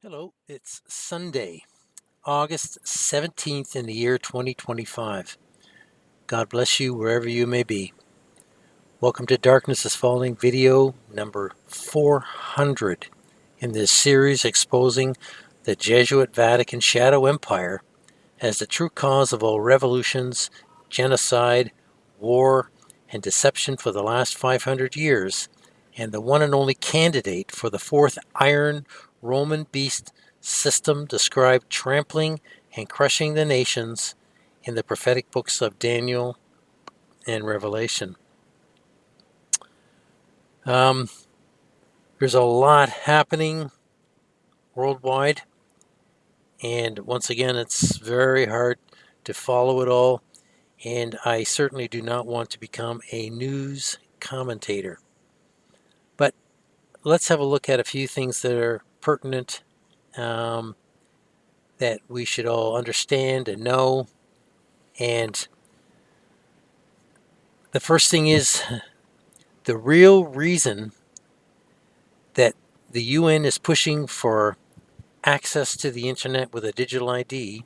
Hello, it's Sunday, August 17th in the year 2025. God bless you wherever you may be. Welcome to Darkness is Falling video number 400 in this series exposing the Jesuit Vatican Shadow Empire as the true cause of all revolutions, genocide, war, and deception for the last 500 years, and the one and only candidate for the fourth Iron Roman Beast system described trampling and crushing the nations in the prophetic books of Daniel and Revelation. There's a lot happening worldwide, and once again, it's very hard to follow it all, and I certainly do not want to become a news commentator. But let's have a look at a few things that are pertinent that we should all understand and know. And the first thing is the real reason that the UN is pushing for access to the internet with a digital ID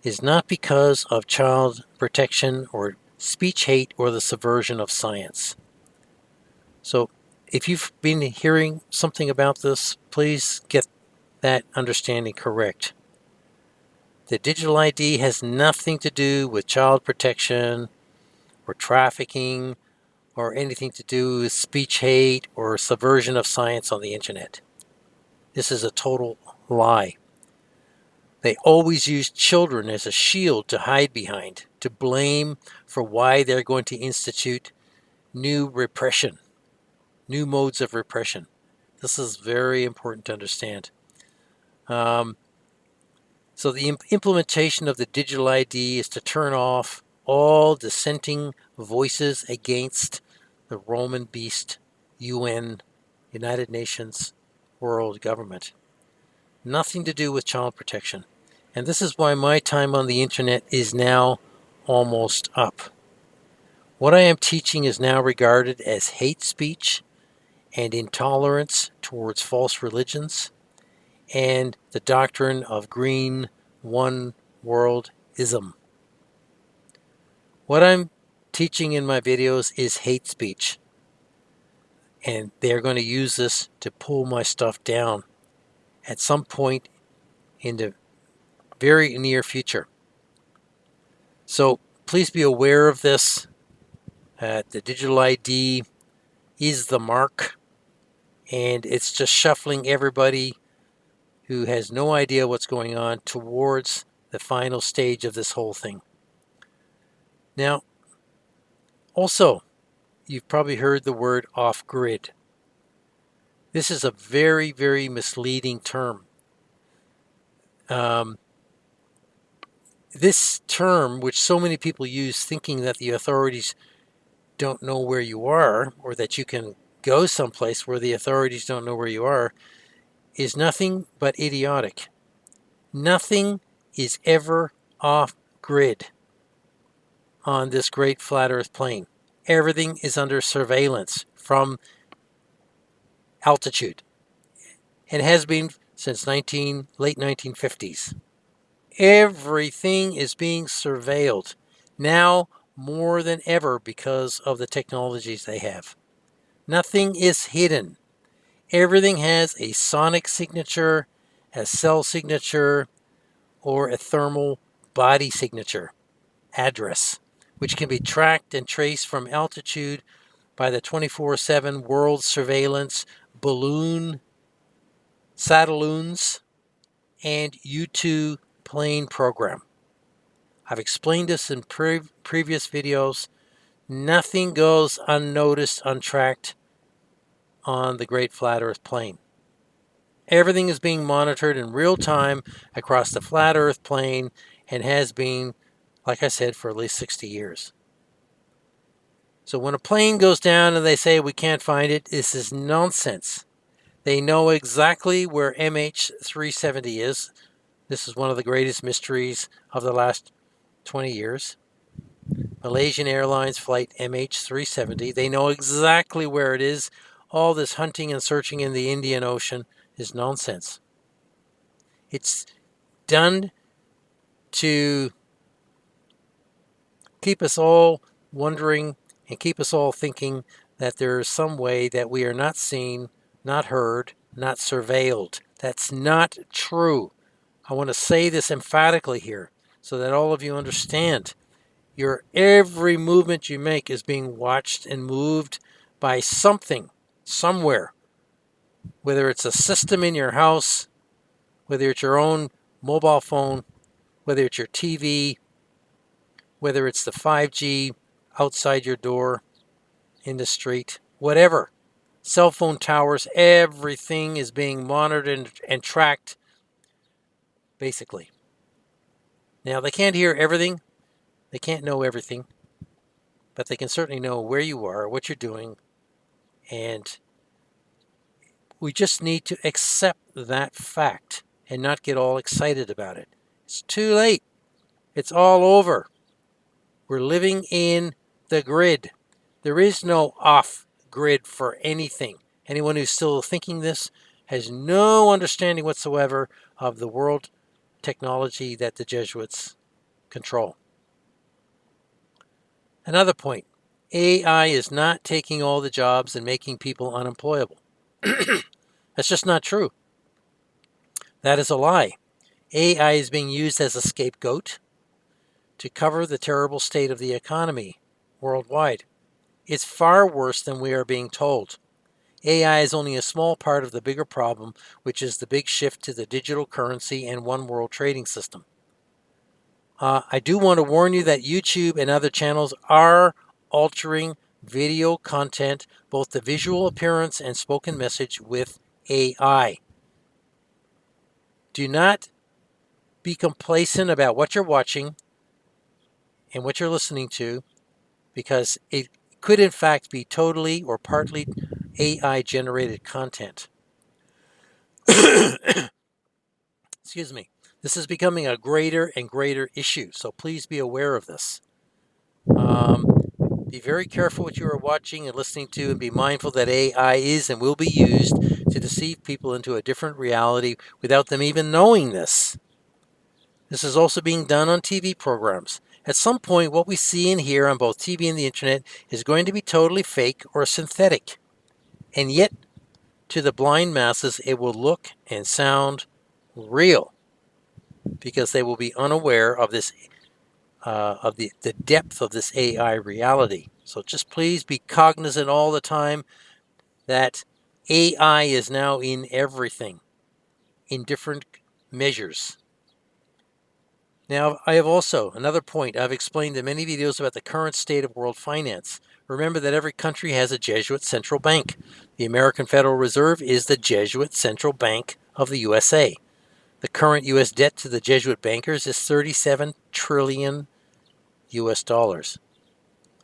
is not because of child protection or speech hate or the subversion of science. So if you've been hearing something about this, please get that understanding correct. The digital ID has nothing to do with child protection or trafficking or anything to do with speech hate or subversion of science on the internet. This is a total lie. They always use children as a shield to hide behind, to blame for why they're going to institute new repression, new modes of repression. This is very important to understand. So the implementation of the digital ID is to turn off all dissenting voices against the Roman Beast UN, United Nations world government. Nothing to do with child protection. And this is why my time on the internet is now almost up. What I am teaching is now regarded as hate speech and intolerance towards false religions and the doctrine of green one worldism. What I'm teaching in my videos is hate speech, and they're going to use this to pull my stuff down at some point in the very near future. So please be aware of this. The digital ID is the mark, and it's just shuffling everybody who has no idea what's going on towards the final stage of this whole thing. Now, also, you've probably heard the word off-grid. This is a very, very misleading term. This term, which so many people use thinking that the authorities don't know where you are, or that you can go someplace where the authorities don't know where you are, is nothing but idiotic. Nothing is ever off-grid on this great flat earth plane. Everything is under surveillance from altitude. It has been since late 1950s. Everything is being surveilled now more than ever because of the technologies they have. Nothing is hidden. Everything has a sonic signature, a cell signature, or a thermal body signature address, which can be tracked and traced from altitude by the 24/7 world surveillance balloon, satelloons, and U-2 plane program. I've explained this in previous videos. Nothing goes unnoticed, untracked on the Great Flat Earth Plane. Everything is being monitored in real time across the Flat Earth Plane and has been, like I said, for at least 60 years. So when a plane goes down and they say we can't find it, this is nonsense. They know exactly where MH370 is. This is one of the greatest mysteries of the last 20 years. Malaysian Airlines flight MH370. They know exactly where it is. All this hunting and searching in the Indian Ocean is nonsense. It's done to keep us all wondering and keep us all thinking that there is some way that we are not seen, not heard, not surveilled. That's not true. I want to say this emphatically here so that all of you understand. Your every movement you make is being watched and moved by something, somewhere. Whether it's a system in your house, whether it's your own mobile phone, whether it's your TV, whether it's the 5G outside your door, in the street, whatever. Cell phone towers, everything is being monitored and tracked, basically. Now, they can't hear everything. They can't know everything. But they can certainly know where you are, what you're doing. And we just need to accept that fact and not get all excited about it. It's too late. It's all over. We're living in the grid. There is no off grid for anything. Anyone who's still thinking this has no understanding whatsoever of the world technology that the Jesuits control. Another point, AI is not taking all the jobs and making people unemployable. That's just not true. That is a lie. AI is being used as a scapegoat to cover the terrible state of the economy worldwide. It's far worse than we are being told. AI is only a small part of the bigger problem, which is the big shift to the digital currency and one world trading system. I do want to warn you that YouTube and other channels are altering video content, both the visual appearance and spoken message, with AI. Do not be complacent about what you're watching and what you're listening to, because it could in fact be totally or partly AI generated content. Excuse me. This is becoming a greater and greater issue, so please be aware of this. Be very careful what you are watching and listening to, and be mindful that AI is and will be used to deceive people into a different reality without them even knowing this. This is also being done on TV programs. At some point, what we see and hear on both TV and the internet is going to be totally fake or synthetic. And yet, to the blind masses, it will look and sound real, because they will be unaware of this, of the depth of this AI reality. So just please be cognizant all the time that AI is now in everything, in different measures. Now, I have also, another point, I've explained in many videos about the current state of world finance. Remember that every country has a Jesuit central bank. The American Federal Reserve is the Jesuit central bank of the USA. The current U.S. debt to the Jesuit bankers is $37 trillion US dollars.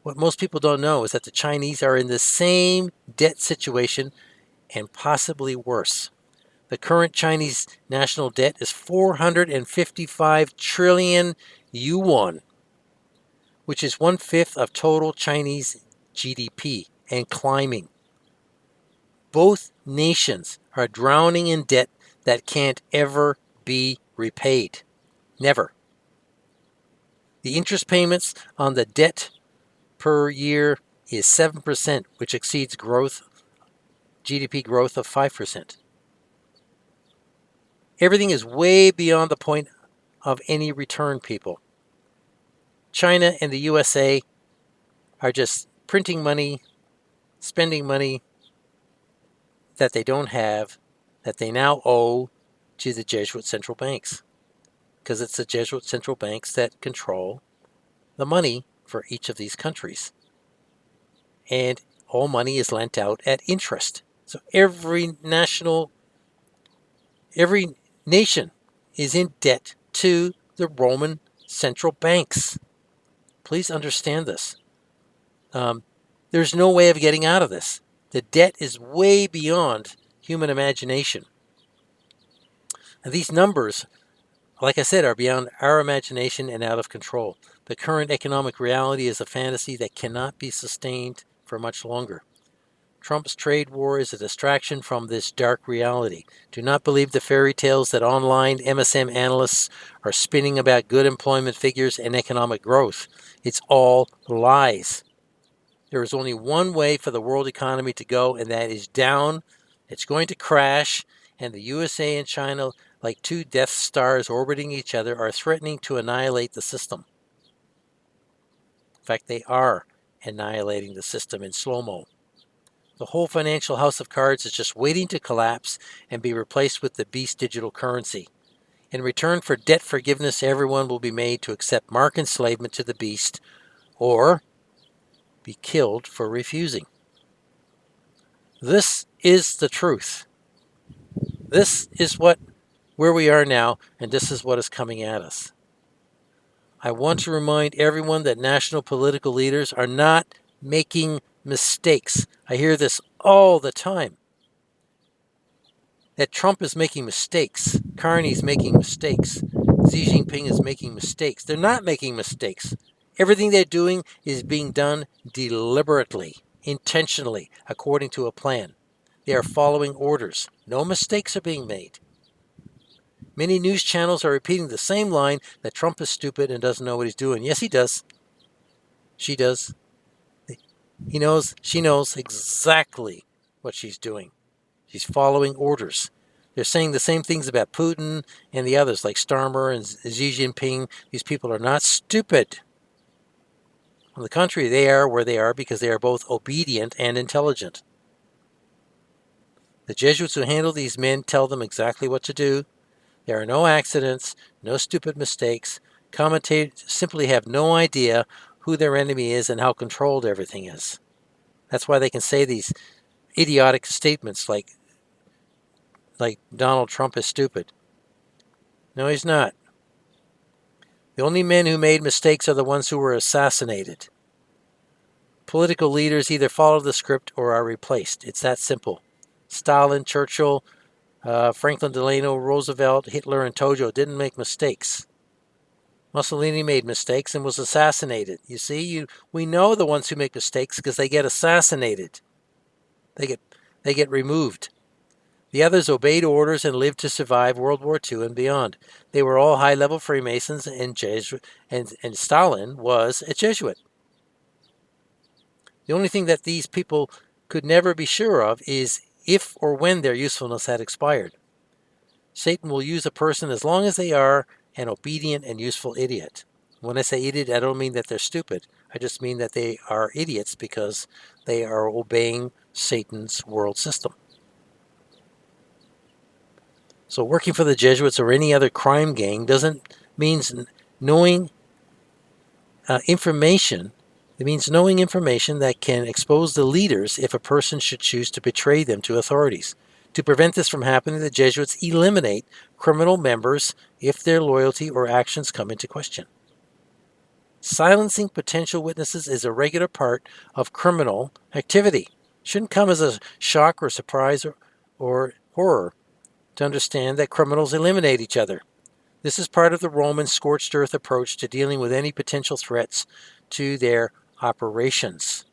What most people don't know is that the Chinese are in the same debt situation and possibly worse. The current Chinese national debt is 455 trillion yuan, which is 1/5 of total Chinese GDP and climbing. Both nations are drowning in debt that can't ever be repaid. Never. The interest payments on the debt per year is 7%, which exceeds GDP growth of 5%. Everything is way beyond the point of any return, people. China and the USA are just printing money, spending money that they don't have, that they now owe to the Jesuit central banks, because it's the Jesuit central banks that control the money for each of these countries. And all money is lent out at interest. So every nation is in debt to the Roman central banks. Please understand this. There's no way of getting out of this. The debt is way beyond human imagination. And these numbers, like I said, are beyond our imagination and out of control. The current economic reality is a fantasy that cannot be sustained for much longer. Trump's trade war is a distraction from this dark reality. Do not believe the fairy tales that online MSM analysts are spinning about good employment figures and economic growth. It's all lies. There is only one way for the world economy to go, and that is down. It's going to crash, and the USA and China, like two Death Stars orbiting each other, are threatening to annihilate the system. In fact, they are annihilating the system in slow-mo. The whole financial house of cards is just waiting to collapse and be replaced with the beast digital currency. In return for debt forgiveness, everyone will be made to accept mark enslavement to the beast or be killed for refusing. This is the truth. This is where we are now, and this is what is coming at us. I want to remind everyone that national political leaders are not making mistakes. I hear this all the time. That Trump is making mistakes. Carney's making mistakes. Xi Jinping is making mistakes. They're not making mistakes. Everything they're doing is being done deliberately, intentionally, according to a plan. They are following orders. No mistakes are being made. Many news channels are repeating the same line that Trump is stupid and doesn't know what he's doing. Yes, he does. She does. He knows. She knows exactly what she's doing. She's following orders. They're saying the same things about Putin and the others, like Starmer and Xi Jinping. These people are not stupid. On the contrary, they are where they are because they are both obedient and intelligent. The Jesuits who handle these men tell them exactly what to do. There are no accidents, no stupid mistakes. Commentators simply have no idea who their enemy is and how controlled everything is. That's why they can say these idiotic statements like Donald Trump is stupid. No, he's not. The only men who made mistakes are the ones who were assassinated. Political leaders either follow the script or are replaced. It's that simple. Stalin, Churchill, Franklin Delano Roosevelt, Hitler, and Tojo didn't make mistakes. Mussolini made mistakes and was assassinated. You see, we know the ones who make mistakes because they get assassinated. They get removed. The others obeyed orders and lived to survive World War II and beyond. They were all high-level Freemasons, and Stalin was a Jesuit. The only thing that these people could never be sure of is if or when their usefulness had expired. Satan will use a person as long as they are an obedient and useful idiot. When I say idiot, I don't mean that they're stupid. I just mean that they are idiots because they are obeying Satan's world system. So working for the Jesuits or any other crime gang means knowing information. It means knowing information that can expose the leaders if a person should choose to betray them to authorities. To prevent this from happening, the Jesuits eliminate criminal members if their loyalty or actions come into question. Silencing potential witnesses is a regular part of criminal activity. Shouldn't come as a shock or surprise or horror to understand that criminals eliminate each other. This is part of the Roman scorched earth approach to dealing with any potential threats to their operations.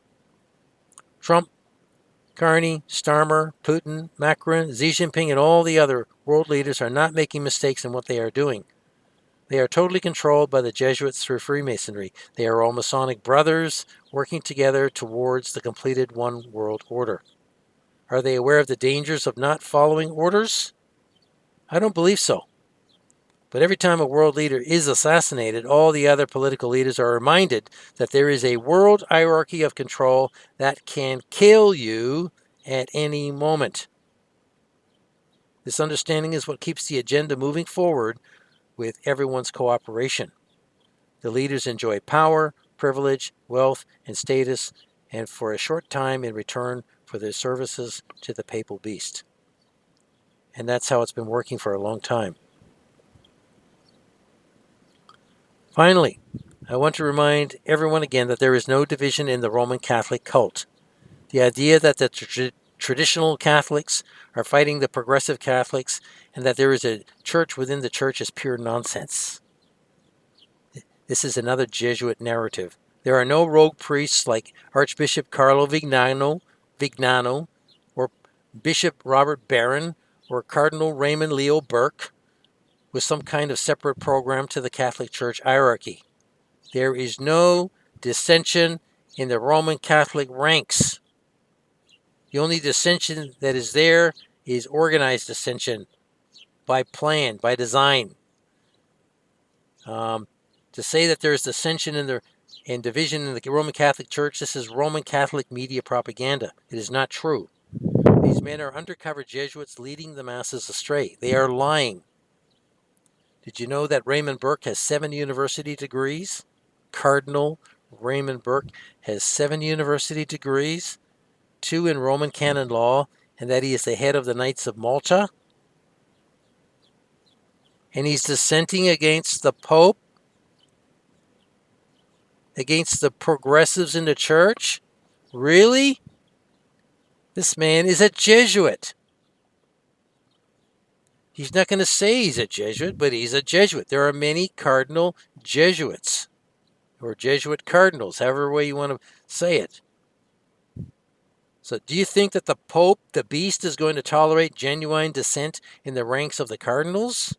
Trump, Carney, Starmer, Putin, Macron, Xi Jinping, and all the other world leaders are not making mistakes in what they are doing. They are totally controlled by the Jesuits through Freemasonry. They are all Masonic brothers working together towards the completed one world order. Are they aware of the dangers of not following orders? I don't believe so. But every time a world leader is assassinated, all the other political leaders are reminded that there is a world hierarchy of control that can kill you at any moment. This understanding is what keeps the agenda moving forward with everyone's cooperation. The leaders enjoy power, privilege, wealth, and status, and for a short time in return for their services to the papal beast. And that's how it's been working for a long time. Finally, I want to remind everyone again that there is no division in the Roman Catholic cult. The idea that the traditional Catholics are fighting the progressive Catholics and that there is a church within the church is pure nonsense. This is another Jesuit narrative. There are no rogue priests like Archbishop Carlo Vignano Vignano or Bishop Robert Barron or Cardinal Raymond Leo Burke with some kind of separate program to the Catholic Church hierarchy. There is no dissension in the Roman Catholic ranks. The only dissension that is there is organized dissension by plan, by design. To say that there is dissension and division in the Roman Catholic Church, this is Roman Catholic media propaganda. It is not true. These men are undercover Jesuits leading the masses astray. They are lying. Did you know that Raymond Burke has 7 university degrees? Cardinal Raymond Burke has 7 university degrees, 2 in Roman canon law, and that he is the head of the Knights of Malta. And he's dissenting against the Pope, against the progressives in the church. Really? This man is a Jesuit. He's not going to say he's a Jesuit, but he's a Jesuit. There are many cardinal Jesuits, or Jesuit cardinals, however way you want to say it. So do you think that the Pope, the Beast, is going to tolerate genuine dissent in the ranks of the cardinals?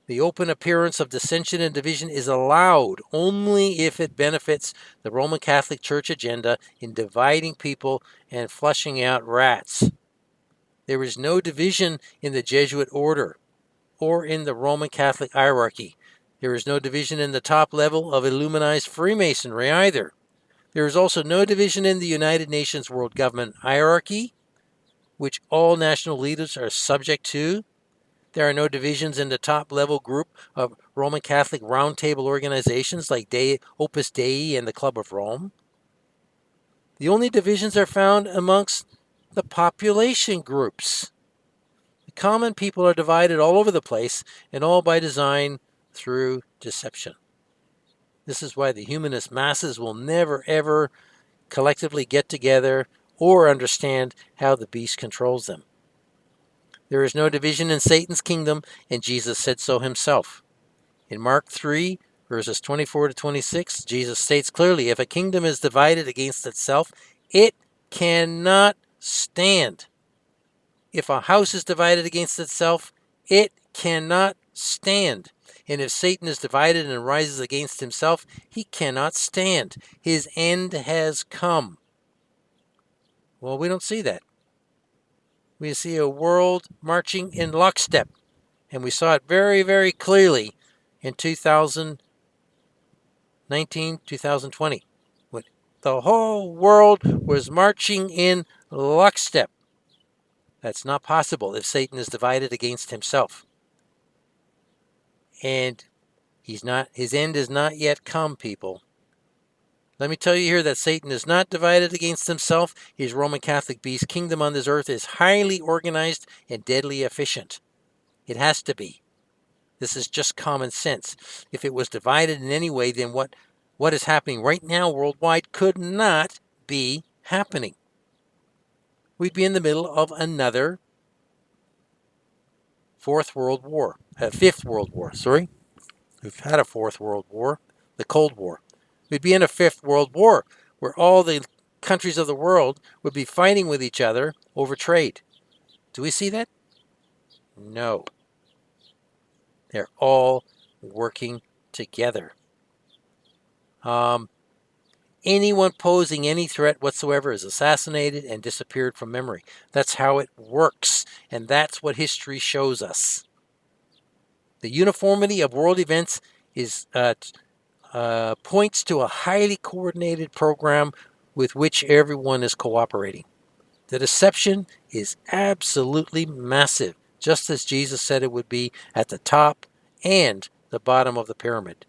The open appearance of dissension and division is allowed only if it benefits the Roman Catholic Church agenda in dividing people and flushing out rats. There is no division in the Jesuit order or in the Roman Catholic hierarchy. There is no division in the top level of Illuminized Freemasonry either. There is also no division in the United Nations World Government hierarchy, which all national leaders are subject to. There are no divisions in the top-level group of Roman Catholic roundtable organizations like Opus Dei and the Club of Rome. The only divisions are found amongst the population groups. The common people are divided all over the place, and all by design through deception. This is why the humanist masses will never, ever collectively get together or understand how the beast controls them. There is no division in Satan's kingdom, and Jesus said so himself. In Mark 3, verses 24 to 26, Jesus states clearly, if a kingdom is divided against itself, it cannot stand. If a house is divided against itself, it cannot stand. And if Satan is divided and rises against himself, he cannot stand. His end has come. Well, we don't see that. We see a world marching in lockstep. And we saw it very, very clearly in 2019, 2020. When the whole world was marching in lockstep. That's not possible if Satan is divided against himself. And his end is not yet come, people. Let me tell you here that Satan is not divided against himself. His Roman Catholic beast kingdom on this earth is highly organized and deadly efficient. It has to be. This is just common sense. If it was divided in any way, then what is happening right now worldwide could not be happening. We'd be in the middle of another Fifth World War. We've had a Fourth World War, the Cold War. We'd be in a Fifth World War where all the countries of the world would be fighting with each other over trade. Do we see that? No. They're all working together. Anyone posing any threat whatsoever is assassinated and disappeared from memory. That's how it works, and that's what history shows us. The uniformity of world events is points to a highly coordinated program with which everyone is cooperating. The deception is absolutely massive, just as Jesus said it would be at the top and the bottom of the pyramid.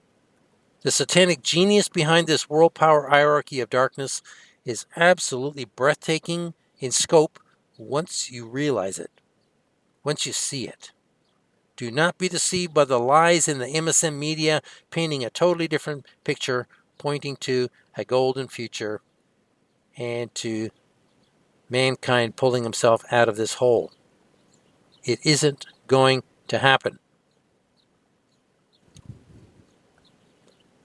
The satanic genius behind this world power hierarchy of darkness is absolutely breathtaking in scope once you realize it, once you see it. Do not be deceived by the lies in the MSM media painting a totally different picture, pointing to a golden future and to mankind pulling himself out of this hole. It isn't going to happen.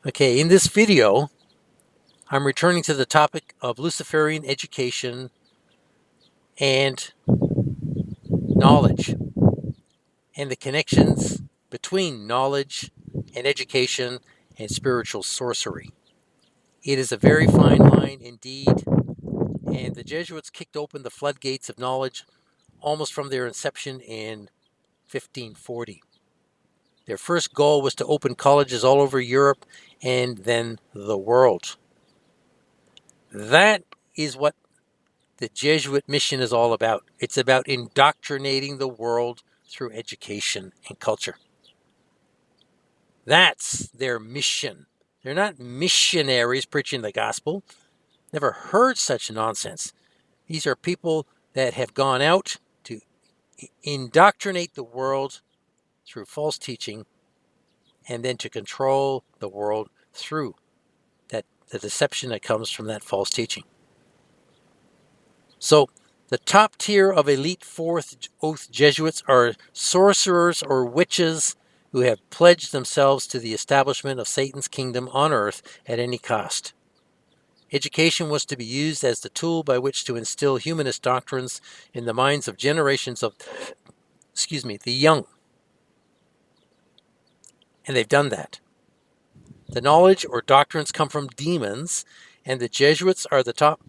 Okay, in this video, I'm returning to the topic of Luciferian education and knowledge, and the connections between knowledge and education and spiritual sorcery. It is a very fine line indeed, and the Jesuits kicked open the floodgates of knowledge almost from their inception in 1540. Their first goal was to open colleges all over Europe and then the world. That is what the Jesuit mission is all about. It's about indoctrinating the world through education and culture. That's their mission. They're not missionaries preaching the gospel. Never heard such nonsense. These are people that have gone out to indoctrinate the world through false teaching and then to control the world through the deception that comes from that false teaching. So the top tier of elite Fourth Oath Jesuits are sorcerers or witches who have pledged themselves to the establishment of Satan's kingdom on earth at any cost. Education was to be used as the tool by which to instill humanist doctrines in the minds of generations of, the young. And they've done that. The knowledge or doctrines come from demons, and the Jesuits are the top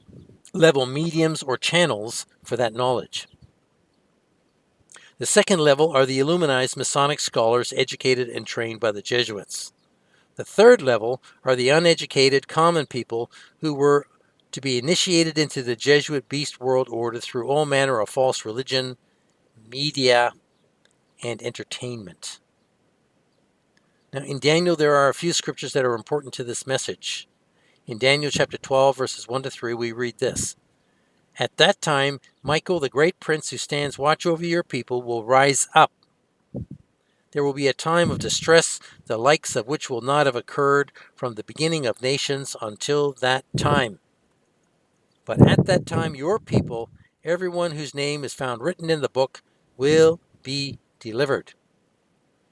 level mediums or channels for that knowledge. The second level are the Illuminized Masonic Scholars educated and trained by the Jesuits. The third level are the uneducated common people who were to be initiated into the Jesuit Beast World Order through all manner of false religion, media, and entertainment. Now, in Daniel, there are a few scriptures that are important to this message. In Daniel chapter 12, verses 1 to 3, we read this. At that time, Michael, the great prince who stands watch over your people, will rise up. There will be a time of distress, the likes of which will not have occurred from the beginning of nations until that time. But at that time, your people, everyone whose name is found written in the book, will be delivered.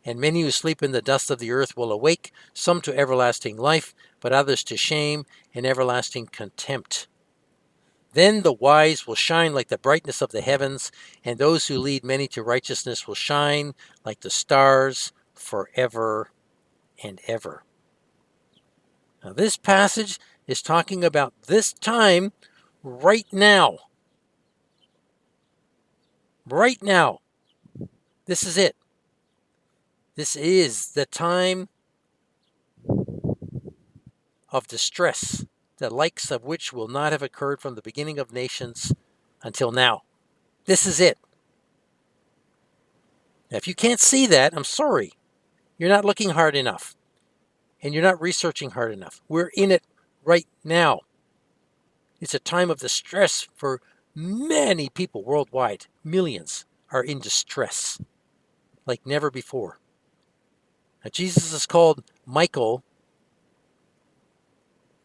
And many who sleep in the dust of the earth will awake, some to everlasting life, but others to shame and everlasting contempt. Then the wise will shine like the brightness of the heavens, and those who lead many to righteousness will shine like the stars forever and ever. Now, this passage is talking about this time right now. Right now. This is it. This is the time of distress, the likes of which will not have occurred from the beginning of nations until now. This is it. Now, if you can't see that, I'm sorry. You're not looking hard enough. And you're not researching hard enough. We're in it right now. It's a time of distress for many people worldwide. Millions are in distress like never before. Now, Jesus is called Michael.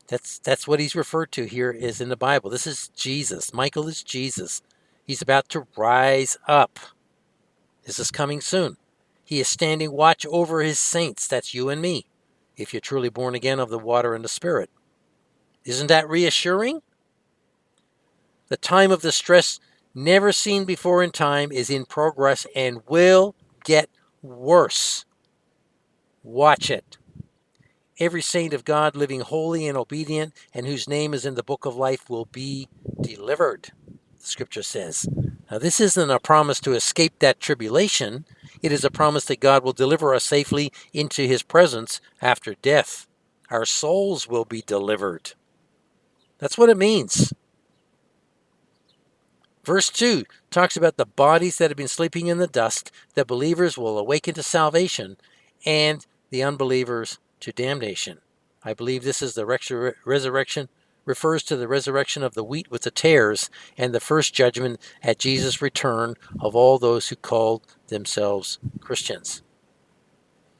That's what he's referred to here is in the Bible. This is Jesus. Michael is Jesus. He's about to rise up. This is coming soon. He is standing watch over his saints. That's you and me, if you're truly born again of the water and the Spirit. Isn't that reassuring? The time of distress never seen before in time is in progress and will get worse. Watch it. Every saint of God living holy and obedient and whose name is in the book of life will be delivered, the scripture says. Now, this isn't a promise to escape that tribulation. It is a promise that God will deliver us safely into his presence after death. Our souls will be delivered. That's what it means. Verse 2 talks about the bodies that have been sleeping in the dust, the believers will awaken to salvation, and the unbelievers to damnation. I believe this is the resurrection, refers to the resurrection of the wheat with the tares, and the first judgment at Jesus' return of all those who called themselves Christians.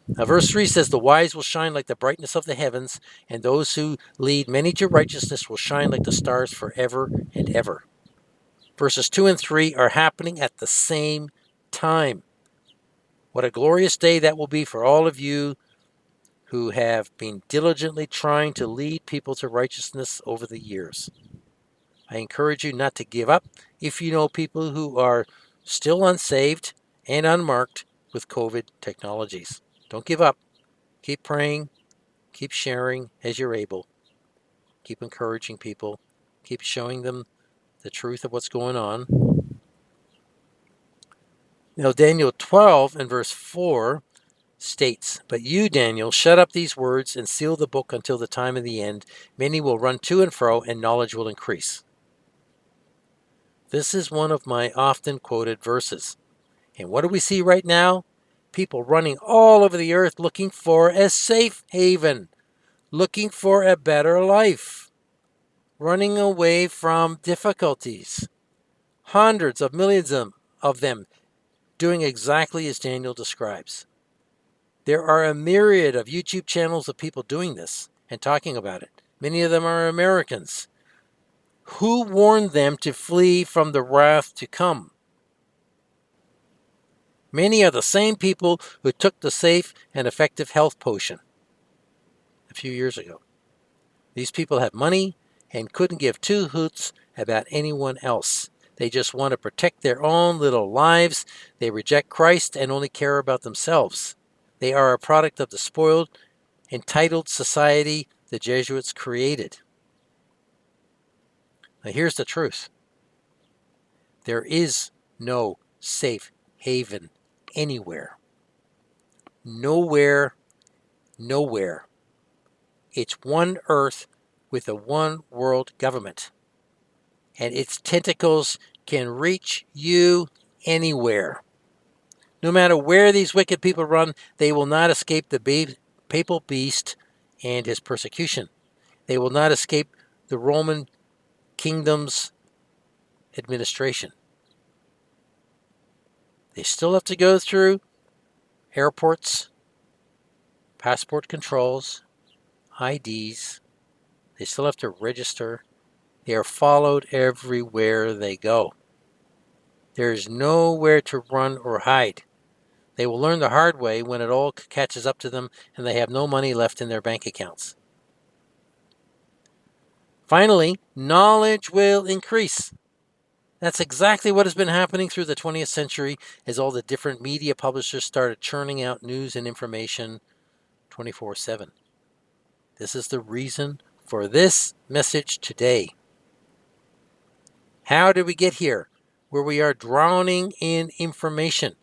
Now, verse 3 says, the wise will shine like the brightness of the heavens, and those who lead many to righteousness will shine like the stars forever and ever. Verses 2 and 3 are happening at the same time. What a glorious day that will be for all of you who have been diligently trying to lead people to righteousness over the years. I encourage you not to give up if you know people who are still unsaved and unmarked with COVID technologies. Don't give up. Keep praying. Keep sharing as you're able. Keep encouraging people. Keep showing them the truth of what's going on. Now, Daniel 12 and verse 4 states, "But you, Daniel, shut up these words and seal the book until the time of the end. Many will run to and fro, and knowledge will increase." This is one of my often quoted verses. And what do we see right now? People running all over the earth looking for a safe haven, looking for a better life, running away from difficulties. Hundreds of millions of them doing exactly as Daniel describes. There are a myriad of YouTube channels of people doing this and talking about it. Many of them are Americans. Who warned them to flee from the wrath to come? Many are the same people who took the safe and effective health potion a few years ago. These people have money and couldn't give two hoots about anyone else. They just want to protect their own little lives. They reject Christ and only care about themselves. They are a product of the spoiled, entitled society the Jesuits created. Now here's the truth. There is no safe haven anywhere. Nowhere. It's one earth with a one world government. And its tentacles can reach you anywhere. No matter where these wicked people run, they will not escape the papal beast and his persecution. They will not escape the Roman kingdom's administration. They still have to go through airports, passport controls, IDs. They still have to register. They are followed everywhere they go. There is nowhere to run or hide. They will learn the hard way when it all catches up to them and they have no money left in their bank accounts. Finally, knowledge will increase. That's exactly what has been happening through the 20th century as all the different media publishers started churning out news and information 24/7. This is the reason for this message today. How did we get here, where we are drowning in information?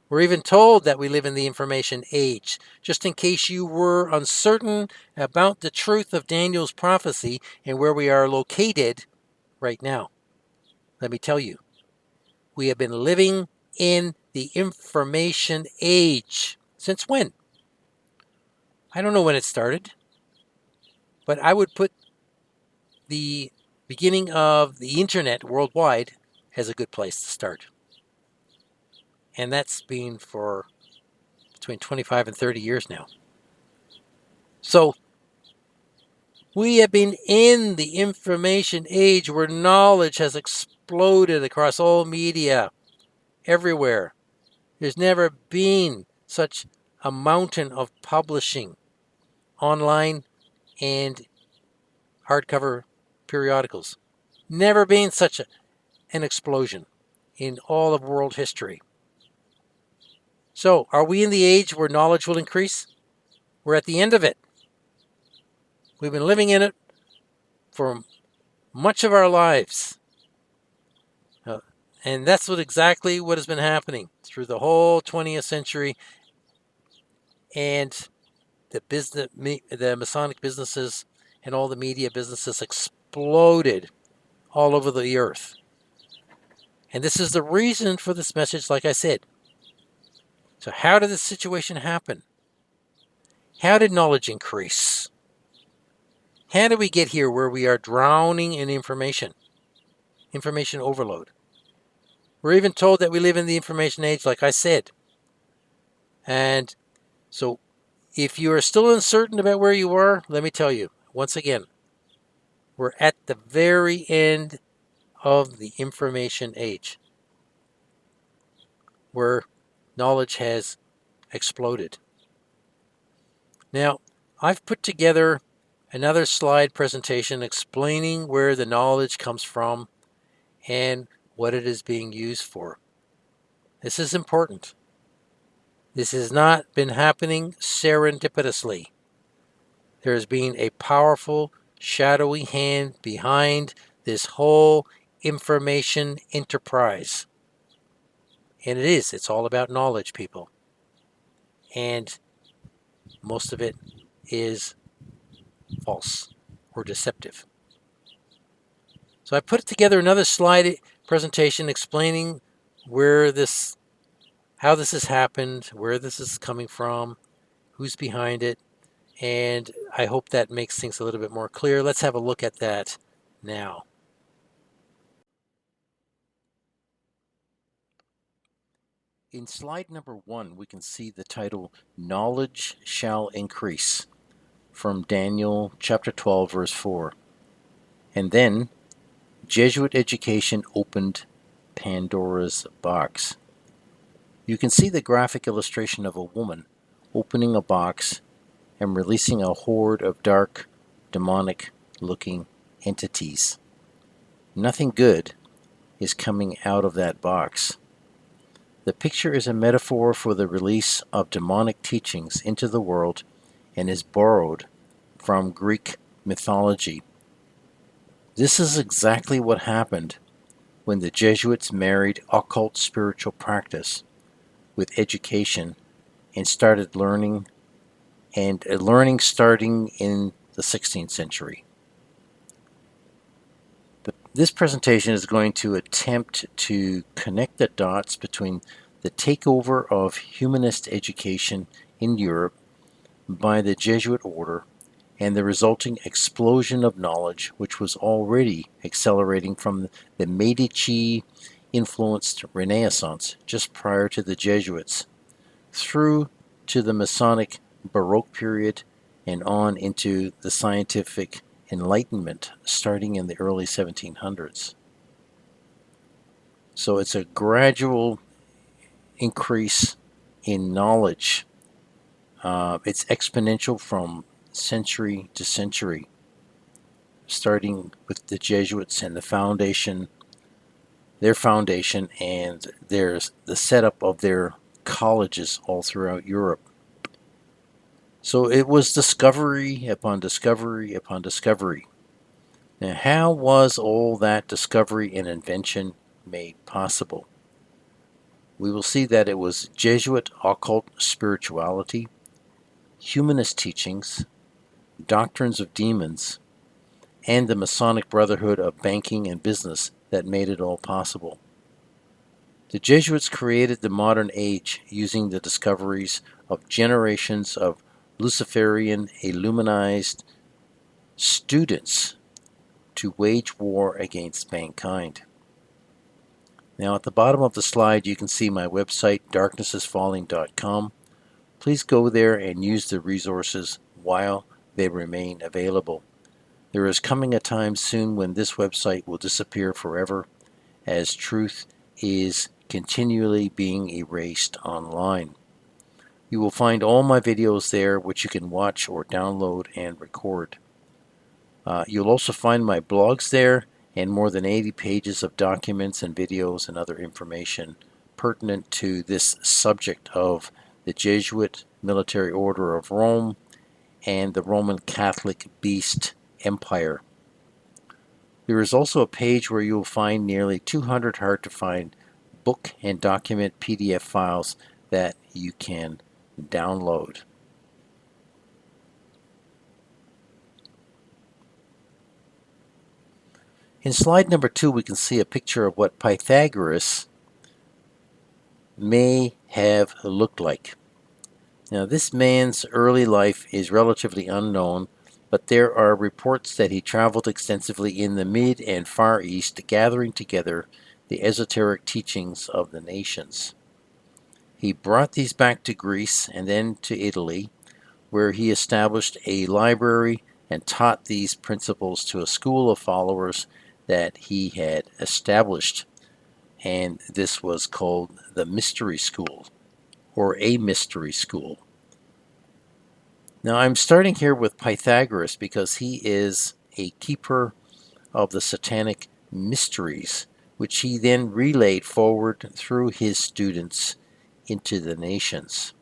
We're even told that we live in the information age. Just in case you were uncertain about the truth of Daniel's prophecy and where we are located right now, let me tell you, we have been living in the information age. Since when? I don't know when it started, but I would put the beginning of the internet worldwide as a good place to start. And that's been for between 25 and 30 years now. So we have been in the information age where knowledge has exploded across all media, everywhere. There's never been such a mountain of publishing, online and hardcover periodicals. Never been such an explosion in all of world history. So, are we in the age where knowledge will increase? We're at the end of it. We've been living in it for much of our lives. And that's exactly what has been happening through the whole 20th century. And the Masonic businesses and all the media businesses exploded all over the earth. And this is the reason for this message, like I said. So how did this situation happen? How did knowledge increase? How did we get here where we are drowning in information overload? We're even told that we live in the information age, like I said. And so if you are still uncertain about where you are, let me tell you, once again, we're at the very end of the information age, where knowledge has exploded. Now, I've put together Another slide presentation explaining where the knowledge comes from and what it is being used for. This is important. This has not been happening serendipitously. There has been a powerful, shadowy hand behind this whole information enterprise. And it's all about knowledge, people. And most of it is false or deceptive. So I put together another slide presentation explaining how this has happened, where this is coming from, who's behind it, and I hope that makes things a little bit more clear. Let's have a look at that now. In slide number 1, we can see the title, Knowledge Shall Increase, from Daniel chapter 12, verse 4. And then, Jesuit education opened Pandora's box. You can see the graphic illustration of a woman opening a box and releasing a horde of dark, demonic-looking entities. Nothing good is coming out of that box. The picture is a metaphor for the release of demonic teachings into the world and is borrowed from Greek mythology. This is exactly what happened when the Jesuits married occult spiritual practice with education and started learning starting in the 16th century. This presentation is going to attempt to connect the dots between the takeover of humanist education in Europe by the Jesuit order and the resulting explosion of knowledge, which was already accelerating from the Medici-influenced Renaissance just prior to the Jesuits, through to the Masonic Baroque period and on into the scientific Enlightenment starting in the early 1700s. So it's a gradual increase in knowledge. It's exponential from century to century, starting with the Jesuits and their foundation, and there's the setup of their colleges all throughout Europe. So it was discovery upon discovery upon discovery. Now, how was all that discovery and invention made possible? We will see that it was Jesuit occult spirituality, humanist teachings, doctrines of demons, and the Masonic Brotherhood of banking and business that made it all possible. The Jesuits created the modern age using the discoveries of generations of Luciferian illuminized students to wage war against mankind. Now at the bottom of the slide you can see my website, darknessisfalling.com. Please go there and use the resources while they remain available. There is coming a time soon when this website will disappear forever, as truth is continually being erased online. You will find all my videos there, which you can watch or download and record. You'll also find my blogs there and more than 80 pages of documents and videos and other information pertinent to this subject of the Jesuit Military Order of Rome and the Roman Catholic Beast Empire. There is also a page where you will find nearly 200 hard-to-find book and document PDF files that you can download. In slide number 2, we can see a picture of what Pythagoras may have looked like. Now, this man's early life is relatively unknown, but there are reports that he traveled extensively in the Mid and Far East, gathering together the esoteric teachings of the nations. He brought these back to Greece and then to Italy, where he established a library and taught these principles to a school of followers that he had established. And this was called the Mystery School, or a Mystery School. Now I'm starting here with Pythagoras because he is a keeper of the satanic mysteries, which he then relayed forward through his students into the nations.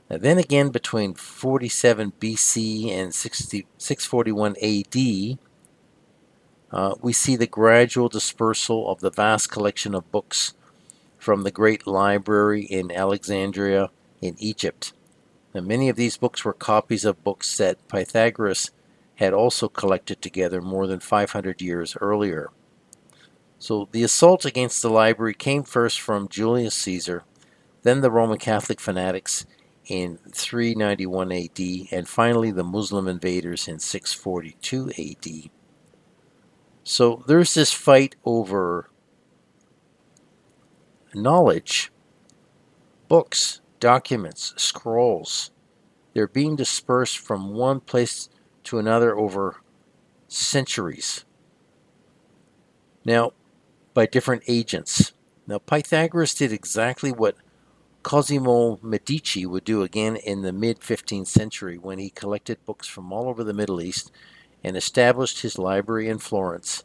Now, then again, between 47 BC and 641 AD, we see the gradual dispersal of the vast collection of books from the great library in Alexandria in Egypt. Now, many of these books were copies of books that Pythagoras had also collected together more than 500 years earlier. So the assault against the library came first from Julius Caesar, then the Roman Catholic fanatics in 391 AD, and finally the Muslim invaders in 642 AD. So there's this fight over knowledge, books, documents, scrolls. They're being dispersed from one place to another over centuries. Now, by different agents. Now, Pythagoras did exactly what Cosimo Medici would do again in the mid-15th century when he collected books from all over the Middle East and established his library in Florence.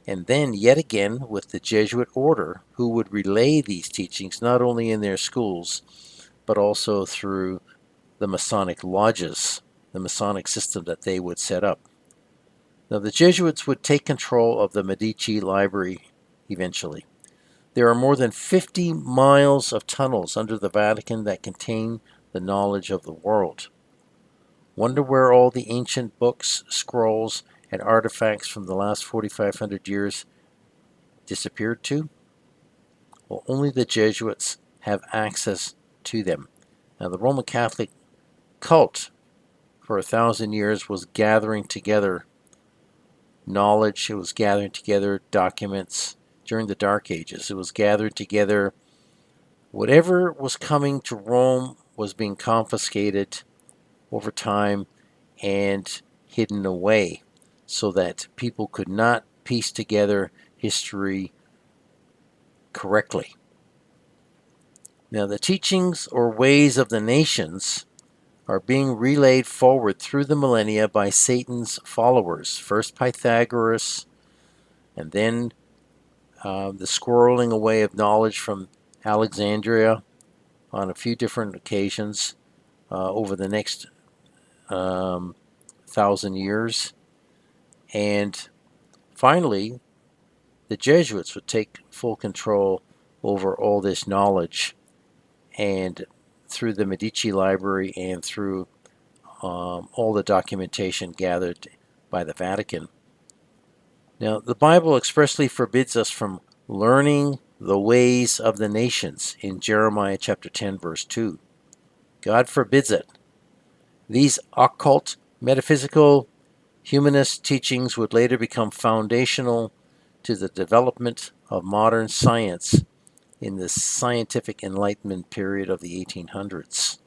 And then, yet again, with the Jesuit order, who would relay these teachings not only in their schools, but also through the Masonic lodges, the Masonic system that they would set up. Now, the Jesuits would take control of the Medici library eventually. There are more than 50 miles of tunnels under the Vatican that contain the knowledge of the world. Wonder where all the ancient books, scrolls, and artifacts from the last 4,500 years disappeared to? Well, only the Jesuits have access to them. Now, the Roman Catholic cult for 1,000 years was gathering together knowledge, it was gathering together documents during the Dark Ages. It was gathering together whatever was coming to Rome was being confiscated over time and hidden away so that people could not piece together history correctly. Now, the teachings or ways of the nations are being relayed forward through the millennia by Satan's followers. First Pythagoras, and then the squirreling away of knowledge from Alexandria on a few different occasions over the next 1,000 years. And finally, the Jesuits would take full control over all this knowledge, and through the Medici Library and through all the documentation gathered by the Vatican. Now, the Bible expressly forbids us from learning the ways of the nations in Jeremiah chapter 10, verse 2. God forbids it. These occult, metaphysical, humanist teachings would later become foundational to the development of modern science in the scientific enlightenment period of the 1800s.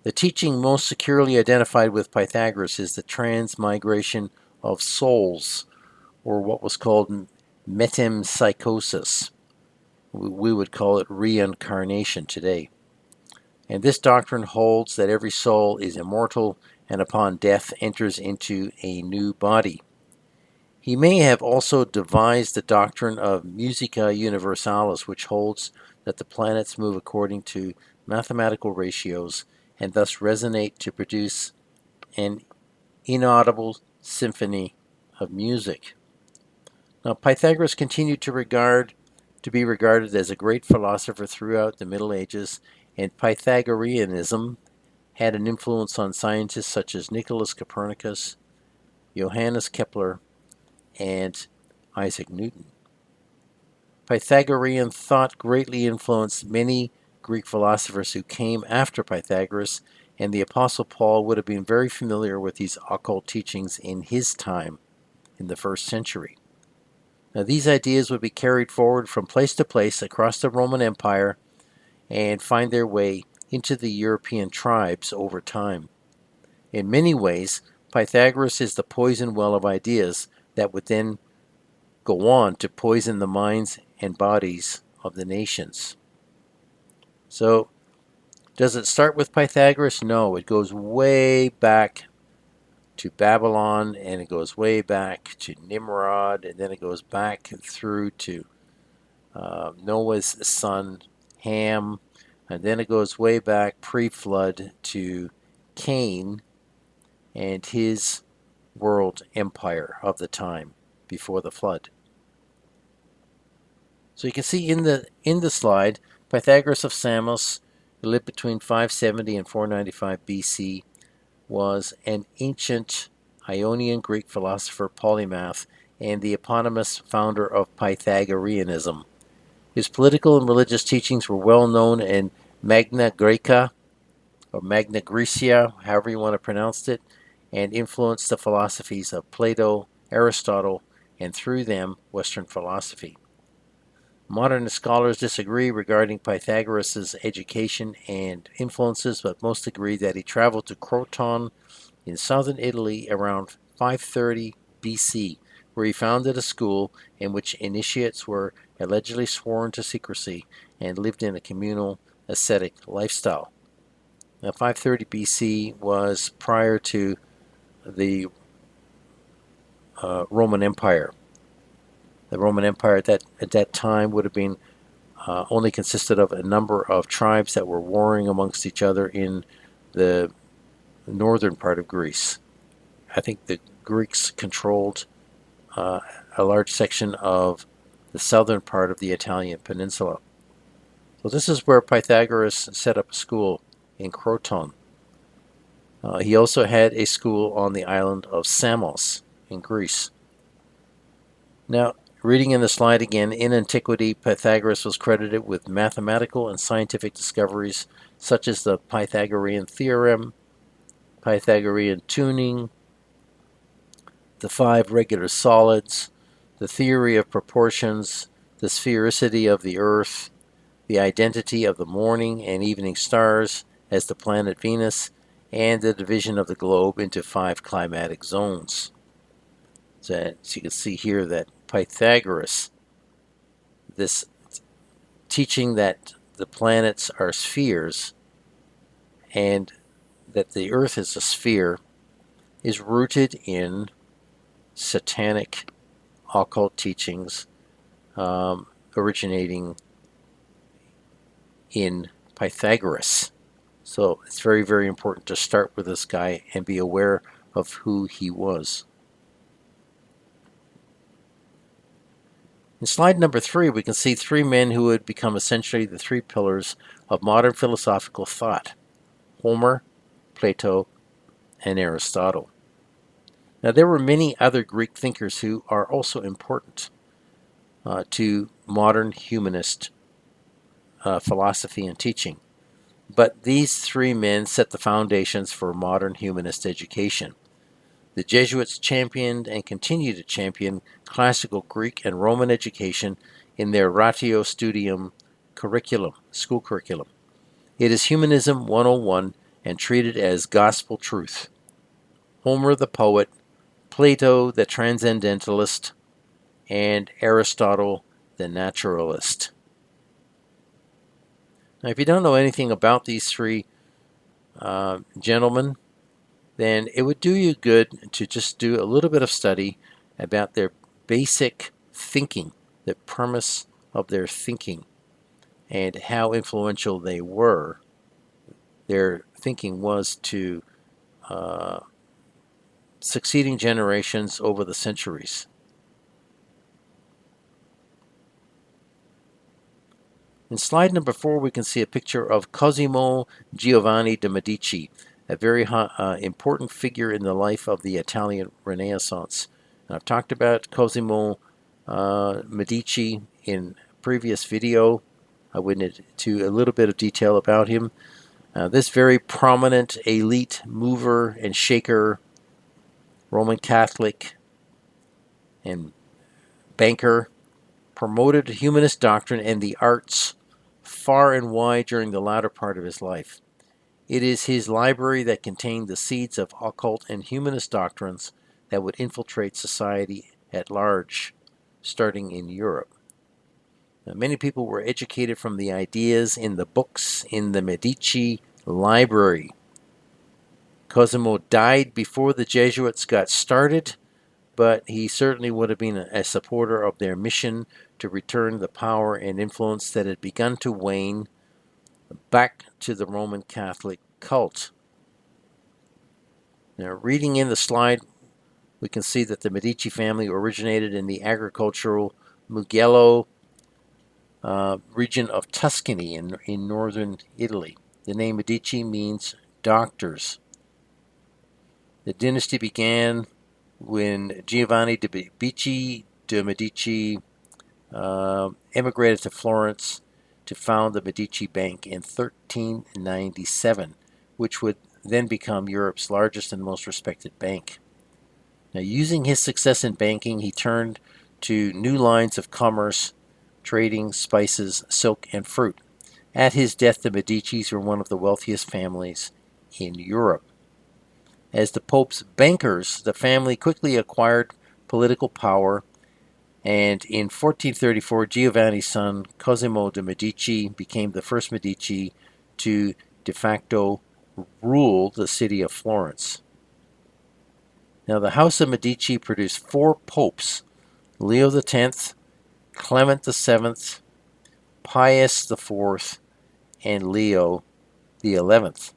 The teaching most securely identified with Pythagoras is the transmigration of souls, or what was called metempsychosis. We would call it reincarnation today. And this doctrine holds that every soul is immortal and upon death enters into a new body. He may have also devised the doctrine of musica universalis, which holds that the planets move according to mathematical ratios and thus resonate to produce an inaudible symphony of music. Now, Pythagoras continued to be regarded as a great philosopher throughout the Middle Ages, and Pythagoreanism had an influence on scientists such as Nicholas Copernicus, Johannes Kepler, and Isaac Newton. Pythagorean thought greatly influenced many Greek philosophers who came after Pythagoras, and the Apostle Paul would have been very familiar with these occult teachings in his time in the first century. Now, these ideas would be carried forward from place to place across the Roman Empire and find their way into the European tribes over time. In many ways, Pythagoras is the poison well of ideas that would then go on to poison the minds and bodies of the nations. So, Does it start with Pythagoras? No, it goes way back to Babylon, and it goes way back to Nimrod, and then it goes back through to Noah's son Ham, and then it goes way back pre-flood to Cain and his world empire of the time before the flood. So you can see in the slide, Pythagoras of Samos, who lived between 570 and 495 BC, was an ancient Ionian Greek philosopher, polymath, and the eponymous founder of Pythagoreanism. His political and religious teachings were well known in Magna Graeca, or Magna Graecia, however you want to pronounce it, and influenced the philosophies of Plato, Aristotle, and through them, Western philosophy. Modern scholars disagree regarding Pythagoras' education and influences, but most agree that he traveled to Croton in southern Italy around 530 BC, where he founded a school in which initiates were allegedly sworn to secrecy and lived in a communal ascetic lifestyle. Now, 530 BC was prior to the Roman Empire. The Roman Empire at that time would have been only consisted of a number of tribes that were warring amongst each other in the northern part of Greece. I think the Greeks controlled a large section of the southern part of the Italian peninsula. So this is where Pythagoras set up a school in Croton. He also had a school on the island of Samos in Greece. Now, reading in the slide again, in antiquity, Pythagoras was credited with mathematical and scientific discoveries such as the Pythagorean theorem, Pythagorean tuning, the 5 regular solids, the theory of proportions, the sphericity of the Earth, the identity of the morning and evening stars as the planet Venus, and the division of the globe into 5 climatic zones. So as you can see here that Pythagoras, this teaching that the planets are spheres and that the Earth is a sphere, is rooted in satanic occult teachings originating in Pythagoras. So it's very, very important to start with this guy and be aware of who he was. In slide number 3, we can see 3 men who would become essentially the 3 pillars of modern philosophical thought: Homer, Plato, and Aristotle. Now, there were many other Greek thinkers who are also important to modern humanist philosophy and teaching. But these 3 men set the foundations for modern humanist education. The Jesuits championed and continue to champion classical Greek and Roman education in their Ratio Studium curriculum, school curriculum. It is Humanism 101 and treated as gospel truth. Homer the poet, Plato the transcendentalist, and Aristotle the naturalist. Now, if you don't know anything about these 3 gentlemen, then it would do you good to just do a little bit of study about their basic thinking, the premise of their thinking, and how influential they were. Their thinking was to succeeding generations over the centuries. In slide number 4, we can see a picture of Cosimo Giovanni de' Medici, a very important figure in the life of the Italian Renaissance. And I've talked about Cosimo Medici in a previous video. I went into a little bit of detail about him. This very prominent elite mover and shaker, Roman Catholic and banker, promoted humanist doctrine and the arts far and wide during the latter part of his life. It is his library that contained the seeds of occult and humanist doctrines that would infiltrate society at large, starting in Europe. Many people were educated from the ideas in the books in the Medici library. Cosimo died before the Jesuits got started, but he certainly would have been a supporter of their mission to return the power and influence that had begun to wane back to the Roman Catholic cult. Now, reading in the slide, we can see that the Medici family originated in the agricultural Mugello region of Tuscany in northern Italy. The name Medici means doctors. The dynasty began when Giovanni de Medici emigrated to Florence to found the Medici Bank in 1397, which would then become Europe's largest and most respected bank. Now, using his success in banking, he turned to new lines of commerce, trading spices, silk, and fruit. At his death, the Medicis were one of the wealthiest families in Europe. As the Pope's bankers, the family quickly acquired political power, and in 1434, Giovanni's son, Cosimo de' Medici, became the first Medici to de facto rule the city of Florence. Now, the House of Medici produced 4 popes: Leo X, Clement VII, Pius IV, and Leo XI.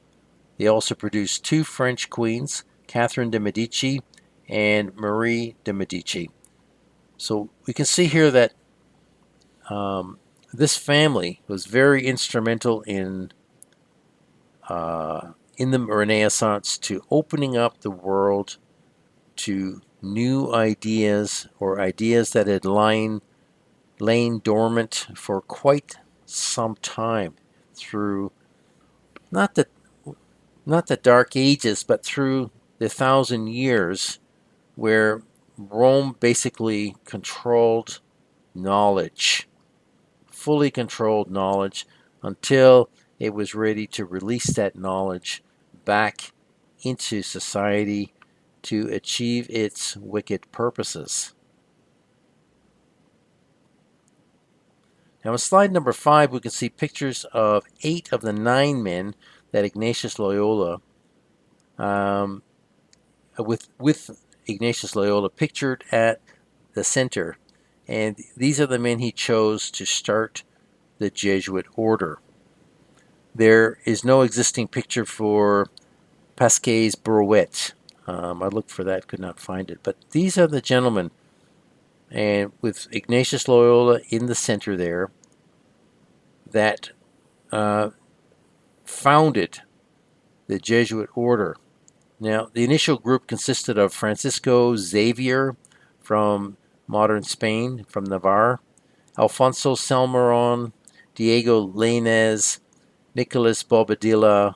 They also produced 2 French queens, Catherine de' Medici and Marie de' Medici. So we can see here that this family was very instrumental in the Renaissance to opening up the world to new ideas or ideas that had lain dormant for quite some time through not the Dark Ages, but through the 1,000 years where Rome basically controlled knowledge, fully controlled knowledge, until it was ready to release that knowledge back into society to achieve its wicked purposes. Now, on slide number 5, we can see pictures of 8 of the 9 men that Ignatius Loyola, with Ignatius Loyola pictured at the center. And these are the men he chose to start the Jesuit order. There is no existing picture for Pasquet's Brouet. I looked for that, could not find it. But these are the gentlemen, and with Ignatius Loyola in the center there, that founded the Jesuit order. Now, the initial group consisted of Francisco Xavier from modern Spain, from Navarre, Alfonso Salmeron, Diego Lainez, Nicolas Bobadilla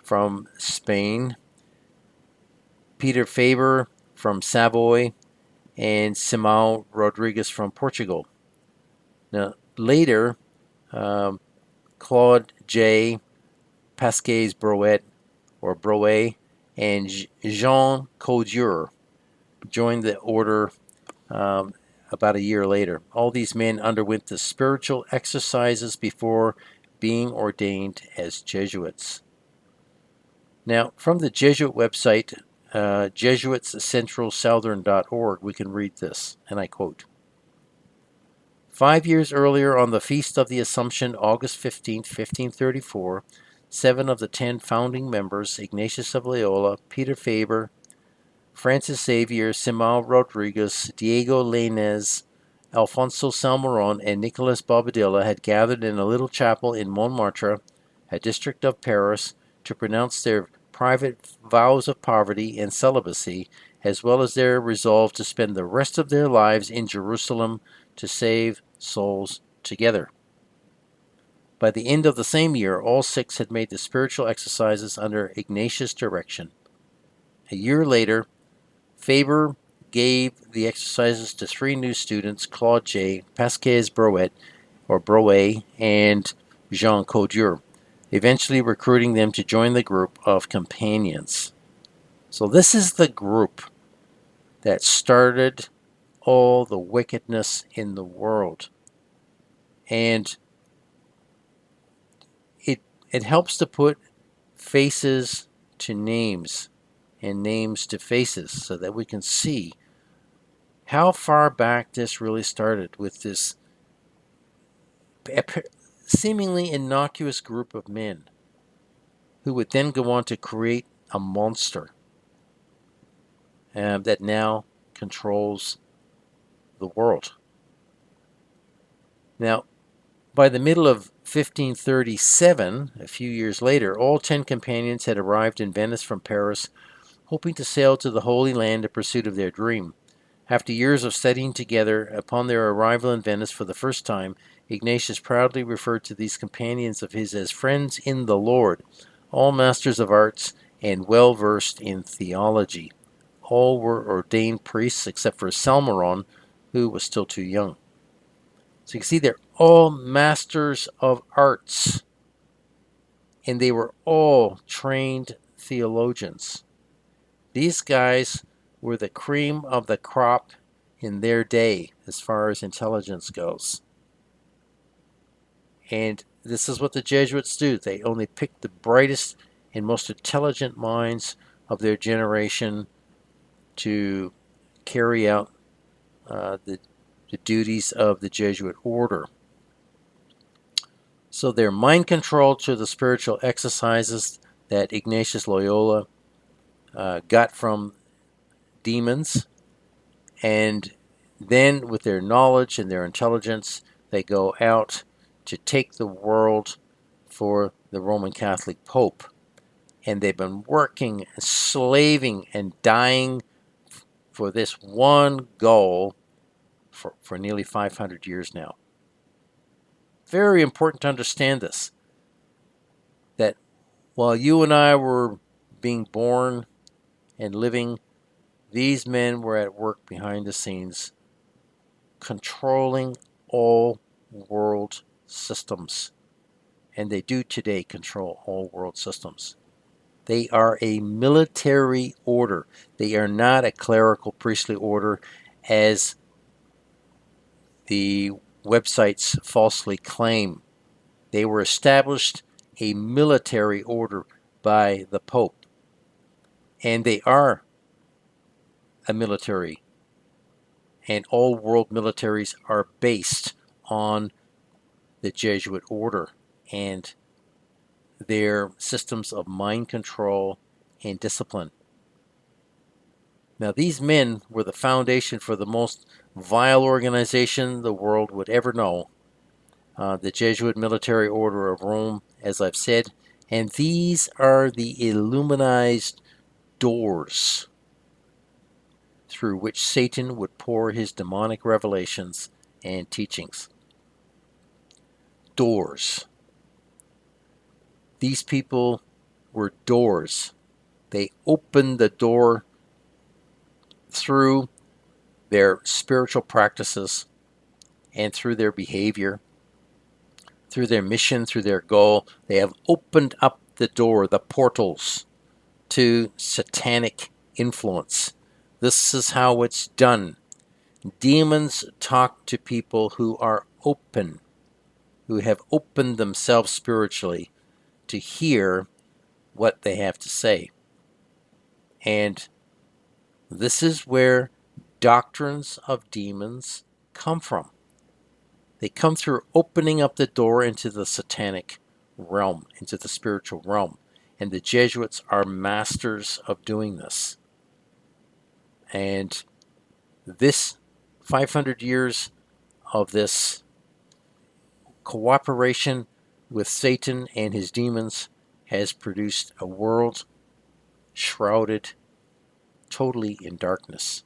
from Spain, Peter Faber from Savoy, and Simão Rodrigues from Portugal. Now, later, Claude J. Pasquet's Brouet, or Brouet, and Jean Codure joined the order about a year later. All these men underwent the spiritual exercises before being ordained as Jesuits. Now, from the Jesuit website, jesuitscentralsouthern.org, we can read this, and I quote, 5 years earlier, on the Feast of the Assumption, August 15, 1534, 7 of the 10 founding members, Ignatius of Loyola, Peter Faber, Francis Xavier, Simão Rodrigues, Diego Lainez, Alfonso Salmeron, and Nicolas Bobadilla had gathered in a little chapel in Montmartre, a district of Paris, to pronounce their private vows of poverty and celibacy, as well as their resolve to spend the rest of their lives in Jerusalem to save souls together. By the end of the same year, all 6 had made the spiritual exercises under Ignatius' direction. A year later, Faber gave the exercises to 3 new students, Claude J., Pasquet's Brouet, or Brouet, and Jean Codure, eventually recruiting them to join the group of companions. So this is the group that started all the wickedness in the world. And it helps to put faces to names and names to faces so that we can see how far back this really started with this seemingly innocuous group of men who would then go on to create a monster that now controls the world. Now, by the middle of 1537, a few years later, all 10 companions had arrived in Venice from Paris, hoping to sail to the Holy Land in pursuit of their dream. After years of studying together, upon their arrival in Venice for the first time, Ignatius proudly referred to these companions of his as friends in the Lord, all masters of arts and well versed in theology. All were ordained priests except for Salmeron, who was still too young. So you can see they're all masters of arts, and they were all trained theologians. These guys were the cream of the crop in their day as far as intelligence goes. And this is what the Jesuits do. They only pick the brightest and most intelligent minds of their generation to carry out the duties of the Jesuit order. So their mind control to the spiritual exercises that Ignatius Loyola got from demons, and then with their knowledge and their intelligence, they go out to take the world for the Roman Catholic Pope. And they've been working, slaving, and dying for this one goal for nearly 500 years now. Very important to understand this, that while you and I were being born and living, these men were at work behind the scenes, controlling all world systems. And they do today control all world systems. They are a military order. They are not a clerical priestly order, as the websites falsely claim. They were established a military order by the Pope. And they are a military. And all world militaries are based on the Jesuit order and their systems of mind control and discipline. Now, these men were the foundation for the most vile organization the world would ever know, the Jesuit Military Order of Rome, as I've said, and these are the illuminized doors through which Satan would pour his demonic revelations and teachings. Doors. These people were doors. They opened the door through their spiritual practices and through their behavior, through their mission, through their goal. They have opened up the door, the portals to satanic influence. This is how it's done. Demons talk to people who are open, who have opened themselves spiritually to hear what they have to say. And this is where doctrines of demons come from. They come through opening up the door into the satanic realm, into the spiritual realm. And the Jesuits are masters of doing this. And this 500 years of this cooperation with Satan and his demons has produced a world shrouded totally in darkness.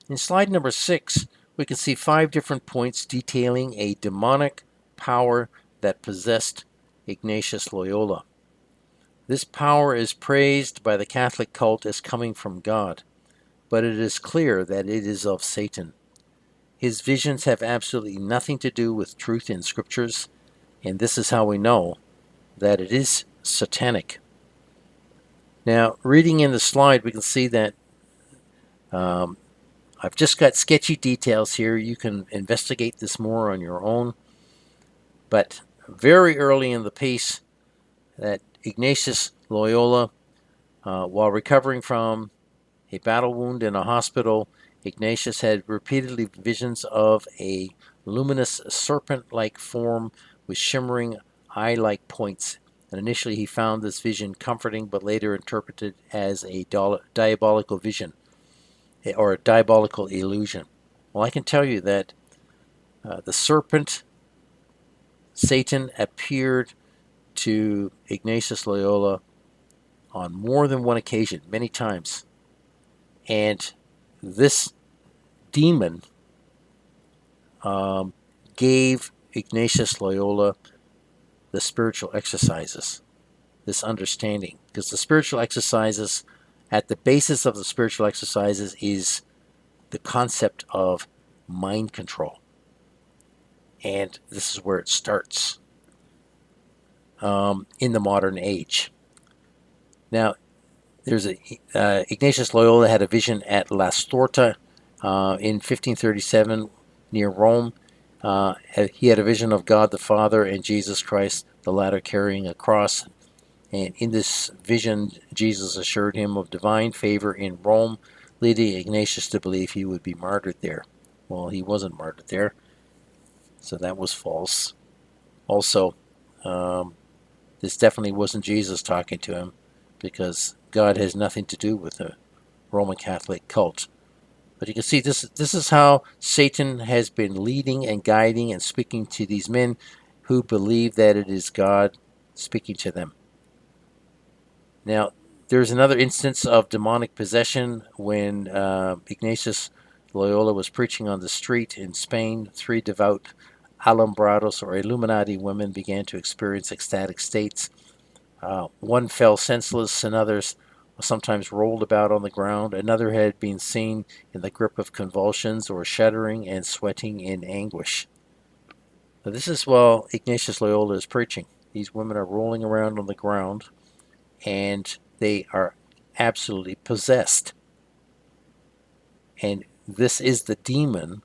In slide number 6, we can see 5 different points detailing a demonic power that possessed Ignatius Loyola. This power is praised by the Catholic cult as coming from God, but it is clear that it is of Satan. His visions have absolutely nothing to do with truth in scriptures, and this is how we know that it is satanic. Now, reading in the slide, we can see that I've just got sketchy details here. You can investigate this more on your own. But very early in the piece, that Ignatius Loyola, while recovering from a battle wound in a hospital, Ignatius had repeatedly visions of a luminous serpent-like form with shimmering eye-like points. And initially he found this vision comforting, but later interpreted as a diabolical vision or a diabolical illusion. Well, I can tell you that the serpent, Satan, appeared to Ignatius Loyola on more than one occasion, many times. And this demon gave Ignatius Loyola the spiritual exercises, this understanding. Because the spiritual exercises, at the basis of the spiritual exercises is the concept of mind control. And this is where it starts in the modern age. Now, there's Ignatius Loyola had a vision at La Storta in 1537 near Rome. He had a vision of God the Father and Jesus Christ, the latter carrying a cross. And in this vision, Jesus assured him of divine favor in Rome, leading Ignatius to believe he would be martyred there. Well, he wasn't martyred there, so that was false. Also, this definitely wasn't Jesus talking to him, because God has nothing to do with the Roman Catholic cult. But you can see this is how Satan has been leading and guiding and speaking to these men who believe that it is God speaking to them. Now, there's another instance of demonic possession when Ignatius Loyola was preaching on the street in Spain. 3 devout alumbrados or Illuminati women began to experience ecstatic states. One fell senseless, and others sometimes rolled about on the ground. Another had been seen in the grip of convulsions or shuddering and sweating in anguish. Now, this is while Ignatius Loyola is preaching. These women are rolling around on the ground, and they are absolutely possessed. And this is the demon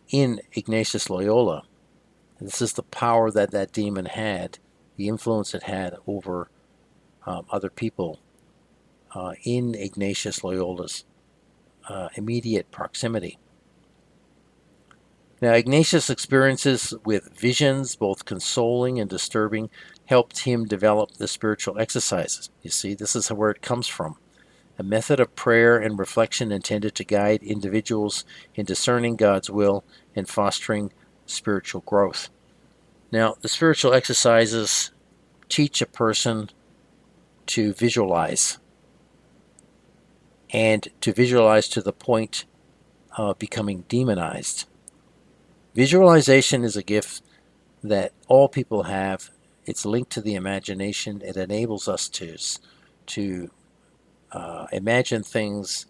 in Ignatius Loyola. This is the power that that demon had, the influence it had over other people in Ignatius Loyola's immediate proximity. Now, Ignatius' experiences with visions, both consoling and disturbing, helped him develop the spiritual exercises. You see, this is where it comes from. A method of prayer and reflection intended to guide individuals in discerning God's will and fostering spiritual growth. Now, the spiritual exercises teach a person to visualize, and to visualize to the point of becoming demonized. Visualization is a gift that all people have. It's linked to the imagination. It enables us to imagine things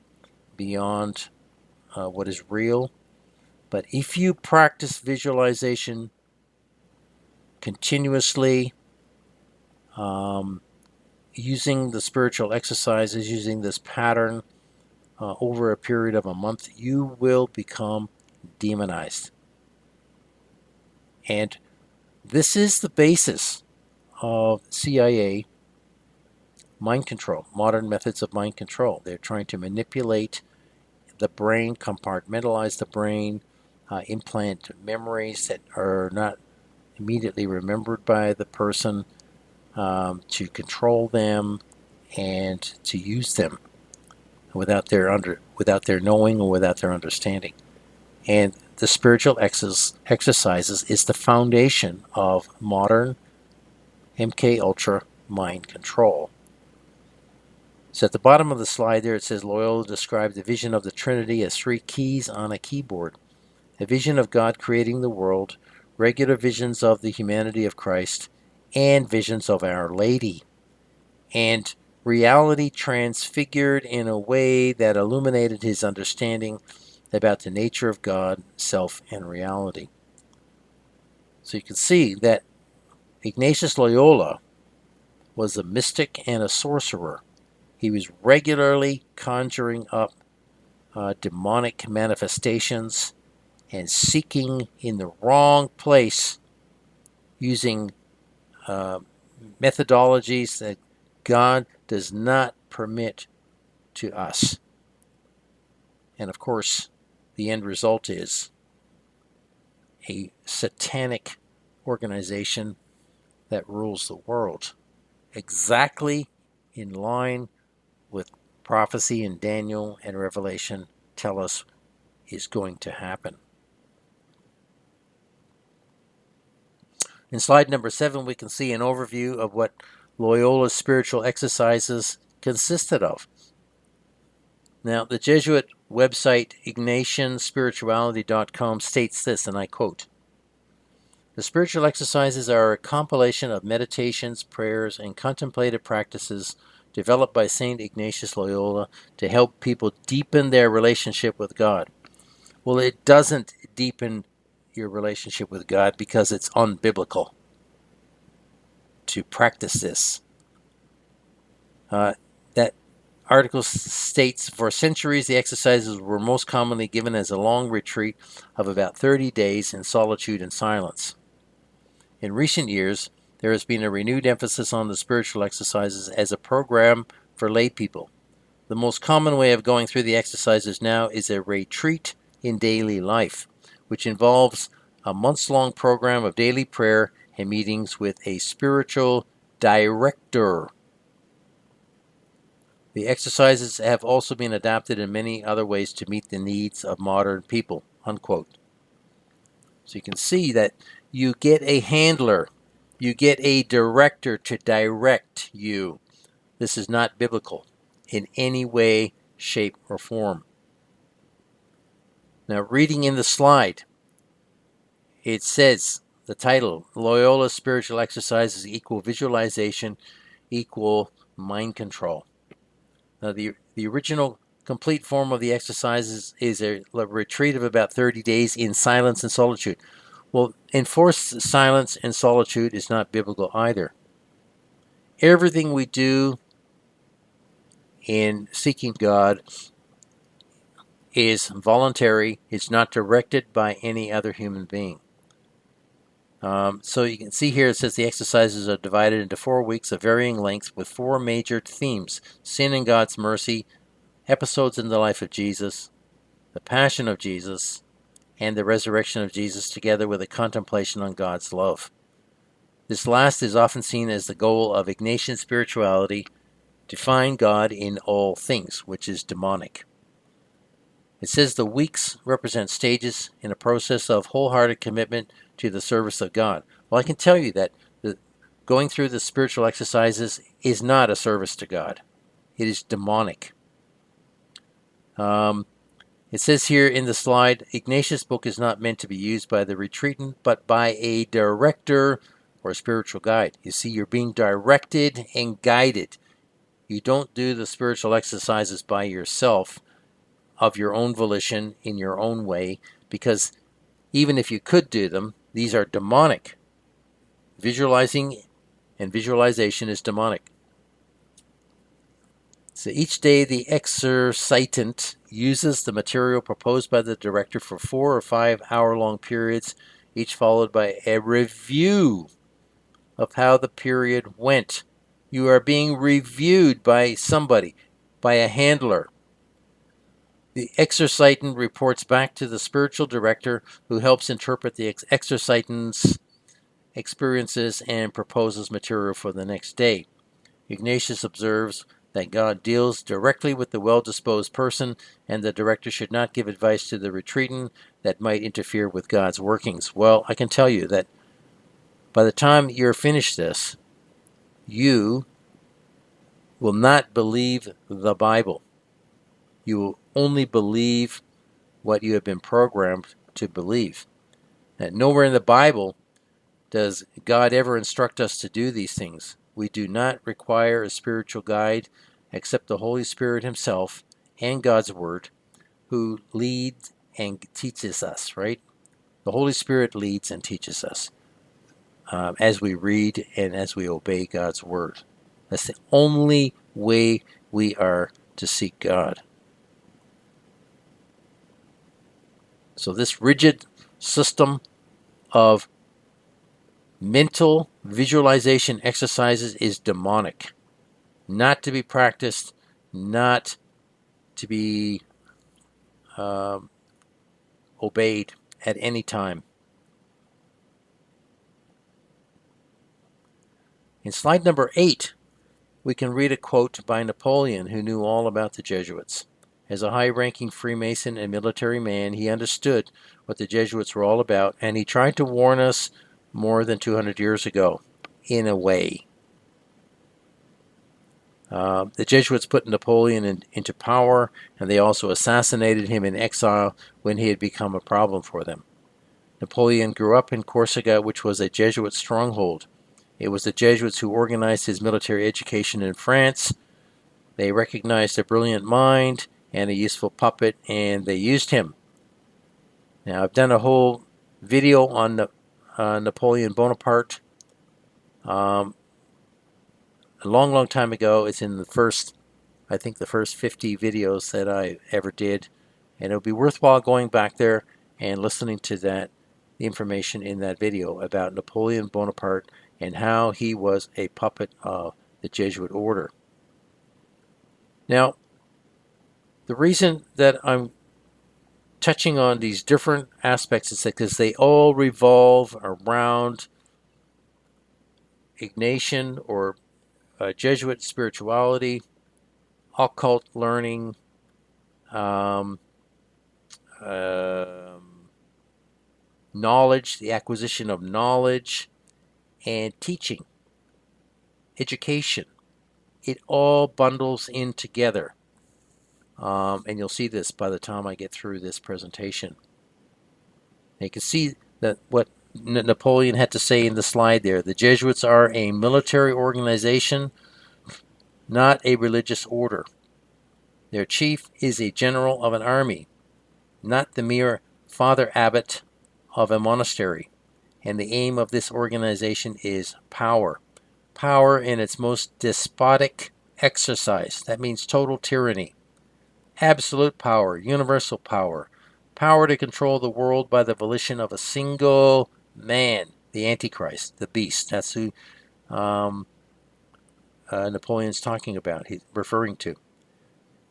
beyond what is real. But if you practice visualization continuously, using the spiritual exercises, using this pattern over a period of a month, you will become demonized. And this is the basis of CIA mind control, modern methods of mind control. They're trying to manipulate the brain, compartmentalize the brain, implant memories that are not immediately remembered by the person, to control them and to use them without their knowing or without their understanding. And the spiritual exercises is the foundation of modern MK Ultra mind control. So at the bottom of the slide there, it says Loyola described the vision of the Trinity as 3 keys on a keyboard. A vision of God creating the world, regular visions of the humanity of Christ, and visions of Our Lady. And reality transfigured in a way that illuminated his understanding about the nature of God, self, and reality. So you can see that Ignatius Loyola was a mystic and a sorcerer. He was regularly conjuring up demonic manifestations and seeking in the wrong place using methodologies that God does not permit to us. And of course, the end result is a satanic organization that rules the world, exactly in line with prophecy in Daniel and Revelation tell us is going to happen. In slide number 7, we can see an overview of what Loyola's spiritual exercises consisted of. Now, the Jesuit website IgnatianSpirituality.com states this, and I quote, "The spiritual exercises are a compilation of meditations, prayers, and contemplative practices developed by St. Ignatius Loyola to help people deepen their relationship with God." Well, it doesn't deepen your relationship with God because it's unbiblical to practice this. That article states, for centuries the exercises were most commonly given as a long retreat of about 30 days in solitude and silence. In recent years, there has been a renewed emphasis on the spiritual exercises as a program for lay people. The most common way of going through the exercises now is a retreat in daily life, which involves a months-long program of daily prayer and meetings with a spiritual director. The exercises have also been adapted in many other ways to meet the needs of modern people, unquote. So you can see that you get a handler, you get a director to direct you. This is not biblical in any way, shape, or form. Now, reading in the slide, it says, the title, Loyola Spiritual Exercises equal visualization equal mind control. Now, the original complete form of the exercises is a retreat of about 30 days in silence and solitude. Well, enforced silence and solitude is not biblical either. Everything we do in seeking God is voluntary. It's not directed by any other human being. So you can see here it says the exercises are divided into 4 weeks of varying lengths with 4 major themes: sin and God's mercy, episodes in the life of Jesus, the passion of Jesus, and the resurrection of Jesus, together with a contemplation on God's love. This last is often seen as the goal of Ignatian spirituality, to find God in all things, which is demonic. It says the weeks represent stages in a process of wholehearted commitment to the service of God. Well, I can tell you that going through the spiritual exercises is not a service to God. It is demonic. It says here in the slide, Ignatius' book is not meant to be used by the retreatant, but by a director or a spiritual guide. You see, you're being directed and guided. You don't do the spiritual exercises by yourself, of your own volition, in your own way, because even if you could do them, these are demonic. Visualizing and visualization is demonic. So each day the exercitant uses the material proposed by the director for 4 or 5 hour-long periods, each followed by a review of how the period went. You are being reviewed by somebody, by a handler. The exercitant reports back to the spiritual director, who helps interpret the exercitant's experiences and proposes material for the next day. Ignatius observes that God deals directly with the well-disposed person, and the director should not give advice to the retreatant that might interfere with God's workings. Well, I can tell you that by the time you're finished this, you will not believe the Bible. You will only believe what you have been programmed to believe. And nowhere in the Bible does God ever instruct us to do these things. We do not require a spiritual guide except the Holy Spirit himself and God's Word, who leads and teaches us, right? The Holy Spirit leads and teaches us as we read and as we obey God's Word. That's the only way we are to seek God. So this rigid system of mental visualization exercises is demonic, not to be practiced, not to be obeyed at any time. In slide number 8, we can read a quote by Napoleon, who knew all about the Jesuits. As a high-ranking Freemason and military man, he understood what the Jesuits were all about, and he tried to warn us more than 200 years ago, in a way. The Jesuits put Napoleon into power, and they also assassinated him in exile when he had become a problem for them. Napoleon grew up in Corsica, which was a Jesuit stronghold. It was the Jesuits who organized his military education in France. They recognized a brilliant mind and a useful puppet, and they used him. Now, I've done a whole video on Napoleon Bonaparte a long time ago. It's in the first 50 videos that I ever did, and it'll be worthwhile going back there and listening to the information in that video about Napoleon Bonaparte and how he was a puppet of the Jesuit order. Now, the reason that I'm touching on these different aspects is because they all revolve around Ignatian or Jesuit spirituality, occult learning, knowledge, the acquisition of knowledge, and teaching, education. It all bundles in together. And you'll see this by the time I get through this presentation. And you can see that what Napoleon had to say in the slide there. The Jesuits are a military organization, not a religious order. Their chief is a general of an army, not the mere father abbot of a monastery. And the aim of this organization is power. Power in its most despotic exercise. That means total tyranny. Absolute power, universal power. Power to control the world by the volition of a single man, the Antichrist, the beast. That's who Napoleon's talking about, he's referring to.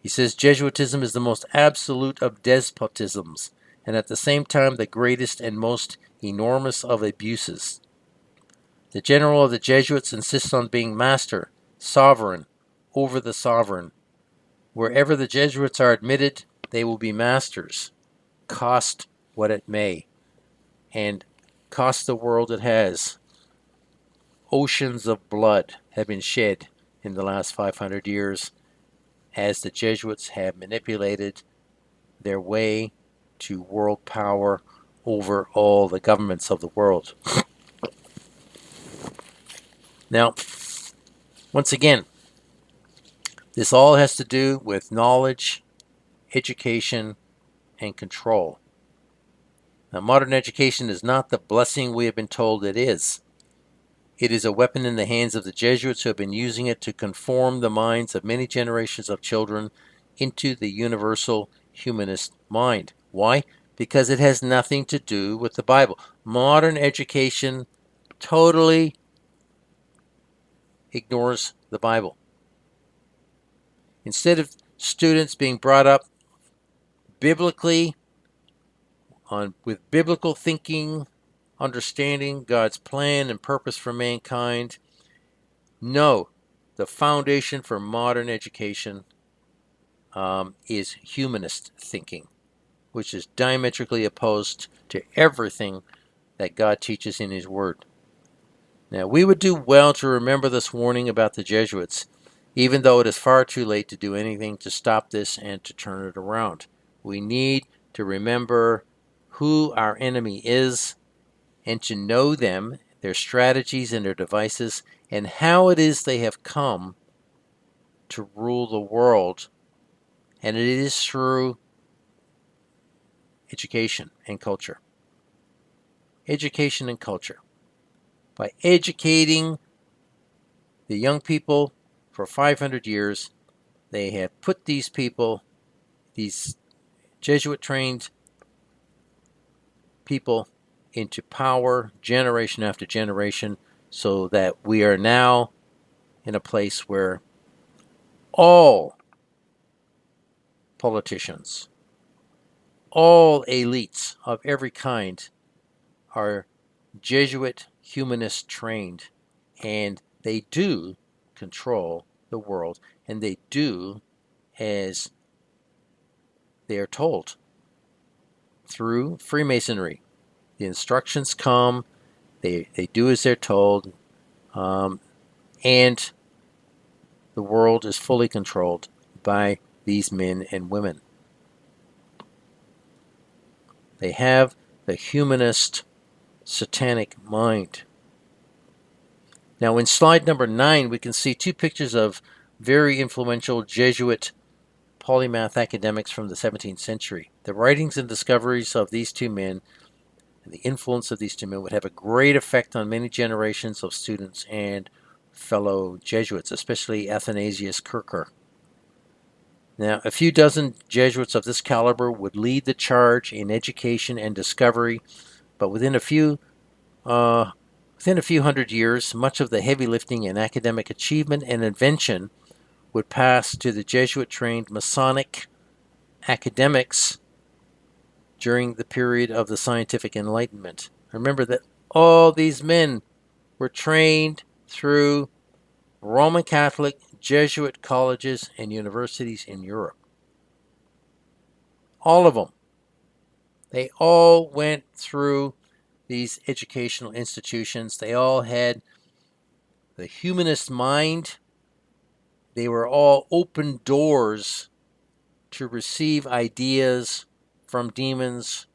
He says Jesuitism is the most absolute of despotisms, and at the same time the greatest and most enormous of abuses. The general of the Jesuits insists on being master, sovereign, over the sovereign. Wherever the Jesuits are admitted, they will be masters, cost what it may, and cost the world it has. Oceans of blood have been shed in the last 500 years as the Jesuits have manipulated their way to world power over all the governments of the world. Now, once again, this all has to do with knowledge, education, and control. Now, modern education is not the blessing we have been told it is. It is a weapon in the hands of the Jesuits who have been using it to conform the minds of many generations of children into the universal humanist mind. Why? Because it has nothing to do with the Bible. Modern education totally ignores the Bible. Instead of students being brought up biblically, with biblical thinking, understanding God's plan and purpose for mankind, no, the foundation for modern education is humanist thinking, which is diametrically opposed to everything that God teaches in His Word. Now, we would do well to remember this warning about the Jesuits, even though it is far too late to do anything to stop this and to turn it around. We need to remember who our enemy is and to know them, their strategies and their devices, and how it is they have come to rule the world. And it is through education and culture. Education and culture. By educating the young people for 500 years, they have put these people, these Jesuit-trained people into power generation after generation, so that we are now in a place where all politicians, all elites of every kind are Jesuit humanist trained, and they do control the world, and they do as they are told through Freemasonry. The instructions come, they do as they're told, and the world is fully controlled by these men and women. They have the humanist satanic mind. Now in slide number 9, we can see two pictures of very influential Jesuit polymath academics from the 17th century. The writings and discoveries of these two men and the influence of these two men would have a great effect on many generations of students and fellow Jesuits, especially Athanasius Kircher. Now, a few dozen Jesuits of this caliber would lead the charge in education and discovery, but within a few hundred years, much of the heavy lifting and academic achievement and invention would pass to the Jesuit-trained Masonic academics during the period of the scientific enlightenment. Remember that all these men were trained through Roman Catholic Jesuit colleges and universities in Europe. All of them. They all went through these educational institutions. They all had the humanist mind. They were all open doors to receive ideas from demons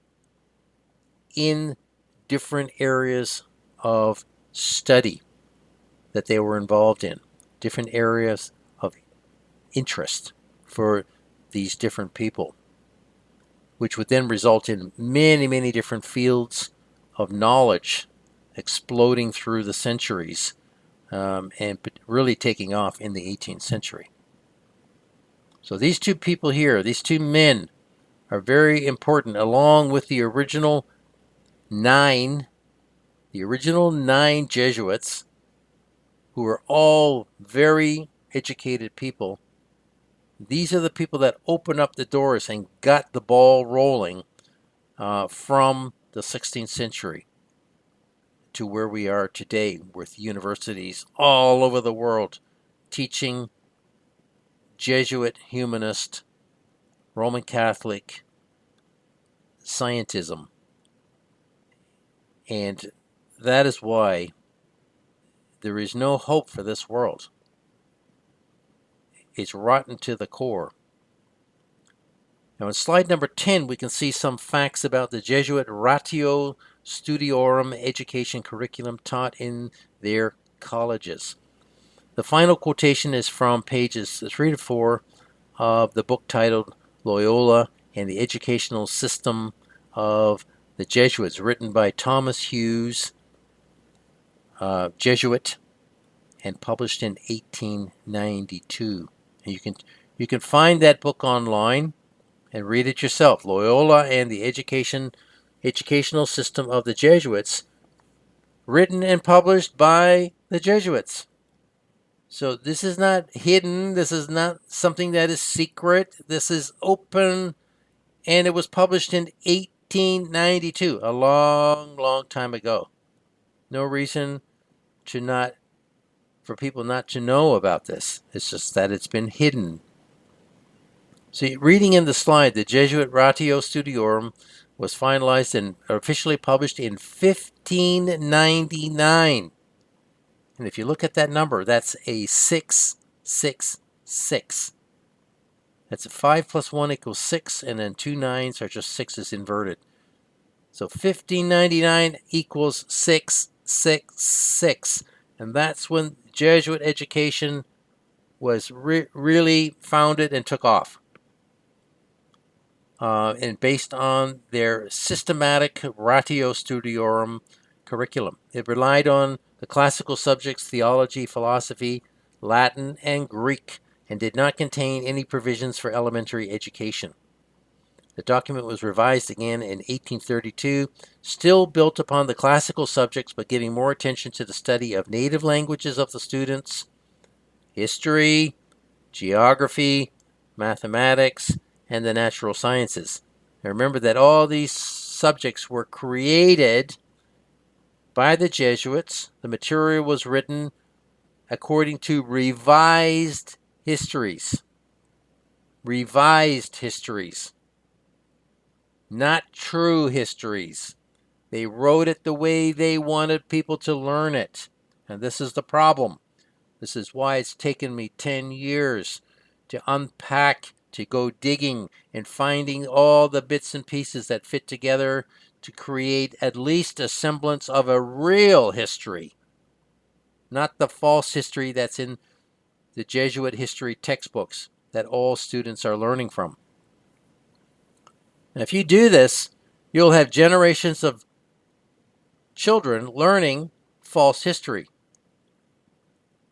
in different areas of study that they were involved in, different areas of interest for these different people, which would then result in many, many different fields of knowledge exploding through the centuries and really taking off in the 18th century. So these two people here, these two men, are very important, along with the original nine Jesuits, who are all very educated people. These are the people that opened up the doors and got the ball rolling from the 16th century to where we are today, with universities all over the world teaching Jesuit humanist, Roman Catholic scientism. And that is why there is no hope for this world. It's rotten to the core. Now in slide number 10, we can see some facts about the Jesuit Ratio Studiorum education curriculum taught in their colleges. The final quotation is from pages 3 to 4 of the book titled Loyola and the Educational System of the Jesuits, written by Thomas Hughes, Jesuit, and published in 1892. And you can find that book online and read it yourself. Loyola and the Educational System of the Jesuits, written and published by the Jesuits. So this is not hidden. This is not something that is secret. This is open, and it was published in 1892, a long, long time ago. No reason for people not to know about this. It's just that it's been hidden. See, reading in the slide, the Jesuit Ratio Studiorum was finalized and officially published in 1599. And if you look at that number, that's a 666. That's a 5 plus 1 equals 6, and then 2 9s are just 6's inverted. So 1599 equals 666. And that's when Jesuit education was really founded and took off. And based on their systematic Ratio Studiorum curriculum. It relied on the classical subjects, theology, philosophy, Latin, and Greek, and did not contain any provisions for elementary education. The document was revised again in 1832, still built upon the classical subjects but giving more attention to the study of native languages of the students, history, geography, mathematics, and the natural sciences. Now remember that all these subjects were created by the Jesuits. The material was written according to revised histories. Revised histories. Not true histories. They wrote it the way they wanted people to learn it. And this is the problem. This is why it's taken me 10 years to unpack, to go digging and finding all the bits and pieces that fit together to create at least a semblance of a real history. Not the false history that's in the Jesuit history textbooks that all students are learning from. And if you do this, you'll have generations of children learning false history.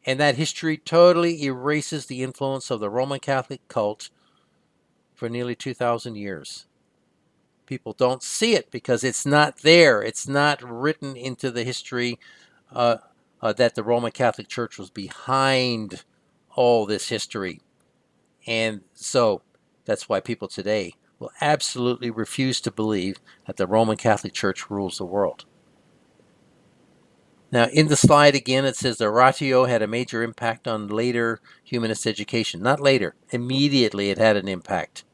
And that history totally erases the influence of the Roman Catholic cult for nearly 2,000 years. People don't see it because it's not there. It's not written into the history that the Roman Catholic Church was behind all this history. And so that's why people today will absolutely refuse to believe that the Roman Catholic Church rules the world. Now, in the slide again, it says the ratio had a major impact on later humanist education. Not later. Immediately it had an impact.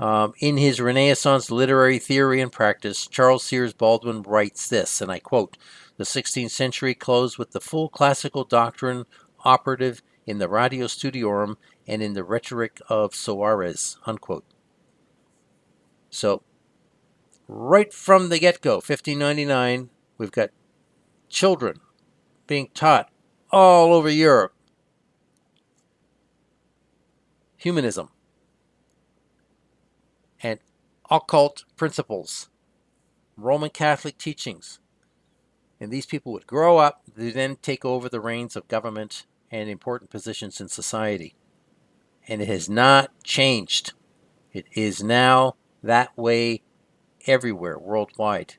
In his Renaissance Literary Theory and Practice, Charles Sears Baldwin writes this, and I quote, "The 16th century closed with the full classical doctrine operative in the Ratio Studiorum and in the rhetoric of SORCERERS," unquote. So, right from the get-go, 1599, we've got children being taught all over Europe humanism and occult principles, Roman Catholic teachings. And these people would grow up, they then take over the reins of government and important positions in society. And it has not changed. It is now that way everywhere, worldwide.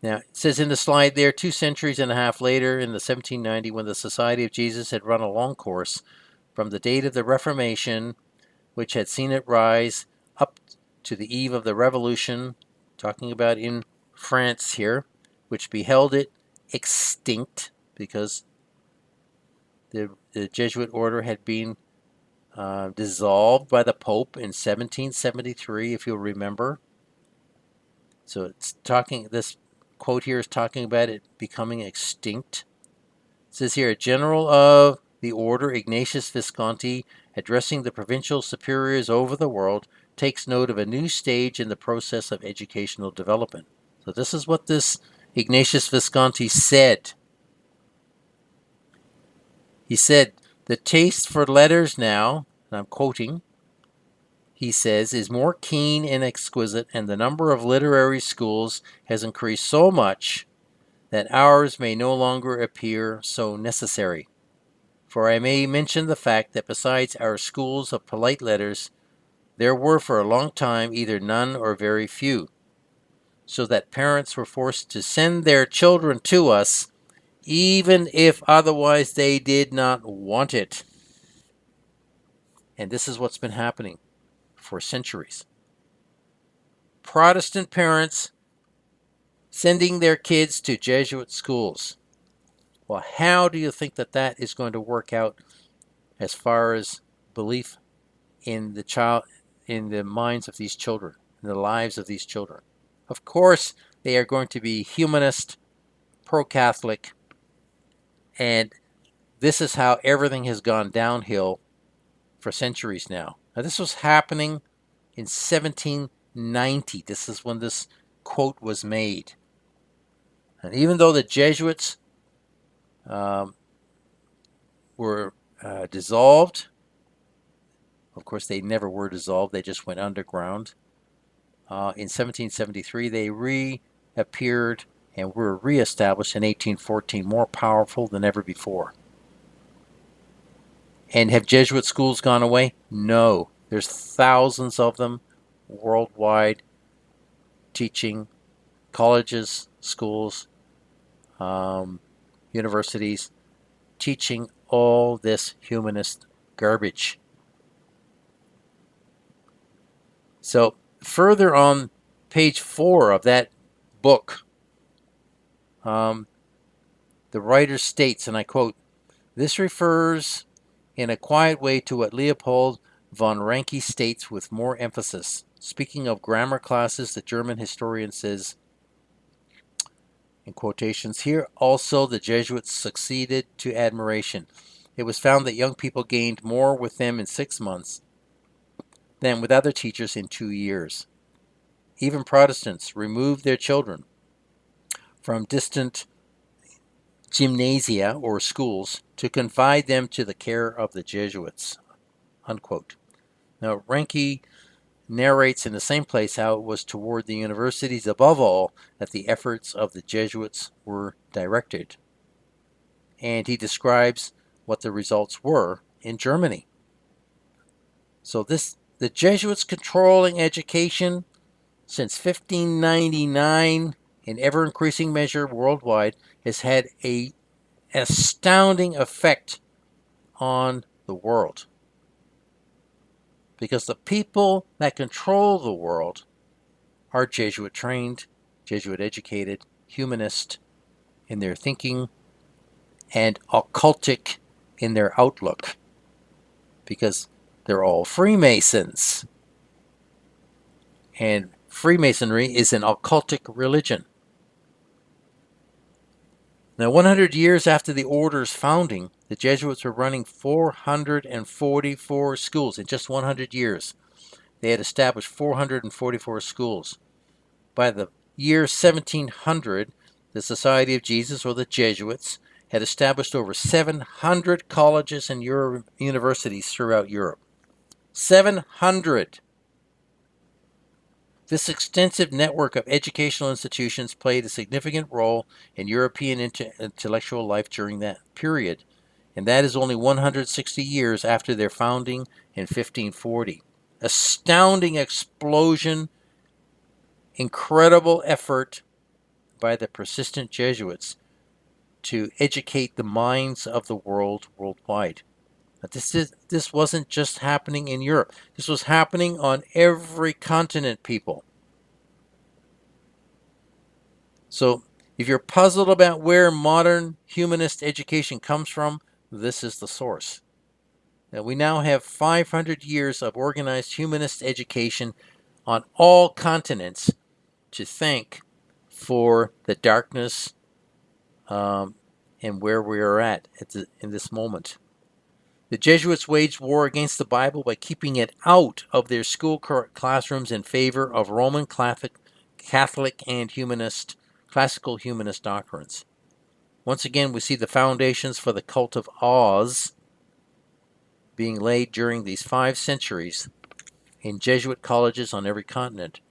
Now, it says in the slide there, 2 centuries and a half later, in the 1790, when the Society of Jesus had run a long course from the date of the Reformation, which had seen it rise up to the eve of the Revolution, talking about in France here, which beheld it extinct because the Jesuit order had been dissolved by the Pope in 1773, if you'll remember. So it's talking, this quote here is talking about it becoming extinct. It says here, a general of the order, Ignatius Visconti, addressing the provincial superiors over the world, takes note of a new stage in the process of educational development. So this is what this Ignatius Visconti said. He said, the taste for letters now, and I'm quoting, he says, is more keen and exquisite, and the number of literary schools has increased so much that ours may no longer appear so necessary. For I may mention the fact that besides our schools of polite letters, there were for a long time either none or very few, so that parents were forced to send their children to us, even if otherwise they did not want it. And this is what's been happening for centuries. Protestant parents sending their kids to Jesuit schools. Well, how do you think that that is going to work out as far as belief in the child, in the minds of these children, in the lives of these children? Of course, they are going to be humanist, pro-Catholic, and this is how everything has gone downhill for centuries now. Now, this was happening in 1790. This is when this quote was made. And even though the Jesuits were dissolved, of course they never were dissolved, they just went underground. In 1773 they reappeared and were reestablished in 1814, more powerful than ever before. And have Jesuit schools gone away? No. There's thousands of them worldwide teaching, colleges, schools, universities, teaching all this humanist garbage. So further on page 4 of that book, the writer states, and I quote, "This refers in a quiet way to what Leopold von Ranke states with more emphasis. Speaking of grammar classes, the German historian says, in quotations, here also the Jesuits succeeded to admiration. It was found that young people gained more with them in 6 months than with other teachers in 2 years. Even Protestants removed their children from distant gymnasia or schools to confide them to the care of the Jesuits." Unquote. Now, Ranke narrates in the same place how it was toward the universities above all that the efforts of the Jesuits were directed. And he describes what the results were in Germany. So the Jesuits controlling education since 1599 in ever-increasing measure worldwide has had an astounding effect on the world. Because the people that control the world are Jesuit trained, Jesuit educated, humanist in their thinking, and occultic in their outlook. Because they're all Freemasons. And Freemasonry is an occultic religion. Now, 100 years after the order's founding, the Jesuits were running 444 schools in just 100 years. They had established 444 schools. By the year 1700, the Society of Jesus, or the Jesuits, had established over 700 colleges and universities throughout Europe. 700! This extensive network of educational institutions played a significant role in European intellectual life during that period, and that is only 160 years after their founding in 1540. Astounding explosion, incredible effort by the persistent Jesuits to educate the minds of the world worldwide. But this wasn't just happening in Europe. This was happening on every continent, people. So if you're puzzled about where modern humanist education comes from, this is the source. Now, we now have 500 years of organized humanist education on all continents to thank for the darkness and where we are at in this moment. The Jesuits waged war against the Bible by keeping it out of their school classrooms in favor of Roman Catholic and classical humanist doctrines. Once again, we see the foundations for the cult of Oz being laid during these 5 centuries in Jesuit colleges on every continent.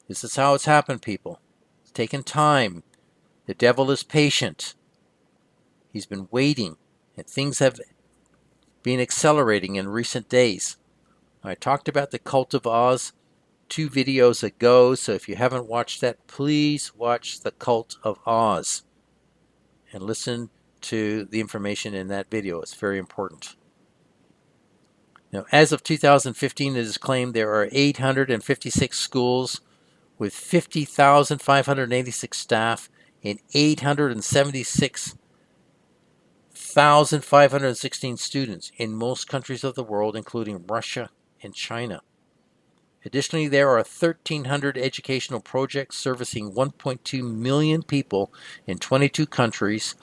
This is how it's happened, people. It's taken time. The devil is patient. He's been waiting, and things have been accelerating in recent days. I talked about the cult of Oz 2 videos ago, so if you haven't watched that, please watch the cult of Oz and listen to the information in that video. It's very important. Now, as of 2015, it is claimed there are 856 schools with 50,586 staff and 876,516 students in most countries of the world, including Russia and China. Additionally, there are 1,300 educational projects servicing 1.2 million people in 22 countries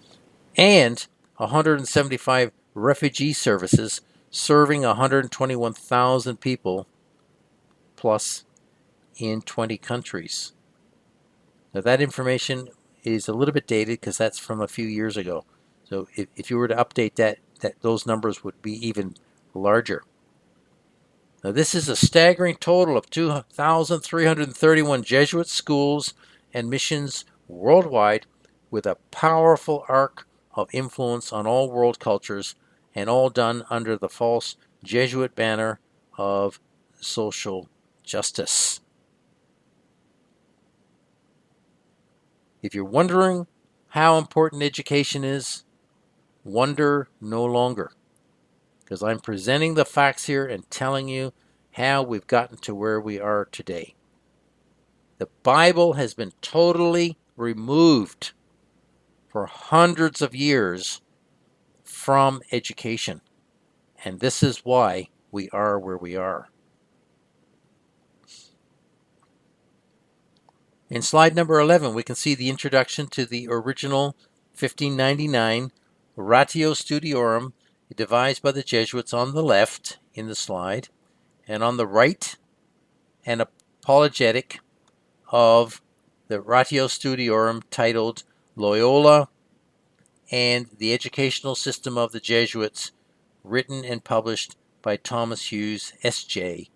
and 175 refugee services serving 121,000 people plus in 20 countries. Now, that information is a little bit dated because that's from a few years ago. So if you were to update that, those numbers would be even larger. Now, this is a staggering total of 2,331 Jesuit schools and missions worldwide, with a powerful arc of influence on all world cultures, and all done under the false Jesuit banner of social justice. If you're wondering how important education is, wonder no longer, because I'm presenting the facts here and telling you how we've gotten to where we are today. The Bible has been totally removed for hundreds of years from education, and this is why we are where we are. In slide number 11, we can see the introduction to the original 1599 Ratio Studiorum, devised by the Jesuits on the left in the slide, and on the right, an apologetic of the Ratio Studiorum titled Loyola and the Educational System of the Jesuits, written and published by Thomas Hughes, S.J.,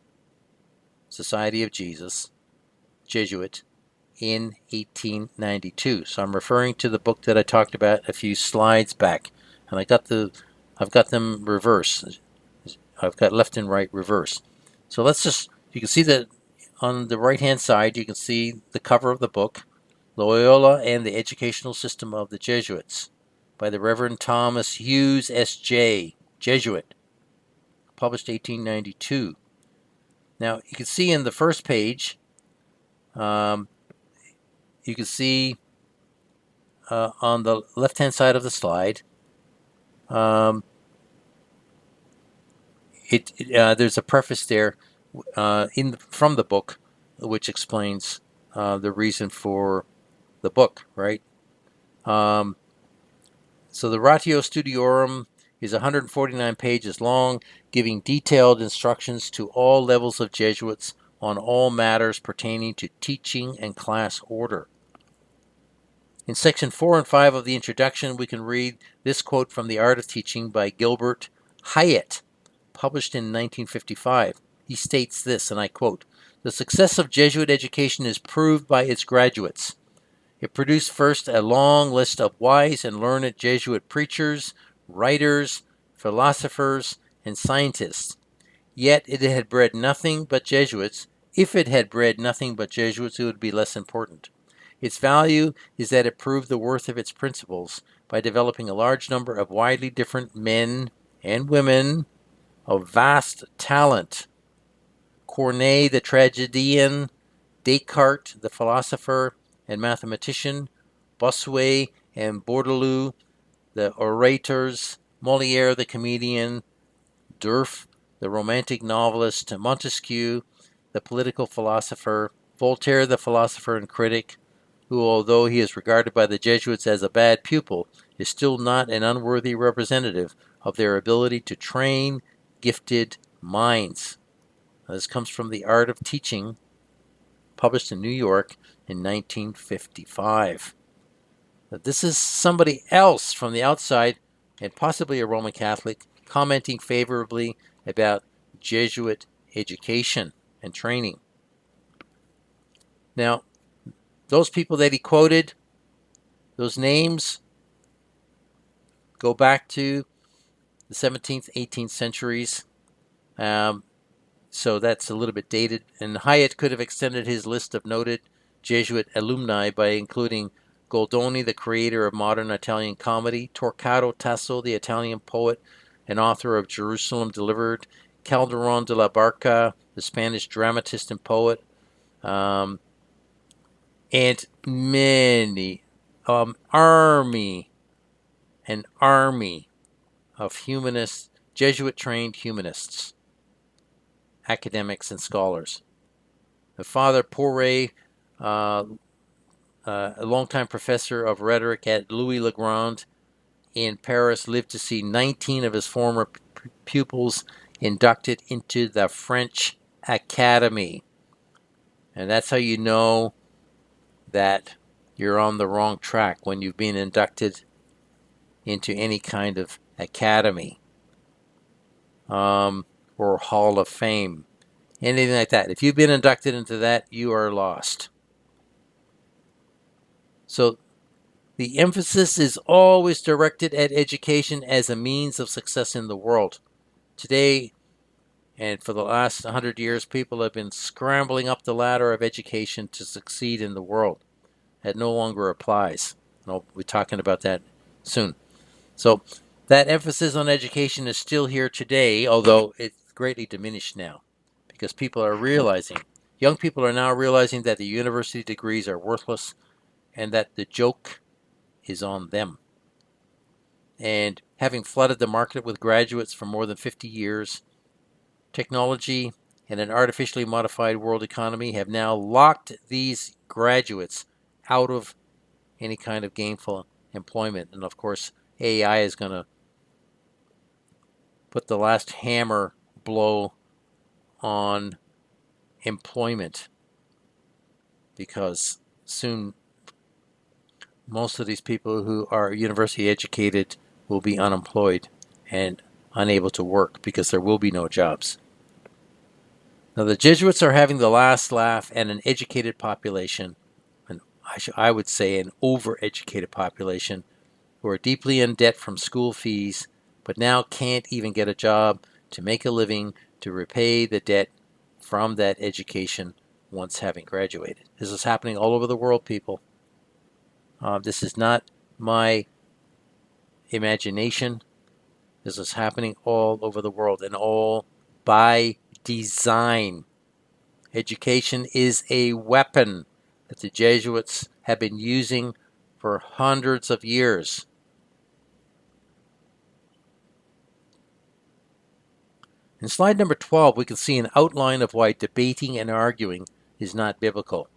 Society of Jesus, Jesuit, in 1892. So I'm referring to the book that I talked about a few slides back, and I've got them reverse. I've got left and right reverse. So you can see that on the right hand side, you can see the cover of the book, Loyola and the Educational System of the Jesuits, by the Reverend Thomas Hughes, S.J., Jesuit, published 1892. Now, you can see in the first page, you can see on the left-hand side of the slide, there's a preface there from the book, which explains the reason for the book, right? So the Ratio Studiorum is 149 pages long, giving detailed instructions to all levels of Jesuits on all matters pertaining to teaching and class order. In section 4 and 5 of the introduction, we can read this quote from The Art of Teaching by Gilbert Hyatt, published in 1955. He states this, and I quote, "The success of Jesuit education is proved by its graduates. It produced first a long list of wise and learned Jesuit preachers, writers, philosophers, and scientists. Yet it had bred nothing but Jesuits. If it had bred nothing but Jesuits, it would be less important. Its value is that it proved the worth of its principles by developing a large number of widely different men and women of vast talent. Corneille the tragedian, Descartes the philosopher and mathematician, Bossuet and Bourdaloue the orators, Molière the comedian, D'Urfé the romantic novelist, Montesquieu the political philosopher, Voltaire the philosopher and critic, who, although he is regarded by the Jesuits as a bad pupil, is still not an unworthy representative of their ability to train gifted minds." Now, this comes from The Art of Teaching, published in New York in 1955. Now, this is somebody else from the outside, and possibly a Roman Catholic, commenting favorably about Jesuit education and training. Now, those people that he quoted, those names go back to the 17th, 18th centuries. So that's a little bit dated. And Hyatt could have extended his list of noted Jesuit alumni by including Goldoni, the creator of modern Italian comedy, Torquato Tasso, the Italian poet and author of Jerusalem Delivered, Calderon de la Barca, the Spanish dramatist and poet, and many, army of humanists, Jesuit-trained humanists, academics, and scholars. Father Poré, a longtime professor of rhetoric at Louis Le Grand in Paris, lived to see 19 of his former pupils inducted into the French Academy. And that's how you know that you're on the wrong track, when you've been inducted into any kind of academy or Hall of Fame, anything like that. If you've been inducted into that, you are lost. So the emphasis is always directed at education as a means of success in the world. Today, And for the last 100 years, people have been scrambling up the ladder of education to succeed in the world. That no longer applies. We'll be talking about that soon. So that emphasis on education is still here today, although it's greatly diminished now, because people are realizing, young people are now realizing that the university degrees are worthless and that the joke is on them. And having flooded the market with graduates for more than 50 years, technology and an artificially modified world economy have now locked these graduates out of any kind of gainful employment. And of course, AI is going to put the last hammer blow on employment, because soon most of these people who are university educated will be unemployed and unable to work because there will be no jobs. Now, the Jesuits are having the last laugh at an educated population, and I would say an overeducated population, who are deeply in debt from school fees, but now can't even get a job to make a living to repay the debt from that education once having graduated. This is happening all over the world, people. This is not my imagination. This is happening all over the world, and all by design. Education is a weapon that the Jesuits have been using for hundreds of years. In slide number 12, we can see an outline of why debating and arguing is not biblical.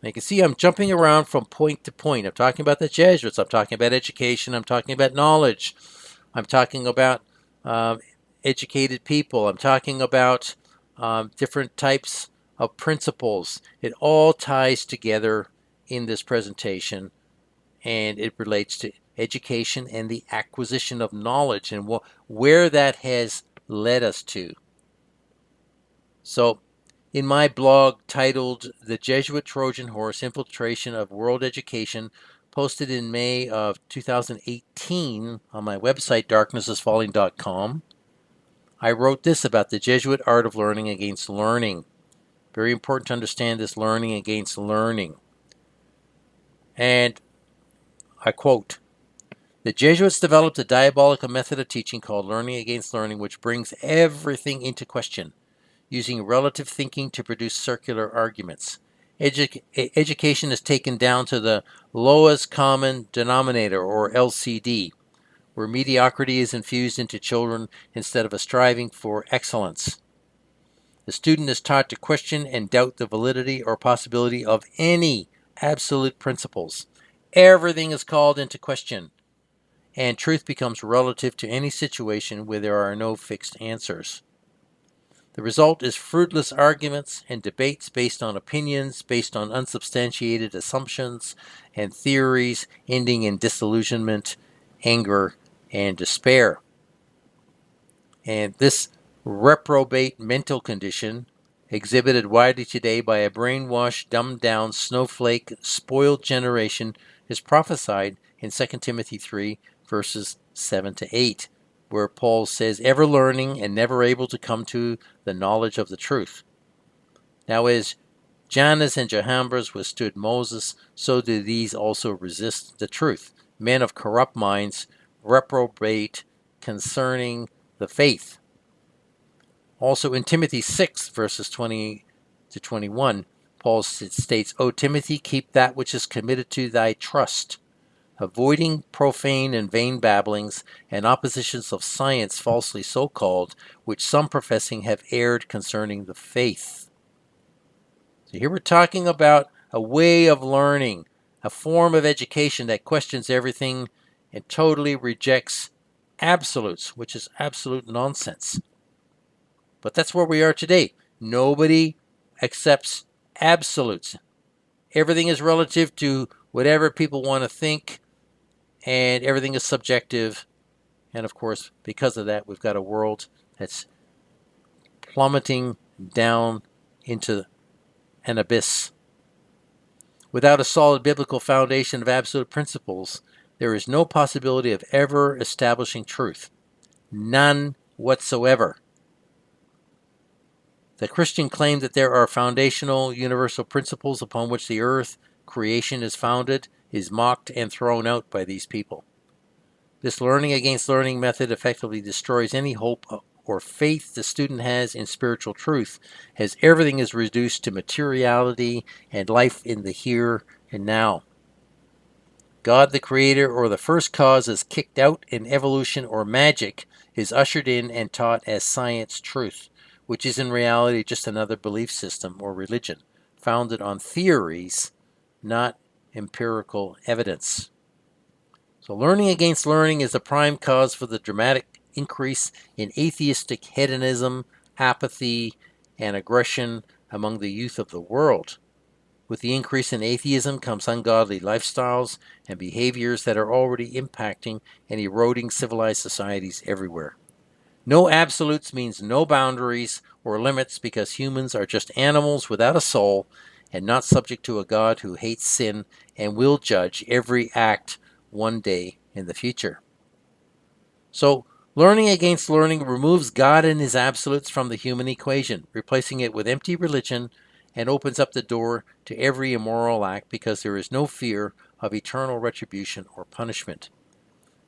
Now you can see I'm jumping around from point to point. I'm talking about the Jesuits. I'm talking about education. I'm talking about knowledge. I'm talking about educated people. I'm talking about different types of principles. It all ties together in this presentation, and it relates to education and the acquisition of knowledge and where that has led us to. So, in my blog titled The Jesuit Trojan Horse Infiltration of World Education, posted in May of 2018 on my website, darknessisfalling.com, I wrote this about the Jesuit art of learning against learning. Very important to understand this learning against learning. And I quote, "The Jesuits developed a diabolical method of teaching called learning against learning, which brings everything into question, using relative thinking to produce circular arguments. Education is taken down to the lowest common denominator, or LCD, where mediocrity is infused into children instead of a striving for excellence. The student is taught to question and doubt the validity or possibility of any absolute principles. Everything is called into question, and truth becomes relative to any situation where there are no fixed answers. The result is fruitless arguments and debates based on opinions, based on unsubstantiated assumptions and theories, ending in disillusionment, anger, and despair." And this reprobate mental condition, exhibited widely today by a brainwashed, dumbed-down, snowflake, spoiled generation, is prophesied in 2 Timothy 3, verses 7 to 8, where Paul says, "Ever learning and never able to come to the knowledge of the truth. Now as Jannes and Jambres withstood Moses, so do these also resist the truth. Men of corrupt minds, reprobate concerning the faith." Also in Timothy 6, verses 20 to 21, Paul states, "O Timothy, keep that which is committed to thy trust, avoiding profane and vain babblings and oppositions of science falsely so called, which some professing have erred concerning the faith." So here we're talking about a way of learning, a form of education that questions everything and totally rejects absolutes, which is absolute nonsense. But that's where we are today. Nobody accepts absolutes. Everything is relative to whatever people want to think, and everything is subjective. And of course, because of that, we've got a world that's plummeting down into an abyss. Without a solid biblical foundation of absolute principles, there is no possibility of ever establishing truth. None whatsoever. The Christian claim that there are foundational universal principles upon which the earth creation is founded is mocked and thrown out by these people. This learning against learning method effectively destroys any hope or faith the student has in spiritual truth, as everything is reduced to materiality and life in the here and now. God the Creator or the first cause is kicked out, and evolution or magic is ushered in and taught as science truth, which is in reality just another belief system or religion, founded on theories, not empirical evidence. So learning against learning is the prime cause for the dramatic increase in atheistic hedonism, apathy, and aggression among the youth of the world. With the increase in atheism comes ungodly lifestyles and behaviors that are already impacting and eroding civilized societies everywhere. No absolutes means no boundaries or limits, because humans are just animals without a soul and not subject to a God who hates sin and will judge every act one day in the future. So, learning against learning removes God and his absolutes from the human equation, replacing it with empty religion, and opens up the door to every immoral act, because there is no fear of eternal retribution or punishment.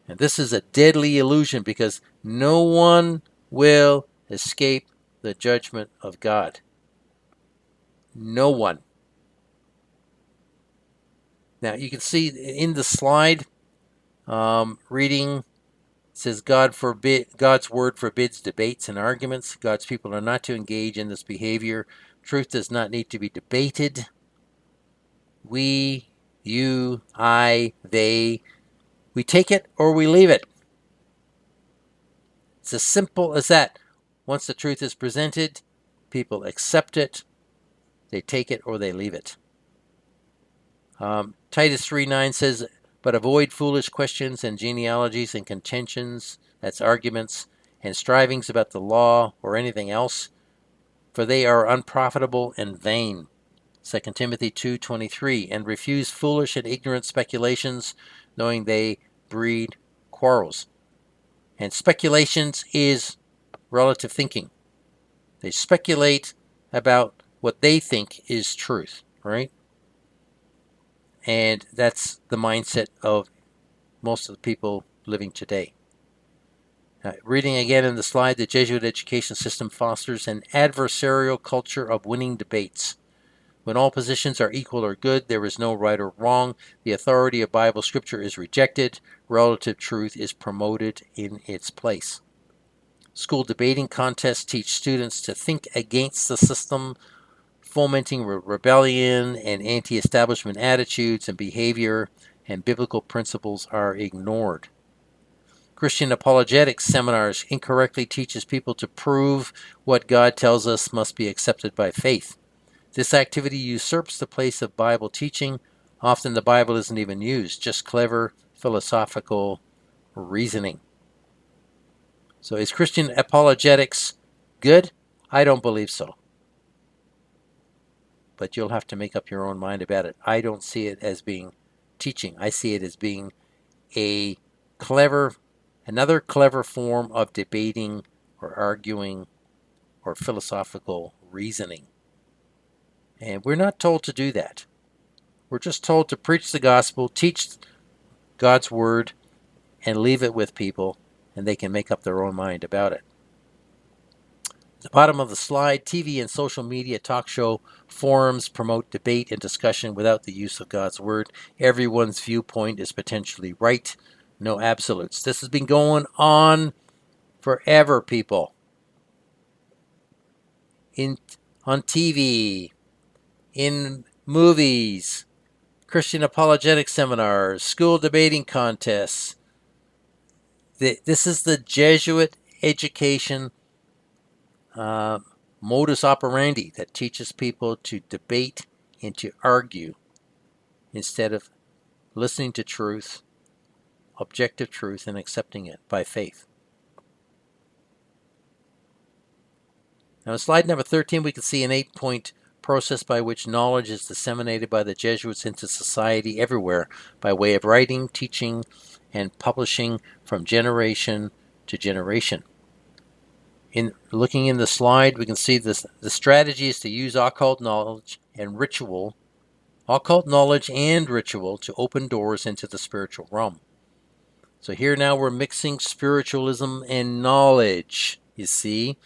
And this is a deadly illusion, because no one will escape the judgment of God. No one. Now you can see in the slide, reading, says God's word forbids debates and arguments. God's people are not to engage in this behavior. Truth does not need to be debated. We, you, I, they, we take it or we leave it. It's as simple as that. Once the truth is presented, people accept it. They take it or they leave it. Titus 3:9 says, but avoid foolish questions and genealogies and contentions, that's arguments, and strivings about the law or anything else, for they are unprofitable and vain. 2 Timothy 2:23, and refuse foolish and ignorant speculations, knowing they breed quarrels. And speculations is relative thinking. They speculate about what they think is truth, right? And that's the mindset of most of the people living today. Reading again in the slide, the Jesuit education system fosters an adversarial culture of winning debates. When all positions are equal or good, there is no right or wrong. The authority of Bible scripture is rejected. Relative truth is promoted in its place. School debating contests teach students to think against the system, fomenting rebellion and anti-establishment attitudes and behavior, and biblical principles are ignored. Christian apologetics seminars incorrectly teaches people to prove what God tells us must be accepted by faith. This activity usurps the place of Bible teaching. Often the Bible isn't even used, just clever philosophical reasoning. So is Christian apologetics good? I don't believe so. But you'll have to make up your own mind about it. I don't see it as being teaching. I see it as being another clever form of debating or arguing or philosophical reasoning. And we're not told to do that. We're just told to preach the gospel, teach God's word, and leave it with people, and they can make up their own mind about it. At the bottom of the slide, TV and social media talk show forums promote debate and discussion without the use of God's word. Everyone's viewpoint is potentially right. No absolutes. This has been going on forever, people. On TV, in movies, Christian apologetic seminars, school debating contests. This is the Jesuit education modus operandi that teaches people to debate and to argue instead of listening to truth, objective truth, and accepting it by faith. Now, in slide number 13, we can see an 8-point process by which knowledge is disseminated by the Jesuits into society everywhere by way of writing, teaching, and publishing from generation to generation. In looking in the slide, we can see this. The strategy is to use occult knowledge and ritual to open doors into the spiritual realm. So here now we're mixing spiritualism and knowledge. You see,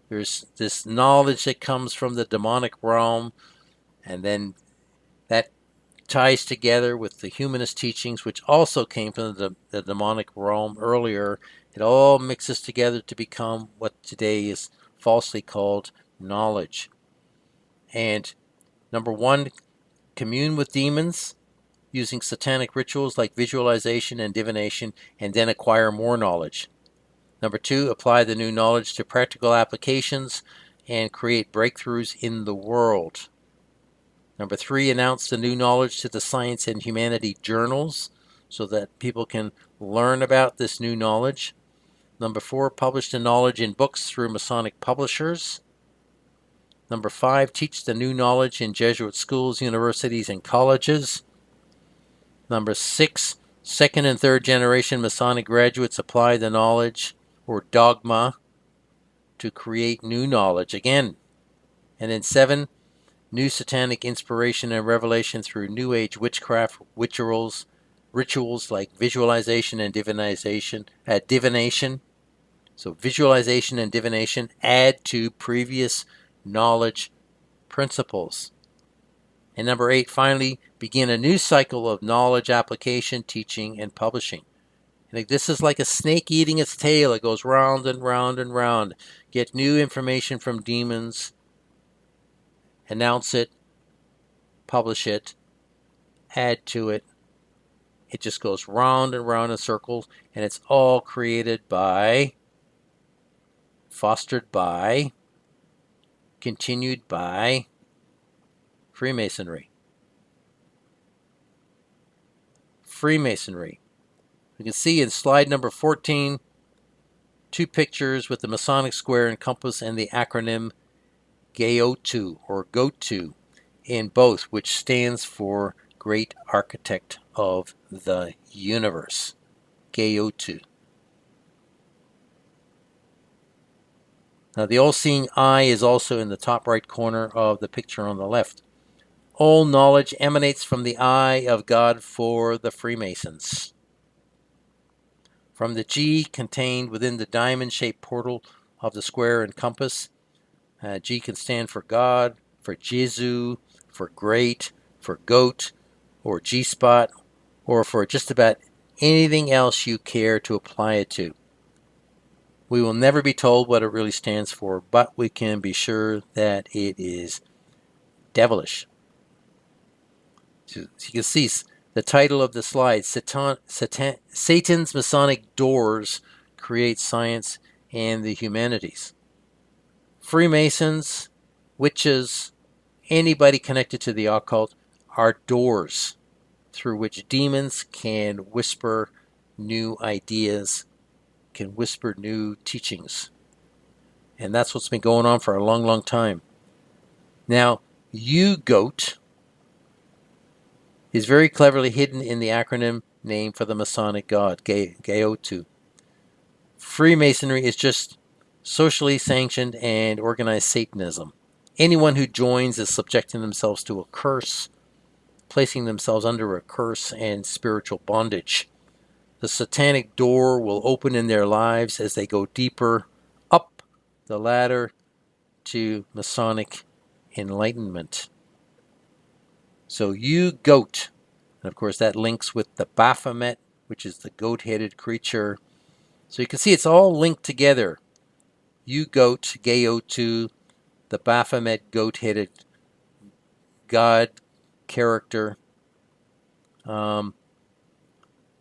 there's this knowledge that comes from the demonic realm, and then that ties together with the humanist teachings, which also came from the demonic realm earlier. It all mixes together to become what today is falsely called knowledge. And number one, commune with demons using satanic rituals like visualization and divination, and then acquire more knowledge. Number two, apply the new knowledge to practical applications and create breakthroughs in the world. Number three, announce the new knowledge to the science and humanity journals so that people can learn about this new knowledge. Number four, publish the knowledge in books through Masonic publishers. Number five, teach the new knowledge in Jesuit schools, universities, and colleges. Number six, second and third generation Masonic graduates apply the knowledge or dogma to create new knowledge again. And then seven, new satanic inspiration and revelation through New Age witchcraft rituals like visualization and divination. So visualization and divination add to previous knowledge principles. And number eight, finally, begin a new cycle of knowledge application, teaching, and publishing. And this is like a snake eating its tail. It goes round and round and round. Get new information from demons, announce it, publish it, add to it. It just goes round and round in circles, and it's all created by, fostered by, continued by Freemasonry. Freemasonry. You can see in slide number 14, two pictures with the Masonic square and compass and the acronym GAOTU or GOTU in both, which stands for Great Architect of the Universe. GAOTU. Now the all-seeing eye is also in the top right corner of the picture on the left. All knowledge emanates from the eye of God for the Freemasons. From the G contained within the diamond-shaped portal of the square and compass, G can stand for God, for Jesu, for great, for goat, or G-spot, or for just about anything else you care to apply it to. We will never be told what it really stands for, but we can be sure that it is devilish. So you can see the title of the slide, Satan's Masonic Doors Create Science and the Humanities. Freemasons, witches, anybody connected to the occult are doors through which demons can whisper new ideas, can whisper new teachings. And that's what's been going on for a long, long time. Now, U-GOAT is very cleverly hidden in the acronym name for the Masonic God, GAOTU. Freemasonry is just socially sanctioned and organized Satanism. Anyone who joins is subjecting themselves to a curse, placing themselves under a curse and spiritual bondage. The satanic door will open in their lives as they go deeper up the ladder to Masonic enlightenment. So U-GOAT, and of course that links with the Baphomet, which is the goat-headed creature. So you can see it's all linked together. U-GOAT, GAOTU, the Baphomet goat-headed God character. And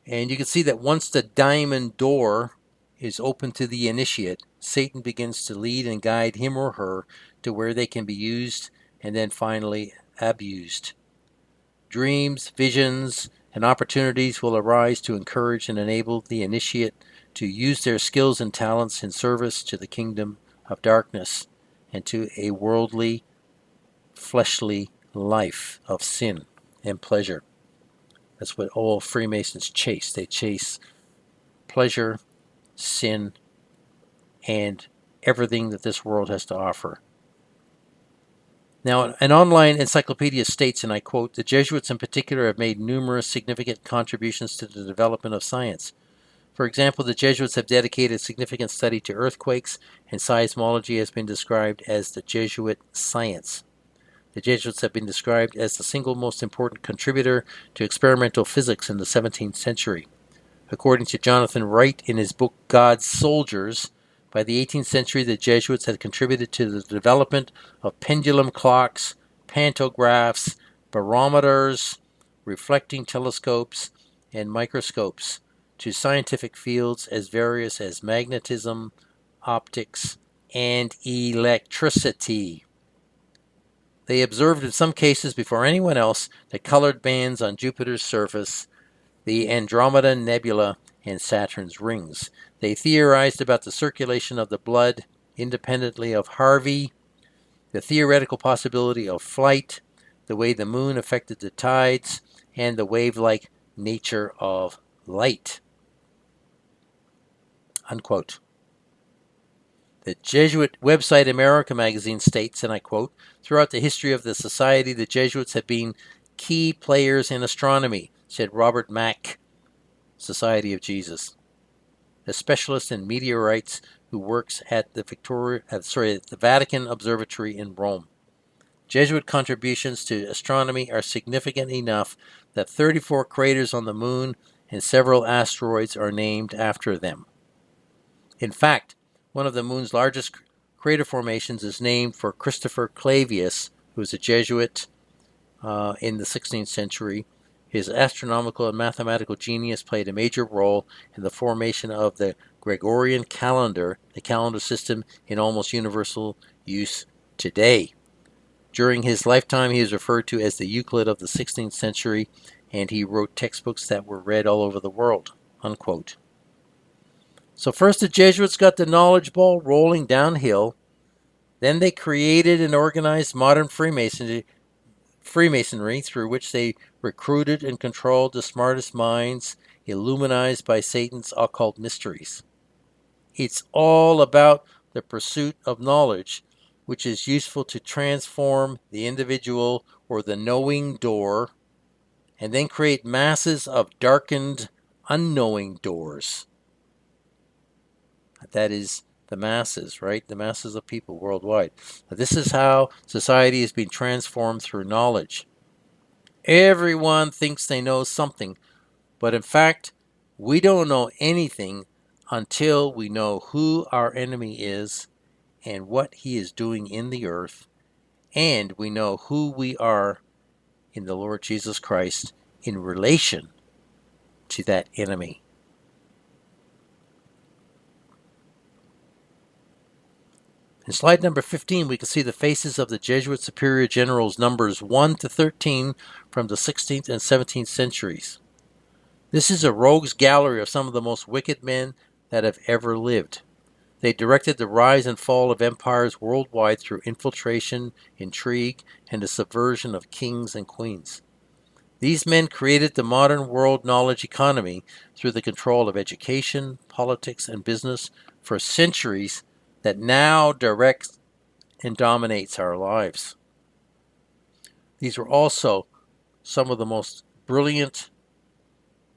you can see that once the diamond door is open to the initiate, Satan begins to lead and guide him or her to where they can be used and then finally abused. Dreams, visions, and opportunities will arise to encourage and enable the initiate to use their skills and talents in service to the kingdom of darkness and to a worldly, fleshly life of sin and pleasure. That's what all Freemasons chase. They chase pleasure, sin, and everything that this world has to offer. Now, an online encyclopedia states, and I quote, "The Jesuits in particular have made numerous significant contributions to the development of science. For example, the Jesuits have dedicated significant study to earthquakes, and seismology has been described as the Jesuit science. The Jesuits have been described as the single most important contributor to experimental physics in the 17th century. According to Jonathan Wright in his book God's Soldiers, by the 18th century the Jesuits had contributed to the development of pendulum clocks, pantographs, barometers, reflecting telescopes, and microscopes to scientific fields as various as magnetism, optics, and electricity. They observed in some cases before anyone else the colored bands on Jupiter's surface, the Andromeda Nebula, and Saturn's rings. They theorized about the circulation of the blood independently of Harvey, the theoretical possibility of flight, the way the moon affected the tides, and the wave-like nature of light." Unquote. The Jesuit website America magazine states, and I quote, "Throughout the history of the society, the Jesuits have been key players in astronomy," said Robert Mack, Society of Jesus, a specialist in meteorites who works at the Vatican Observatory in Rome. Jesuit contributions to astronomy are significant enough that 34 craters on the moon and several asteroids are named after them. In fact, one of the moon's largest crater formations is named for Christopher Clavius, who was a Jesuit in the 16th century. His astronomical and mathematical genius played a major role in the formation of the Gregorian calendar, the calendar system in almost universal use today. During his lifetime, he is referred to as the Euclid of the 16th century, and he wrote textbooks that were read all over the world. Unquote. So first the Jesuits got the knowledge ball rolling downhill. Then they created and organized modern Freemasonry, through which they recruited and controlled the smartest minds, illuminized by Satan's occult mysteries. It's all about the pursuit of knowledge, which is useful to transform the individual or the knowing door, and then create masses of darkened, unknowing doors. That is the masses, right? The masses of people worldwide. Now, this is how society is being transformed through knowledge. Everyone thinks they know something, but in fact, we don't know anything until we know who our enemy is and what he is doing in the earth, and we know who we are in the Lord Jesus Christ in relation to that enemy. In slide number 15, we can see the faces of the Jesuit superior generals numbers 1 to 13 from the 16th and 17th centuries. This is a rogues gallery of some of the most wicked men that have ever lived. They directed the rise and fall of empires worldwide through infiltration, intrigue, and the subversion of kings and queens. These men created the modern world knowledge economy through the control of education, politics, and business for centuries that now directs and dominates our lives. These were also some of the most brilliant,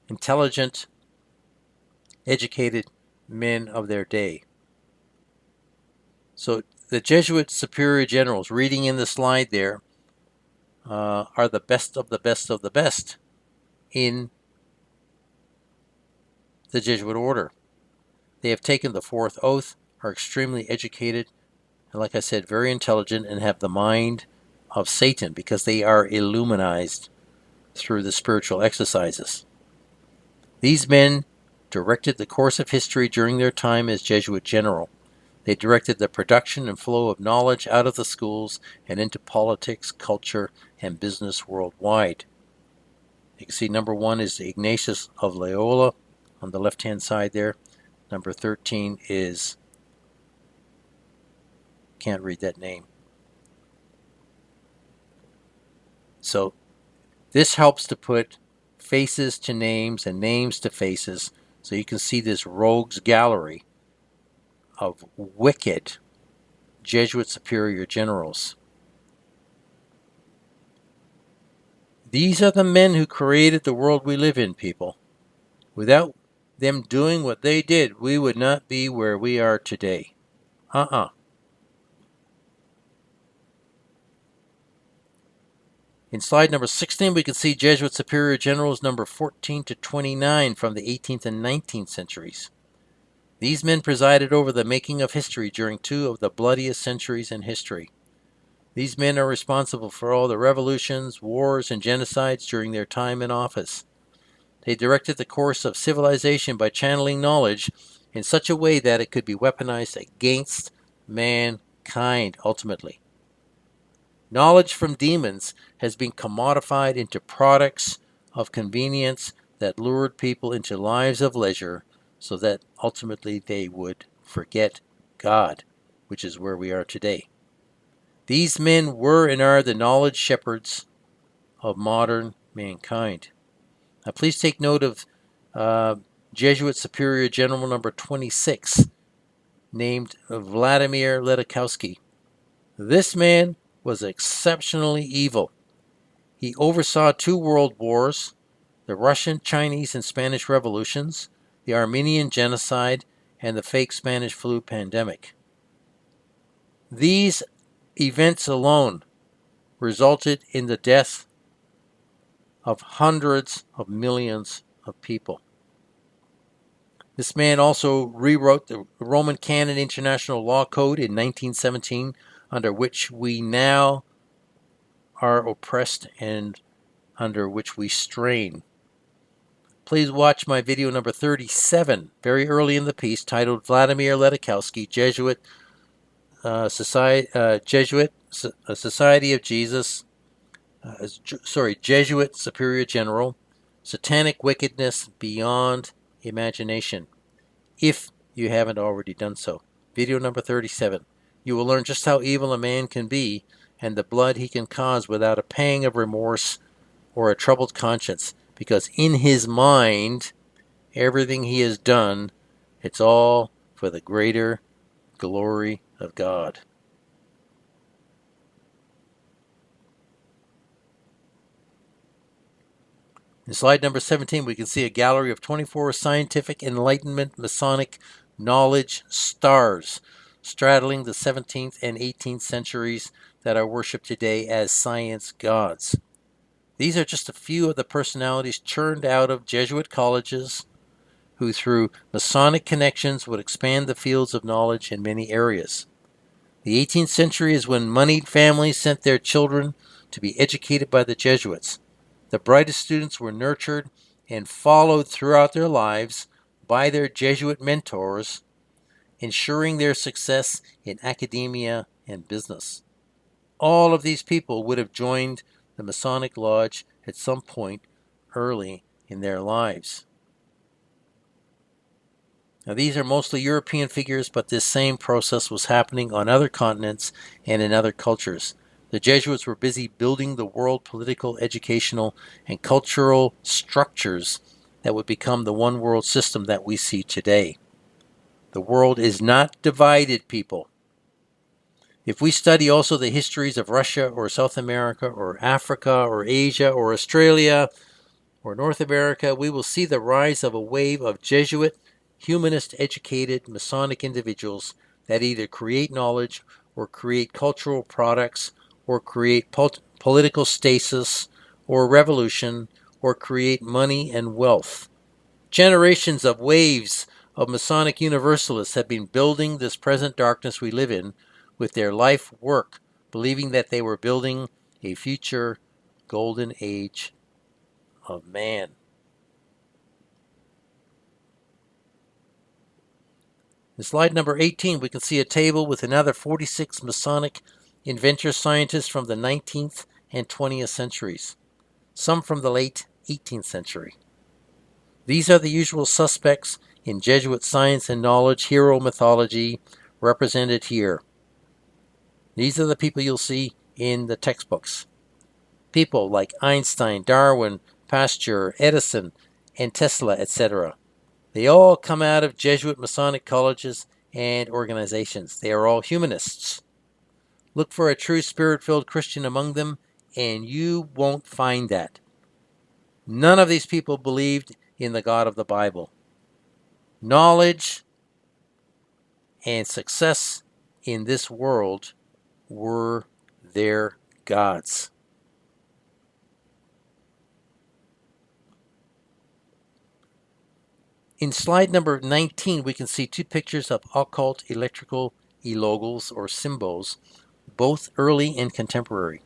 intelligent, educated men of their day. So the Jesuit superior generals, reading in the slide there, are the best of the best of the best in the Jesuit order. They have taken the fourth oath, are extremely educated, and like I said, very intelligent, and have the mind of Satan because they are illuminized through the spiritual exercises. These men directed the course of history during their time as Jesuit general. They directed the production and flow of knowledge out of the schools and into politics, culture, and business worldwide. You can see number 1 is Ignatius of Loyola on the left-hand side there. Number 13 is, can't read that name. So this helps to put faces to names and names to faces, so you can see this rogues gallery of wicked Jesuit superior generals. These are the men who created the world we live in, people. Without them doing what they did, we would not be where we are today. In slide number 16, we can see Jesuit Superior Generals number 14 to 29 from the 18th and 19th centuries. These men presided over the making of history during two of the bloodiest centuries in history. These men are responsible for all the revolutions, wars, and genocides during their time in office. They directed the course of civilization by channeling knowledge in such a way that it could be weaponized against mankind ultimately. Knowledge from demons has been commodified into products of convenience that lured people into lives of leisure so that ultimately they would forget God, which is where we are today. These men were and are the knowledge shepherds of modern mankind. Now, please take note of Jesuit Superior General number 26, named Vladimir Ledakowski. This man was exceptionally evil. He oversaw 2 world wars, the Russian, Chinese, and Spanish revolutions, the Armenian genocide, and the fake Spanish flu pandemic. These events alone resulted in the death of hundreds of millions of people. This man also rewrote the Roman Canon International Law Code in 1917, under which we now are oppressed and under which we strain. Please watch my video number 37, very early in the piece, titled Vladimir Ledakowski, Jesuit Society of Jesus, Jesuit Superior General, Satanic Wickedness Beyond Imagination. If you haven't already done so. Video number 37. You will learn just how evil a man can be and the blood he can cause without a pang of remorse or a troubled conscience, because in his mind, everything he has done, it's all for the greater glory of God. In slide number 17, we can see a gallery of 24 scientific Enlightenment Masonic knowledge stars straddling the 17th and 18th centuries that are worshipped today as science gods. These are just a few of the personalities churned out of Jesuit colleges who, through Masonic connections, would expand the fields of knowledge in many areas. The 18th century is when moneyed families sent their children to be educated by the Jesuits. The brightest students were nurtured and followed throughout their lives by their Jesuit mentors, ensuring their success in academia and business. All of these people would have joined the Masonic Lodge at some point early in their lives. Now, these are mostly European figures, but this same process was happening on other continents and in other cultures. The Jesuits were busy building the world political, educational, and cultural structures that would become the one world system that we see today. The world is not divided, people. If we study also the histories of Russia or South America or Africa or Asia or Australia or North America, we will see the rise of a wave of Jesuit, humanist, educated, Masonic individuals that either create knowledge or create cultural products or create political stasis or revolution or create money and wealth. Generations of waves of Masonic Universalists have been building this present darkness we live in with their life work, believing that they were building a future golden age of man. In slide number 18, we can see a table with another 46 Masonic inventor scientists from the 19th and 20th centuries, some from the late 18th century. These are the usual suspects in Jesuit science and knowledge hero mythology represented here. These are the people you'll see in the textbooks. People like Einstein, Darwin, Pasteur, Edison, and Tesla, etc. They all come out of Jesuit Masonic colleges and organizations. They are all humanists. Look for a true spirit-filled Christian among them, and you won't find that. None of these people believed in the God of the Bible. Knowledge and success in this world were their gods. In slide number 19, we can see two pictures of occult electrical logos or symbols, both early and contemporary.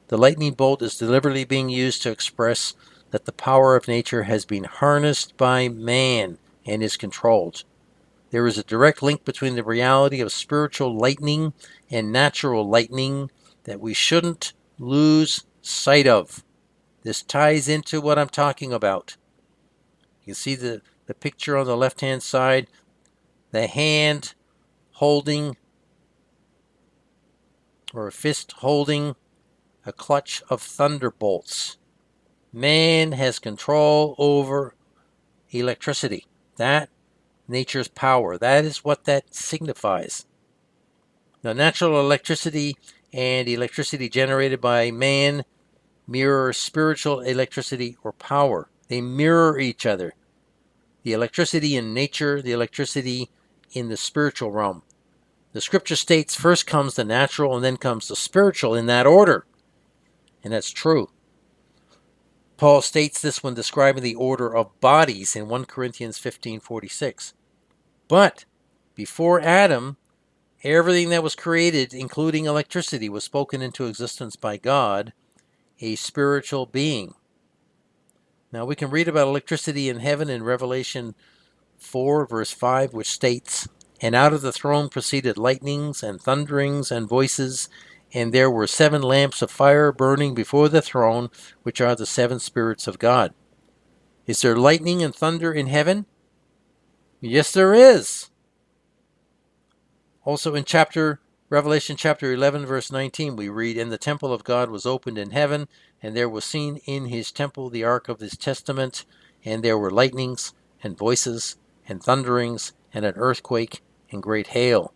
The lightning bolt is deliberately being used to express that the power of nature has been harnessed by man and is controlled. There is a direct link between the reality of spiritual lightning and natural lightning that we shouldn't lose sight of. This ties into what I'm talking about. You can see the picture on the left-hand side, the hand holding or a fist holding a clutch of thunderbolts. Man has control over electricity. That nature's power. That is what that signifies. Now, natural electricity and electricity generated by man mirror spiritual electricity or power. They mirror each other. The electricity in nature, the electricity in the spiritual realm. The scripture states first comes the natural and then comes the spiritual in that order. And that's true. Paul states this when describing the order of bodies in 1 Corinthians 15:46. But before Adam, everything that was created, including electricity, was spoken into existence by God, a spiritual being. Now we can read about electricity in heaven in Revelation 4, verse 5, which states, "And out of the throne proceeded lightnings and thunderings and voices, and there were 7 lamps of fire burning before the throne, which are the 7 spirits of God." Is there lightning and thunder in heaven? Yes, there is. Also in Revelation chapter 11, verse 19, we read, "And the temple of God was opened in heaven, and there was seen in his temple the ark of his testament, and there were lightnings and voices and thunderings and an earthquake and great hail."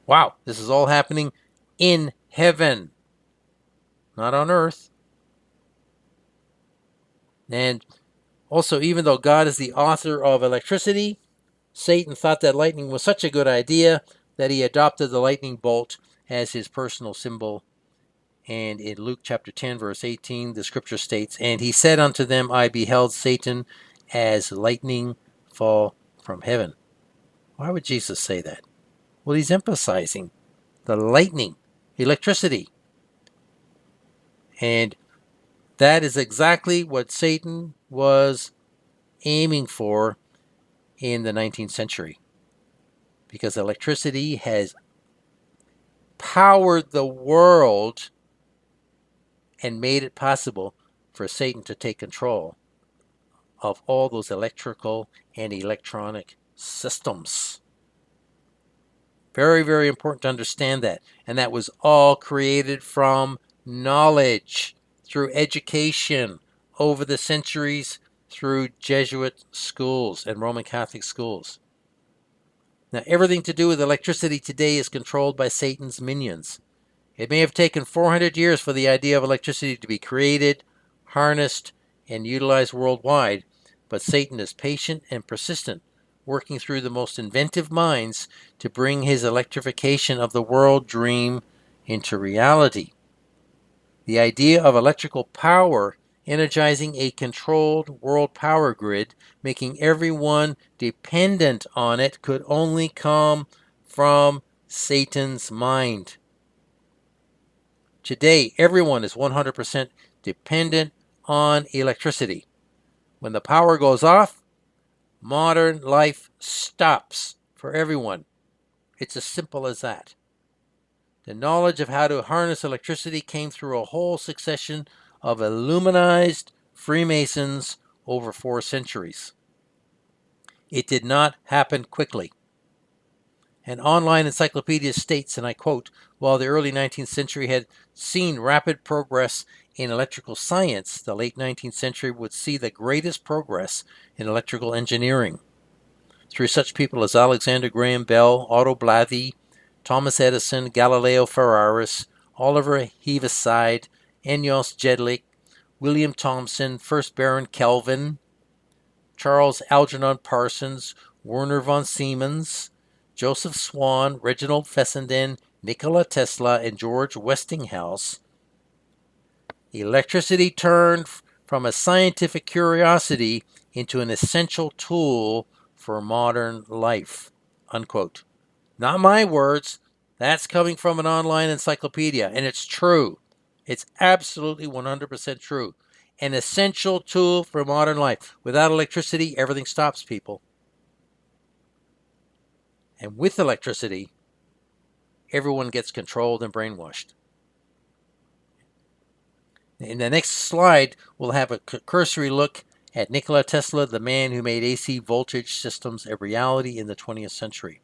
Wow, this is all happening in heaven, not on earth. And also, even though God is the author of electricity, Satan thought that lightning was such a good idea that he adopted the lightning bolt as his personal symbol. And in Luke chapter 10, verse 18, the scripture states, "And he said unto them, I beheld Satan as lightning fall from heaven." Why would Jesus say that? Well, he's emphasizing the lightning, electricity. And that is exactly what Satan was aiming for in the 19th century. Because electricity has powered the world and made it possible for Satan to take control of all those electrical and electronic systems. Very, very important to understand that. And that was all created from knowledge, through education, over the centuries, through Jesuit schools and Roman Catholic schools. Now, everything to do with electricity today is controlled by Satan's minions. It may have taken 400 years for the idea of electricity to be created, harnessed, and utilized worldwide, but Satan is patient and persistent, working through the most inventive minds to bring his electrification of the world dream into reality. The idea of electrical power energizing a controlled world power grid, making everyone dependent on it, could only come from Satan's mind. Today, everyone is 100% dependent on electricity. When the power goes off, modern life stops for everyone. It's as simple as that. The knowledge of how to harness electricity came through a whole succession of illuminized Freemasons over 4 centuries. It did not happen quickly. An online encyclopedia states, and I quote, "While the early 19th century had seen rapid progress in electrical science, the late 19th century would see the greatest progress in electrical engineering. through such people as Alexander Graham Bell, Otto Blathy, Thomas Edison, Galileo Ferraris, Oliver Heaviside, Enos Jedlik, William Thomson, 1st Baron Kelvin, Charles Algernon Parsons, Werner von Siemens, Joseph Swan, Reginald Fessenden, Nikola Tesla, and George Westinghouse, electricity turned from a scientific curiosity into an essential tool for modern life. Unquote. Not my words. That's coming from an online encyclopedia, and it's true. It's absolutely 100% true. An essential tool for modern life. Without electricity, everything stops, people. And with electricity, everyone gets controlled and brainwashed. In the next slide, we'll have a cursory look at Nikola Tesla, the man who made AC voltage systems a reality in the 20th century.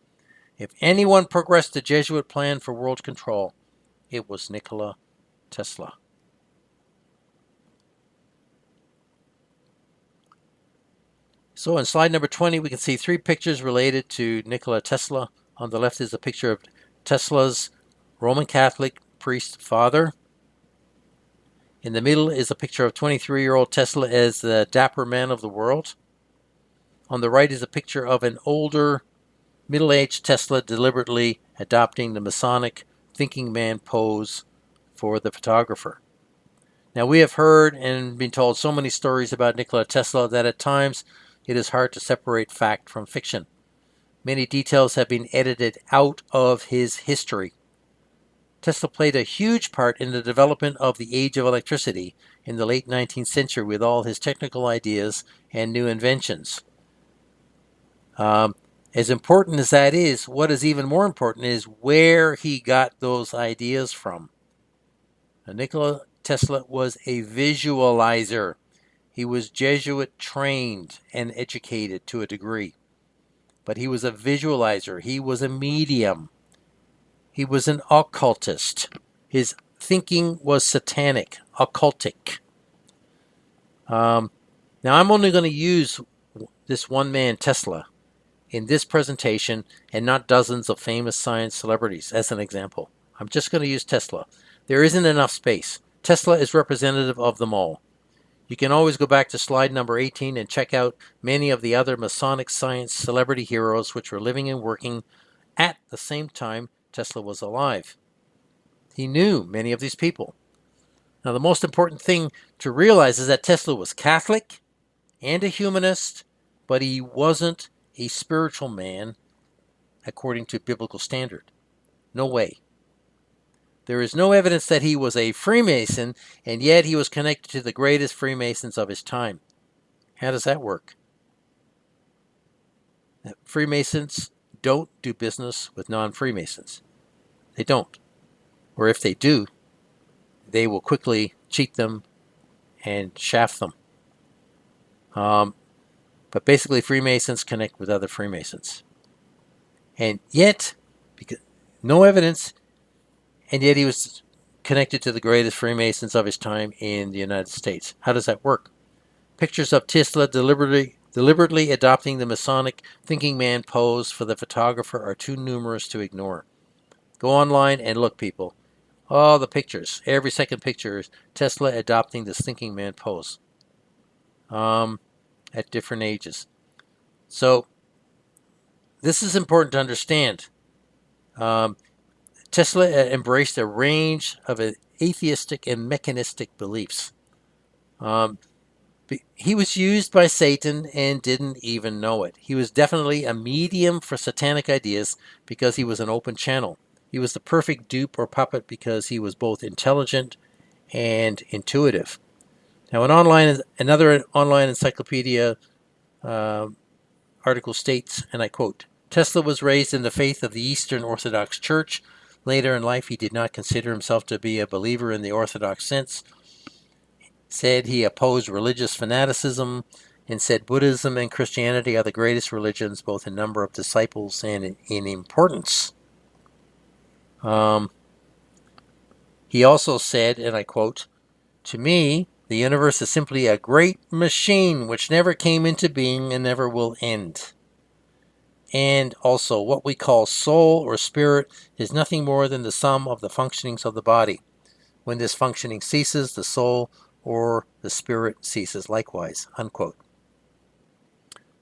If anyone progressed the Jesuit plan for world control, it was Nikola Tesla. So in slide number 20, we can see 3 pictures related to Nikola Tesla. On the left is a picture of Tesla's Roman Catholic priest father. In the middle is a picture of 23-year-old Tesla as the dapper man of the world. On the right is a picture of an older, middle-aged Tesla deliberately adopting the Masonic thinking man pose for the photographer. Now, we have heard and been told so many stories about Nikola Tesla that at times it is hard to separate fact from fiction. Many details have been edited out of his history. Tesla played a huge part in the development of the age of electricity in the late 19th century with all his technical ideas and new inventions. As important as that is, what is even more important is where he got those ideas from. Now, Nikola Tesla was a visualizer. He was Jesuit trained and educated to a degree. But he was a visualizer. He was a medium. He was an occultist. His thinking was satanic, occultic. Now, I'm only going to use this one man, Tesla, in this presentation and not dozens of famous science celebrities as an example. I'm just going to use Tesla. There isn't enough space. Tesla is representative of them all. You can always go back to slide number 18 and check out many of the other Masonic science celebrity heroes which were living and working at the same time Tesla was alive. He knew many of these people. Now, the most important thing to realize is that Tesla was Catholic and a humanist, but he wasn't a spiritual man according to biblical standard. No way. There is no evidence that he was a Freemason, and yet he was connected to the greatest Freemasons of his time. How does that work? Freemasons don't do business with non-Freemasons. They don't. Or if they do, they will quickly cheat them and shaft them. But basically, Freemasons connect with other Freemasons. And yet, because no evidence, and yet he was connected to the greatest Freemasons of his time in the United States. How does that work? Pictures of Tesla deliberately adopting the Masonic thinking man pose for the photographer are too numerous to ignore. Go online and look, people. All the pictures, every second picture is Tesla adopting this thinking man pose at different ages. So this is important to understand. Tesla embraced a range of atheistic and mechanistic beliefs. He was used by Satan and didn't even know it. He was definitely a medium for satanic ideas because he was an open channel. He was the perfect dupe or puppet because he was both intelligent and intuitive. Now, another online encyclopedia article states, and I quote, Tesla was raised in the faith of the Eastern Orthodox Church. Later in life, he did not consider himself to be a believer in the Orthodox sense. Said he opposed religious fanaticism and said Buddhism and Christianity are the greatest religions, both in number of disciples and in importance. He also said, and I quote, to me, the universe is simply a great machine which never came into being and never will end. And also, what we call soul or spirit is nothing more than the sum of the functionings of the body. When this functioning ceases, the soul or the spirit ceases likewise, unquote.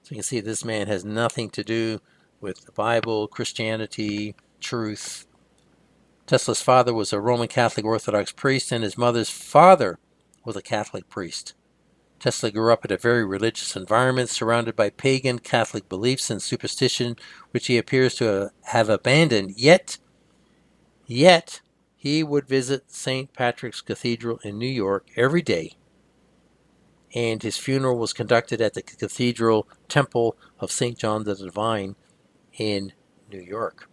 So you can see this man has nothing to do with the Bible, Christianity, truth. Tesla's father was a Roman Catholic Orthodox priest, and his mother's father was a Catholic priest. Tesla grew up in a very religious environment surrounded by pagan Catholic beliefs and superstition, which he appears to have abandoned. Yet he would visit St. Patrick's Cathedral in New York every day, and his funeral was conducted at the Cathedral Temple of St. John the Divine in New York.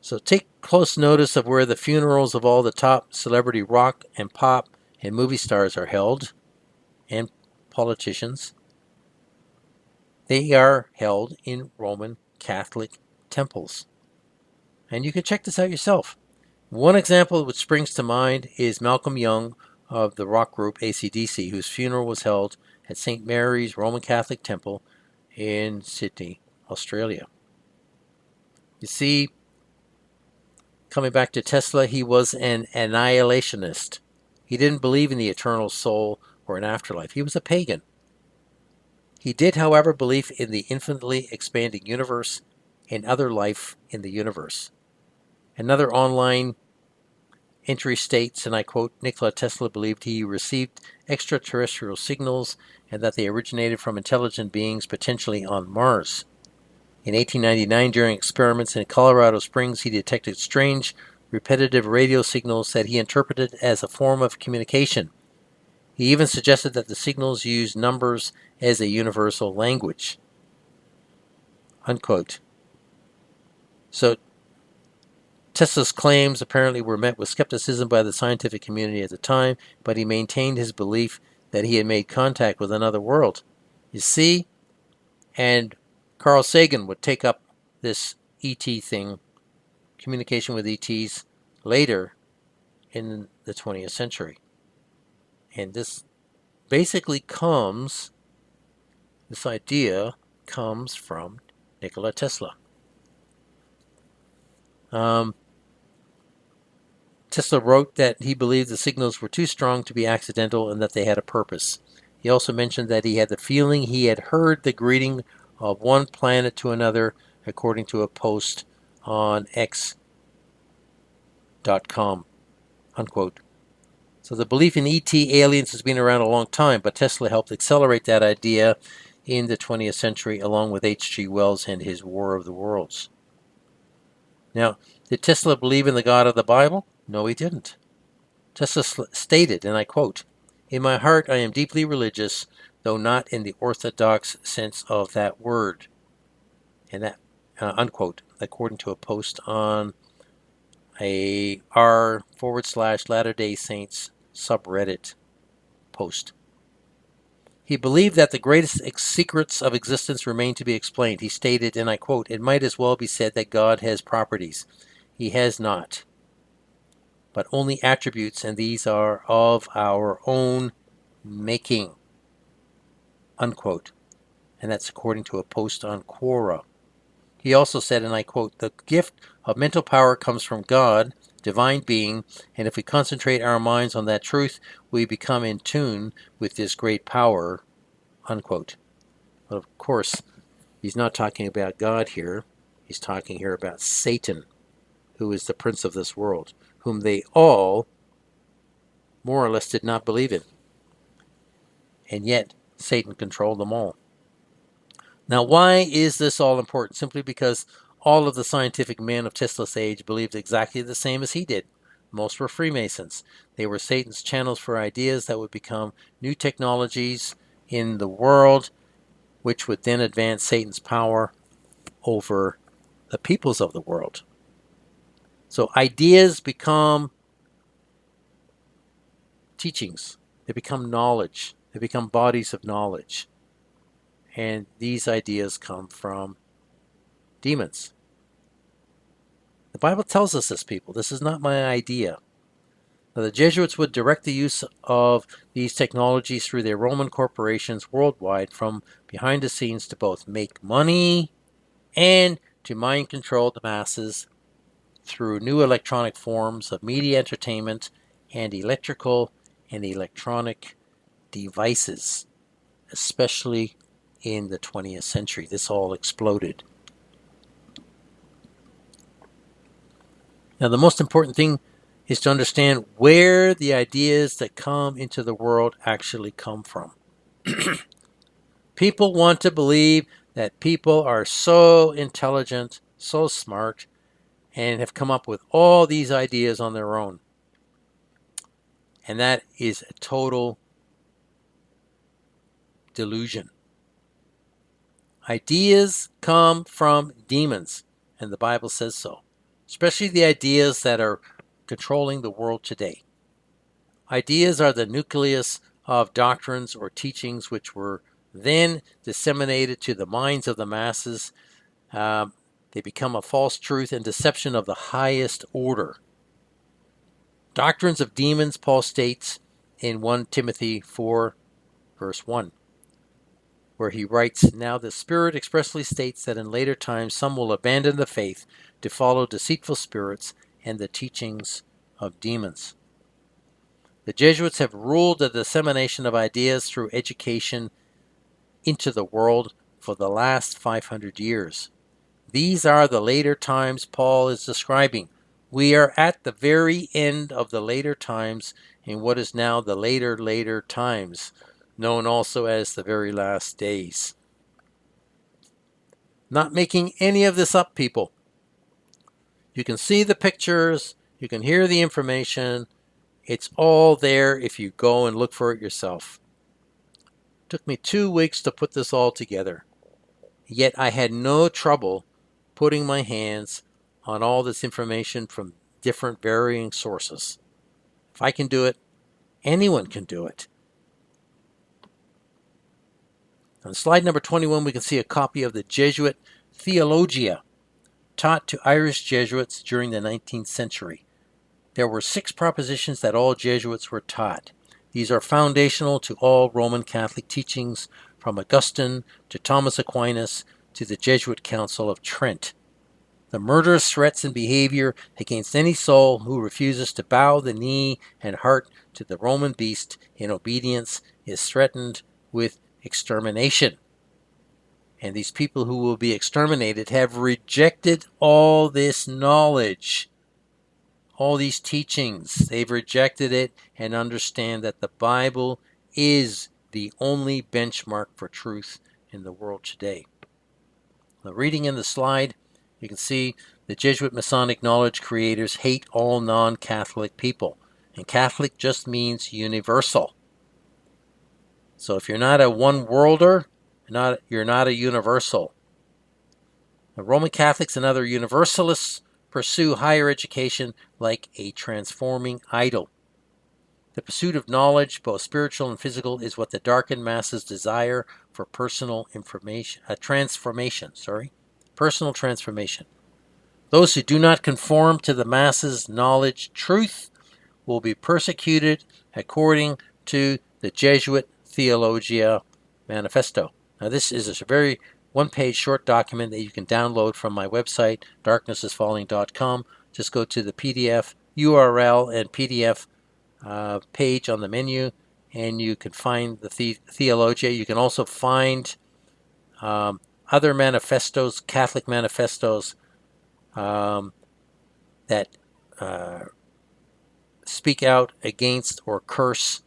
So take close notice of where the funerals of all the top celebrity rock and pop and movie stars are held, and politicians. They are held in Roman Catholic temples. And you can check this out yourself. One example which springs to mind is Malcolm Young of the rock group AC/DC, whose funeral was held at St. Mary's Roman Catholic Temple in Sydney, Australia. You see, coming back to Tesla, he was an annihilationist. He didn't believe in the eternal soul or an afterlife. He was a pagan. He did, however, believe in the infinitely expanding universe and other life in the universe. Another online entry states, and I quote, Nikola Tesla believed he received extraterrestrial signals and that they originated from intelligent beings potentially on Mars. In 1899, during experiments in Colorado Springs, he detected strange, repetitive radio signals that he interpreted as a form of communication. He even suggested that the signals used numbers as a universal language. Unquote. So Tesla's claims apparently were met with skepticism by the scientific community at the time, but he maintained his belief that he had made contact with another world. You see? And Carl Sagan would take up this ET thing, communication with ETs, later in the 20th century. And this basically this idea comes from Nikola Tesla. Tesla wrote that he believed the signals were too strong to be accidental and that they had a purpose. He also mentioned that he had the feeling he had heard the greeting of one planet to another, according to a post on X.com, unquote. So the belief in ET aliens has been around a long time, but Tesla helped accelerate that idea in the 20th century along with H.G. Wells and his War of the Worlds. Now, did Tesla believe in the God of the Bible? No, he didn't. Tesla stated, and I quote, "In my heart I am deeply religious, though not in the orthodox sense of that word." And that, unquote, according to a post on a r/Latter-day Saints subreddit post. He believed that the greatest secrets of existence remain to be explained. He stated, and I quote, "It might as well be said that God has properties. He has not, but only attributes, and these are of our own making," unquote. And that's according to a post on Quora. He also said, and I quote, "The gift of mental power comes from God, divine being, and if we concentrate our minds on that truth, we become in tune with this great power," unquote. But of course, he's not talking about God here. He's talking here about Satan, who is the prince of this world, whom they all more or less did not believe in. And yet, Satan controlled them all. Now, why is this all important? Simply because all of the scientific men of Tesla's age believed exactly the same as he did. Most were Freemasons. They were Satan's channels for ideas that would become new technologies in the world, which would then advance Satan's power over the peoples of the world. So ideas become teachings. They become knowledge. They become bodies of knowledge. And these ideas come from demons. The Bible tells us this, people. This is not my idea. Now, the Jesuits would direct the use of these technologies through their Roman corporations worldwide from behind the scenes to both make money and to mind control the masses through new electronic forms of media entertainment and electrical and electronic devices, especially in the 20th century. This all exploded. Now, the most important thing is to understand where the ideas that come into the world actually come from. People want to believe that people are so intelligent, so smart, and have come up with all these ideas on their own. And that is a total delusion. Ideas come from demons, and the Bible says so, especially the ideas that are controlling the world today. Ideas are the nucleus of doctrines or teachings which were then disseminated to the minds of the masses. They become a false truth and deception of the highest order. Doctrines of demons, Paul states in 1 Timothy 4, verse 1, where he writes, "Now the Spirit expressly states that in later times some will abandon the faith to follow deceitful spirits and the teachings of demons." The Jesuits have ruled the dissemination of ideas through education into the world for the last 500 years. These are the later times Paul is describing. We are at the very end of the later times in what is now the later times, known also as the very last days. Not making any of this up, people. You can see the pictures, you can hear the information. It's all there if you go and look for it yourself. It took me 2 weeks to put this all together. Yet I had no trouble putting my hands on all this information from different varying sources. If I can do it, anyone can do it. On slide number 21, we can see a copy of the Jesuit Theologia, taught to Irish Jesuits during the 19th century. There were 6 propositions that all Jesuits were taught. These are foundational to all Roman Catholic teachings, from Augustine to Thomas Aquinas to the Jesuit Council of Trent. The murderous threats and behavior against any soul who refuses to bow the knee and heart to the Roman beast in obedience is threatened with extermination. And these people who will be exterminated have rejected all this knowledge, all these teachings. They've rejected it and understand that the Bible is the only benchmark for truth in the world today. The reading in the slide, you can see the Jesuit Masonic knowledge creators hate all non-Catholic people. And Catholic just means universal. So if you're not a one-worlder, you're not a universal. The Roman Catholics and other universalists pursue higher education like a transforming idol. The pursuit of knowledge, both spiritual and physical, is what the darkened masses desire for personal personal transformation. Those who do not conform to the masses' knowledge truth will be persecuted according to the Jesuit Theologia Manifesto. Now, this is a very one-page short document that you can download from my website, darknessisfalling.com. Just go to the PDF URL and PDF page on the menu, and you can find the Theologia. You can also find other manifestos, Catholic manifestos, that speak out against or curse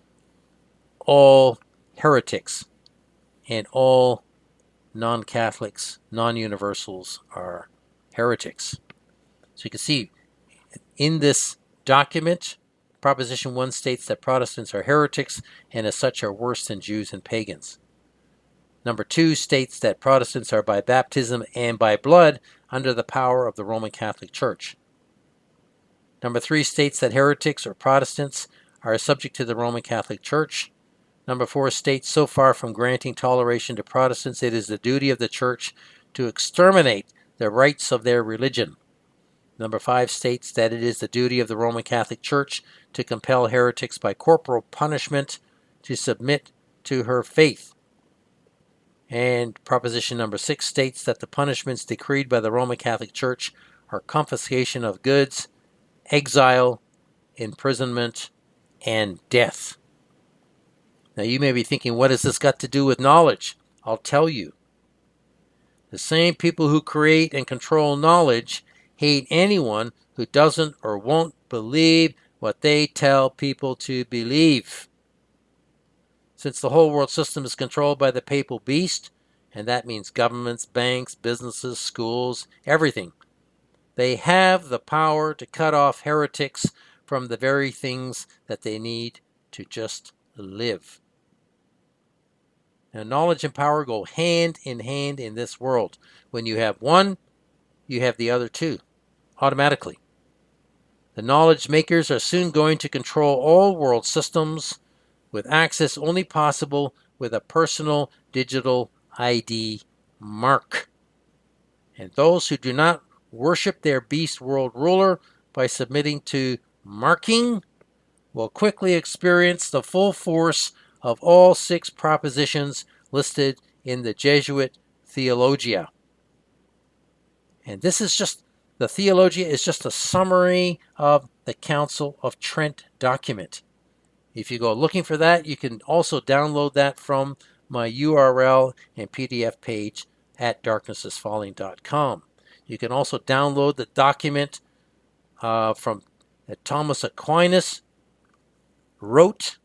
all heretics, and all non-Catholics, non-universals are heretics. So you can see in this document, Proposition 1 states that Protestants are heretics and as such are worse than Jews and pagans. Number 2 states that Protestants are by baptism and by blood under the power of the Roman Catholic Church. Number 3 states that heretics or Protestants are subject to the Roman Catholic Church. Number 4 states, so far from granting toleration to Protestants, it is the duty of the Church to exterminate the rites of their religion. Number 5 states that it is the duty of the Roman Catholic Church to compel heretics by corporal punishment to submit to her faith. And proposition number 6 states that the punishments decreed by the Roman Catholic Church are confiscation of goods, exile, imprisonment, and death. Now you may be thinking, what has this got to do with knowledge? I'll tell you. The same people who create and control knowledge hate anyone who doesn't or won't believe what they tell people to believe. Since the whole world system is controlled by the papal beast, and that means governments, banks, businesses, schools, everything, they have the power to cut off heretics from the very things that they need to just live. Now, knowledge and power go hand in hand in this world. When you have one, you have the other too, automatically. The knowledge makers are soon going to control all world systems with access only possible with a personal digital ID mark. And those who do not worship their beast world ruler by submitting to marking will quickly experience the full force of all 6 propositions listed in the Jesuit Theologia. And this is just, the Theologia is just a summary of the Council of Trent document. If you go looking for that, you can also download that from my URL and PDF page at darknessisfalling.com. You can also download the document from that Thomas Aquinas wrote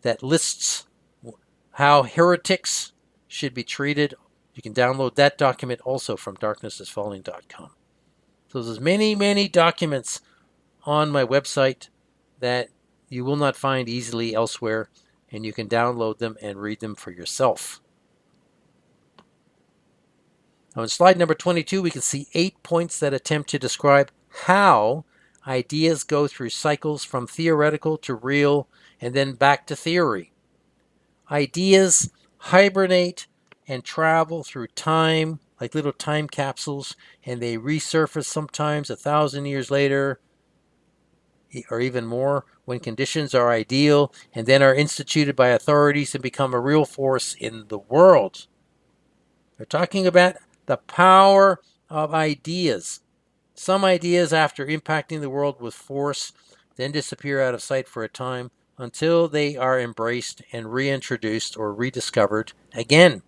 that lists how heretics should be treated. You can download that document also from darknessisfalling.com. So there's many, many documents on my website that you will not find easily elsewhere, and you can download them and read them for yourself. Now, in slide number 22, we can see 8 points that attempt to describe how ideas go through cycles from theoretical to real and then back to theory. Ideas hibernate and travel through time like little time capsules, and they resurface sometimes 1,000 years later or even more when conditions are ideal, and then are instituted by authorities and become a real force in the world. They're talking about the power of ideas. Some ideas, after impacting the world with force, then disappear out of sight for a time until they are embraced and reintroduced or rediscovered again.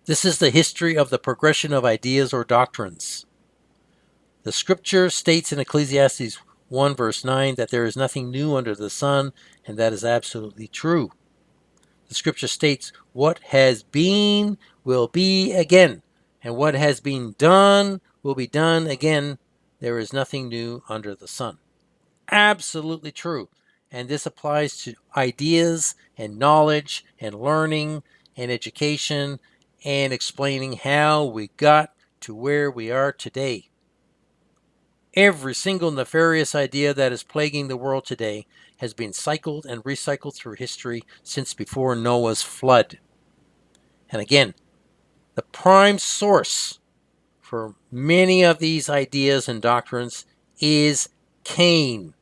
This is the history of the progression of ideas or doctrines. The scripture states in Ecclesiastes 1 verse 9 that there is nothing new under the sun, and that is absolutely true. The scripture states, what has been will be again, and what has been done will be done again. There is nothing new under the sun. Absolutely true. And this applies to ideas and knowledge and learning and education and explaining how we got to where we are today. Every single nefarious idea that is plaguing the world today has been cycled and recycled through history since before Noah's flood. And again, the prime source for many of these ideas and doctrines is Cain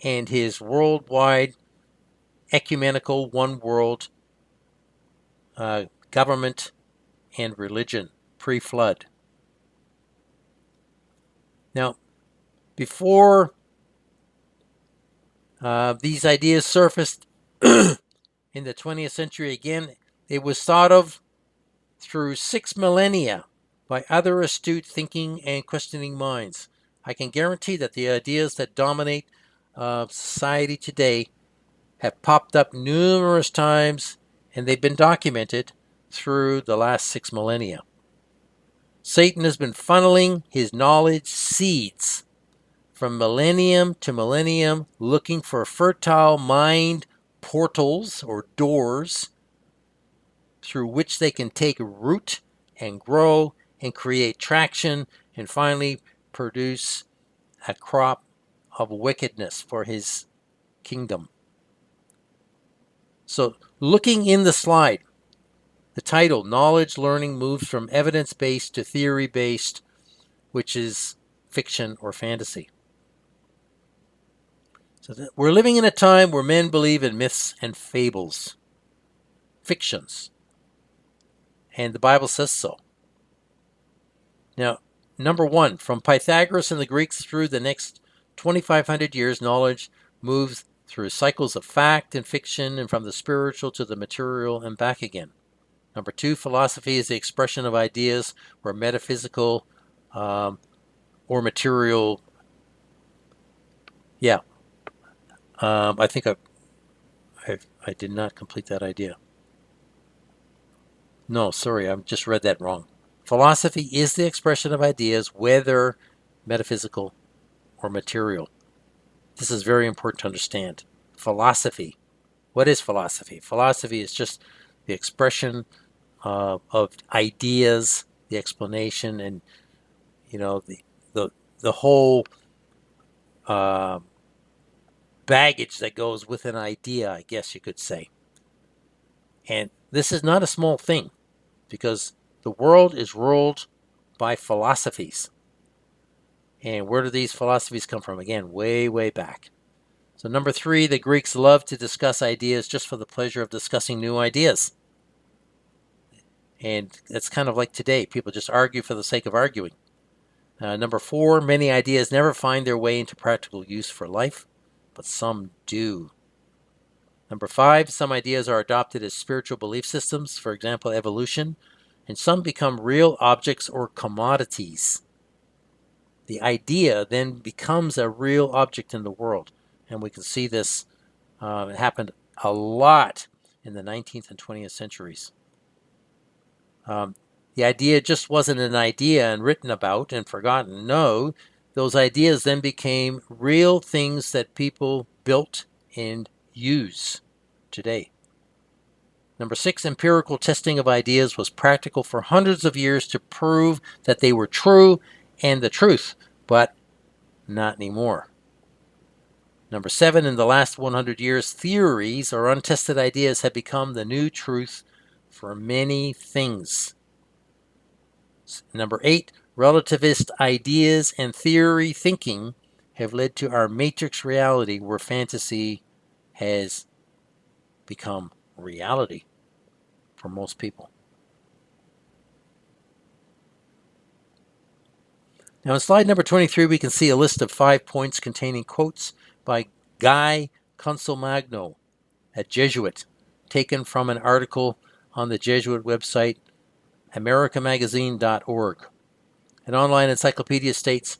and his worldwide ecumenical one world government and religion pre-flood. Now, before these ideas surfaced in the 20th century again, it was thought of through 6 millennia by other astute thinking and questioning minds. I can guarantee that the ideas that dominate society today have popped up numerous times, and they've been documented through the last 6 millennia. Satan has been funneling his knowledge seeds from millennium to millennium, looking for fertile mind portals or doors through which they can take root and grow and create traction and finally produce a crop of wickedness for his kingdom. So, looking in the slide, the title, Knowledge Learning Moves from Evidence-Based to Theory-Based, which is fiction or fantasy. So we're living in a time where men believe in myths and fables, fictions, and the Bible says so. Now, number one, from Pythagoras and the Greeks through the next 2,500 years, knowledge moves through cycles of fact and fiction, and from the spiritual to the material and back again. Number two, philosophy is the expression of ideas or metaphysical or material. Yeah, I think I did not complete that idea. No, sorry, I just read that wrong. Philosophy is the expression of ideas, whether metaphysical or material. This is very important to understand. Philosophy. What is philosophy? Philosophy is just the expression of ideas, the explanation, and the whole baggage that goes with an idea, I guess you could say. And this is not a small thing, because the world is ruled by philosophies. And where do these philosophies come from? Again, way, way back. So number three, the Greeks loved to discuss ideas just for the pleasure of discussing new ideas. And it's kind of like today. People just argue for the sake of arguing. Number four, many ideas never find their way into practical use for life, but some do. Number five, some ideas are adopted as spiritual belief systems, for example, evolution, and some become real objects or commodities. The idea then becomes a real object in the world, and we can see this. It happened a lot in the 19th and 20th centuries. The idea just wasn't an idea and written about and forgotten. No, those ideas then became real things that people built and use today. Number six, empirical testing of ideas was practical for hundreds of years to prove that they were true and the truth, but not anymore. Number seven, in the last 100 years, theories or untested ideas have become the new truth for many things. Number eight, relativist ideas and theory thinking have led to our matrix reality, where fantasy has become reality for most people. Now, in slide number 23, we can see a list of 5 points containing quotes by Guy Consolmagno, a Jesuit, taken from an article on the Jesuit website, americamagazine.org. An online encyclopedia states,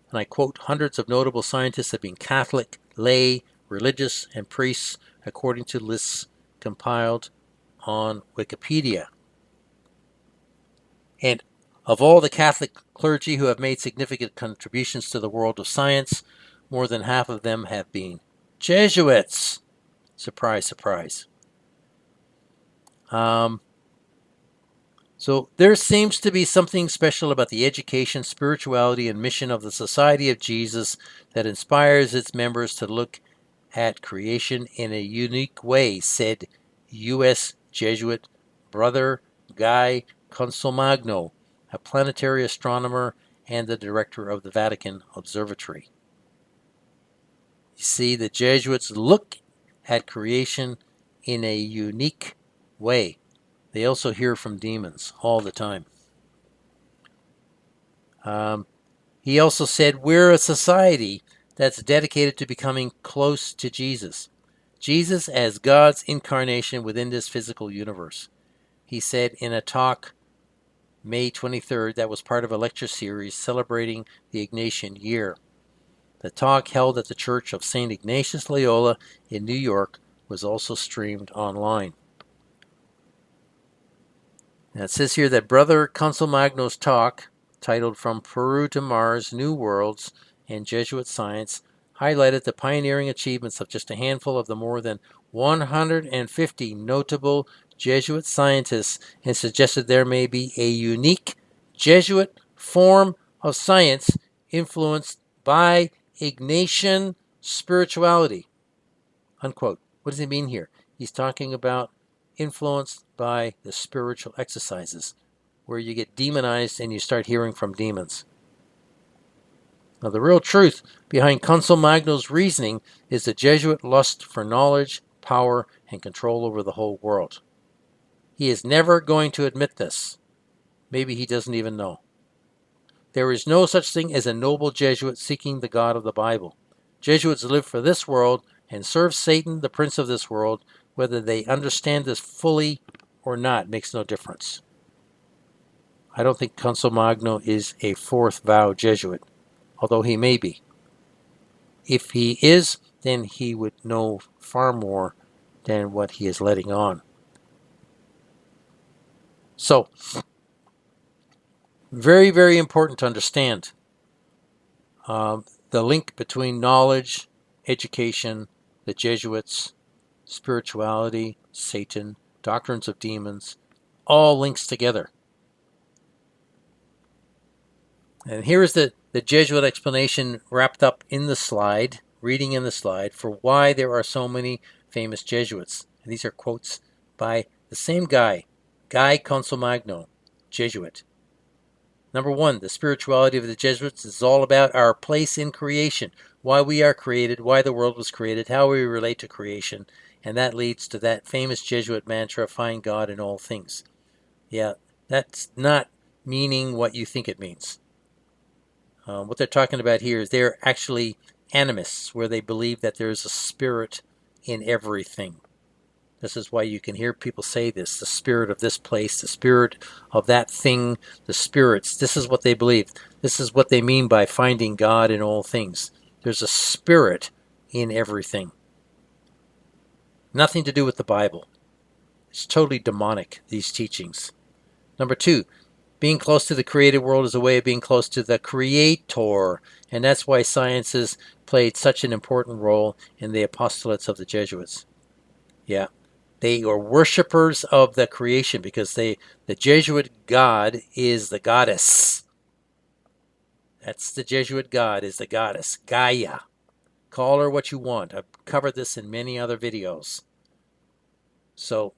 and I quote, hundreds of notable scientists have been Catholic, lay, religious, and priests, according to lists compiled on Wikipedia. And of all the Catholic clergy who have made significant contributions to the world of science, more than half of them have been Jesuits. Surprise, surprise. So there seems to be something special about the education, spirituality, and mission of the Society of Jesus that inspires its members to look at creation in a unique way, said U.S. Jesuit Brother Guy Consolmagno, a planetary astronomer and the director of the Vatican Observatory. You see, the Jesuits look at creation in a unique way. They also hear from demons all the time. He also said, we're a society that's dedicated to becoming close to Jesus. Jesus as God's incarnation within this physical universe. He said in a talk May 23rd that was part of a lecture series celebrating the Ignatian year. The talk, held at the Church of St. Ignatius Loyola in New York, was also streamed online. Now it says here that Brother Consolmagno's talk, titled From Peru to Mars, New Worlds and Jesuit Science, highlighted the pioneering achievements of just a handful of the more than 150 notable Jesuit scientists and suggested there may be a unique Jesuit form of science influenced by Ignatian spirituality. Unquote. What does he mean here? He's talking about influenced by the spiritual exercises, where you get demonized and you start hearing from demons. Now, the real truth behind Consolmagno's reasoning is the Jesuit lust for knowledge, power, and control over the whole world. He is never going to admit this. Maybe he doesn't even know. There is no such thing as a noble Jesuit seeking the God of the Bible. Jesuits live for this world and serve Satan, the prince of this world. Whether they understand this fully or not makes no difference. I don't think Consolmagno is a fourth vow Jesuit, although he may be. If he is, then he would know far more than what he is letting on. So, very, very important to understand the link between knowledge, education, the Jesuits, spirituality, Satan, doctrines of demons, all links together. And here is the Jesuit explanation wrapped up in the slide, reading in the slide, for why there are so many famous Jesuits. And these are quotes by the same guy, Guy Consolmagno, Jesuit. Number one, the spirituality of the Jesuits is all about our place in creation, why we are created, why the world was created, how we relate to creation. And that leads to that famous Jesuit mantra, find God in all things. Yeah, that's not meaning what you think it means. What they're talking about here is they're actually animists, where they believe that there's a spirit in everything. This is why you can hear people say this, the spirit of this place, the spirit of that thing, the spirits. This is what they believe. This is what they mean by finding God in all things. There's a spirit in everything. Nothing to do with the Bible. It's totally demonic, these teachings. Number two, being close to the created world is a way of being close to the Creator. And that's why sciences played such an important role in the apostolates of the Jesuits. Yeah. They are worshippers of the creation because the Jesuit God is the goddess. That's the Jesuit God, is the goddess, Gaia. Call her what you want. I've covered this in many other videos. So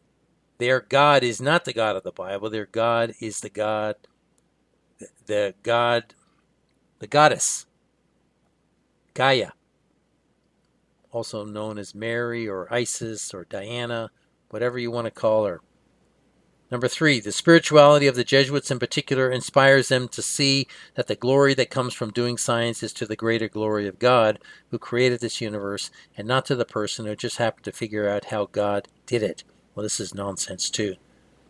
their God is not the God of the Bible. Their God is the goddess, Gaia, also known as Mary or Isis or Diana, whatever you want to call her. Number three, the spirituality of the Jesuits in particular inspires them to see that the glory that comes from doing science is to the greater glory of God, who created this universe, and not to the person who just happened to figure out how God did it. Well, this is nonsense too,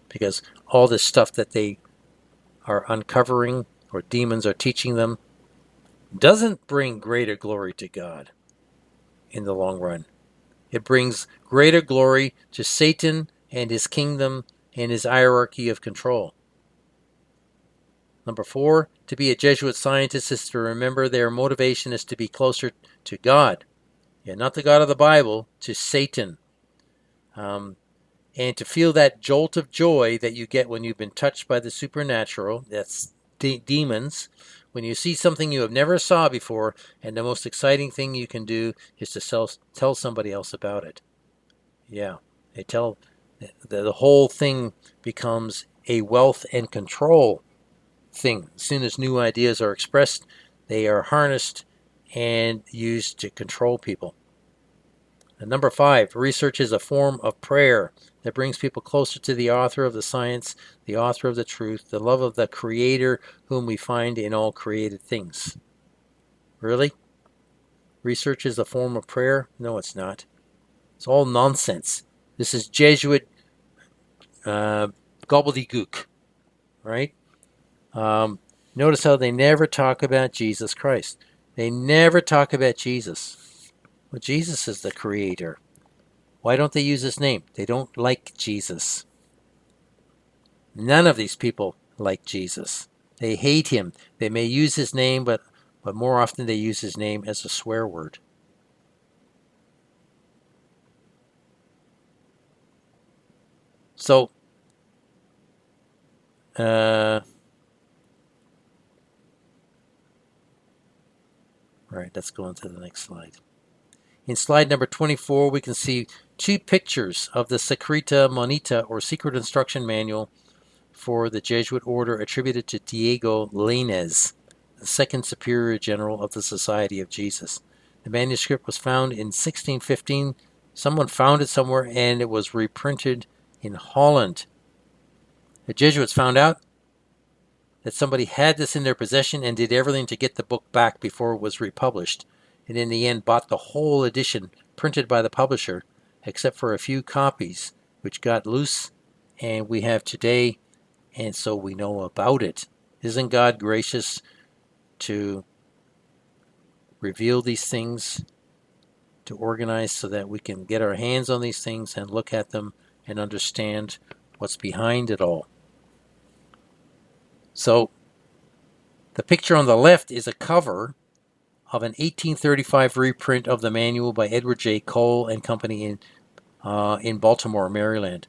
because all this stuff that they are uncovering or demons are teaching them doesn't bring greater glory to God in the long run. It brings greater glory to Satan and his kingdom and his hierarchy of control. Number four, to be a Jesuit scientist is to remember their motivation is to be closer to God. Yeah, not the God of the Bible, to Satan. And to feel that jolt of joy that you get when you've been touched by the supernatural, that's demons. When you see something you have never saw before, and the most exciting thing you can do is to tell somebody else about it. Yeah, they tell. The whole thing becomes a wealth and control thing. As soon as new ideas are expressed, they are harnessed and used to control people. And number five, research is a form of prayer that brings people closer to the author of the science, the author of the truth, the love of the Creator whom we find in all created things. Really? Research is a form of prayer? No, it's not. It's all nonsense. This is Jesuit gobbledygook, right? Notice how they never talk about Jesus Christ. They never talk about Jesus. Well, Jesus is the Creator. Why don't they use his name? They don't like Jesus. None of these people like Jesus. They hate him. They may use his name, but more often they use his name as a swear word. So, right, let's go on to the next slide. In slide number 24, we can see two pictures of the Secreta Monita, or Secret Instruction Manual, for the Jesuit order attributed to Diego Lainez. the second Superior General of the Society of Jesus. The manuscript was found in 1615. Someone found it somewhere, and it was reprinted in Holland. The Jesuits found out that somebody had this in their possession and did everything to get the book back before it was republished, and in the end bought the whole edition printed by the publisher, except for a few copies, which got loose, and we have today, and so we know about it. Isn't God gracious to reveal these things, to organize so that we can get our hands on these things and look at them and understand what's behind it all? So the picture on the left is a cover of an 1835 reprint of the manual by Edward J. Cole and Company in Baltimore, Maryland.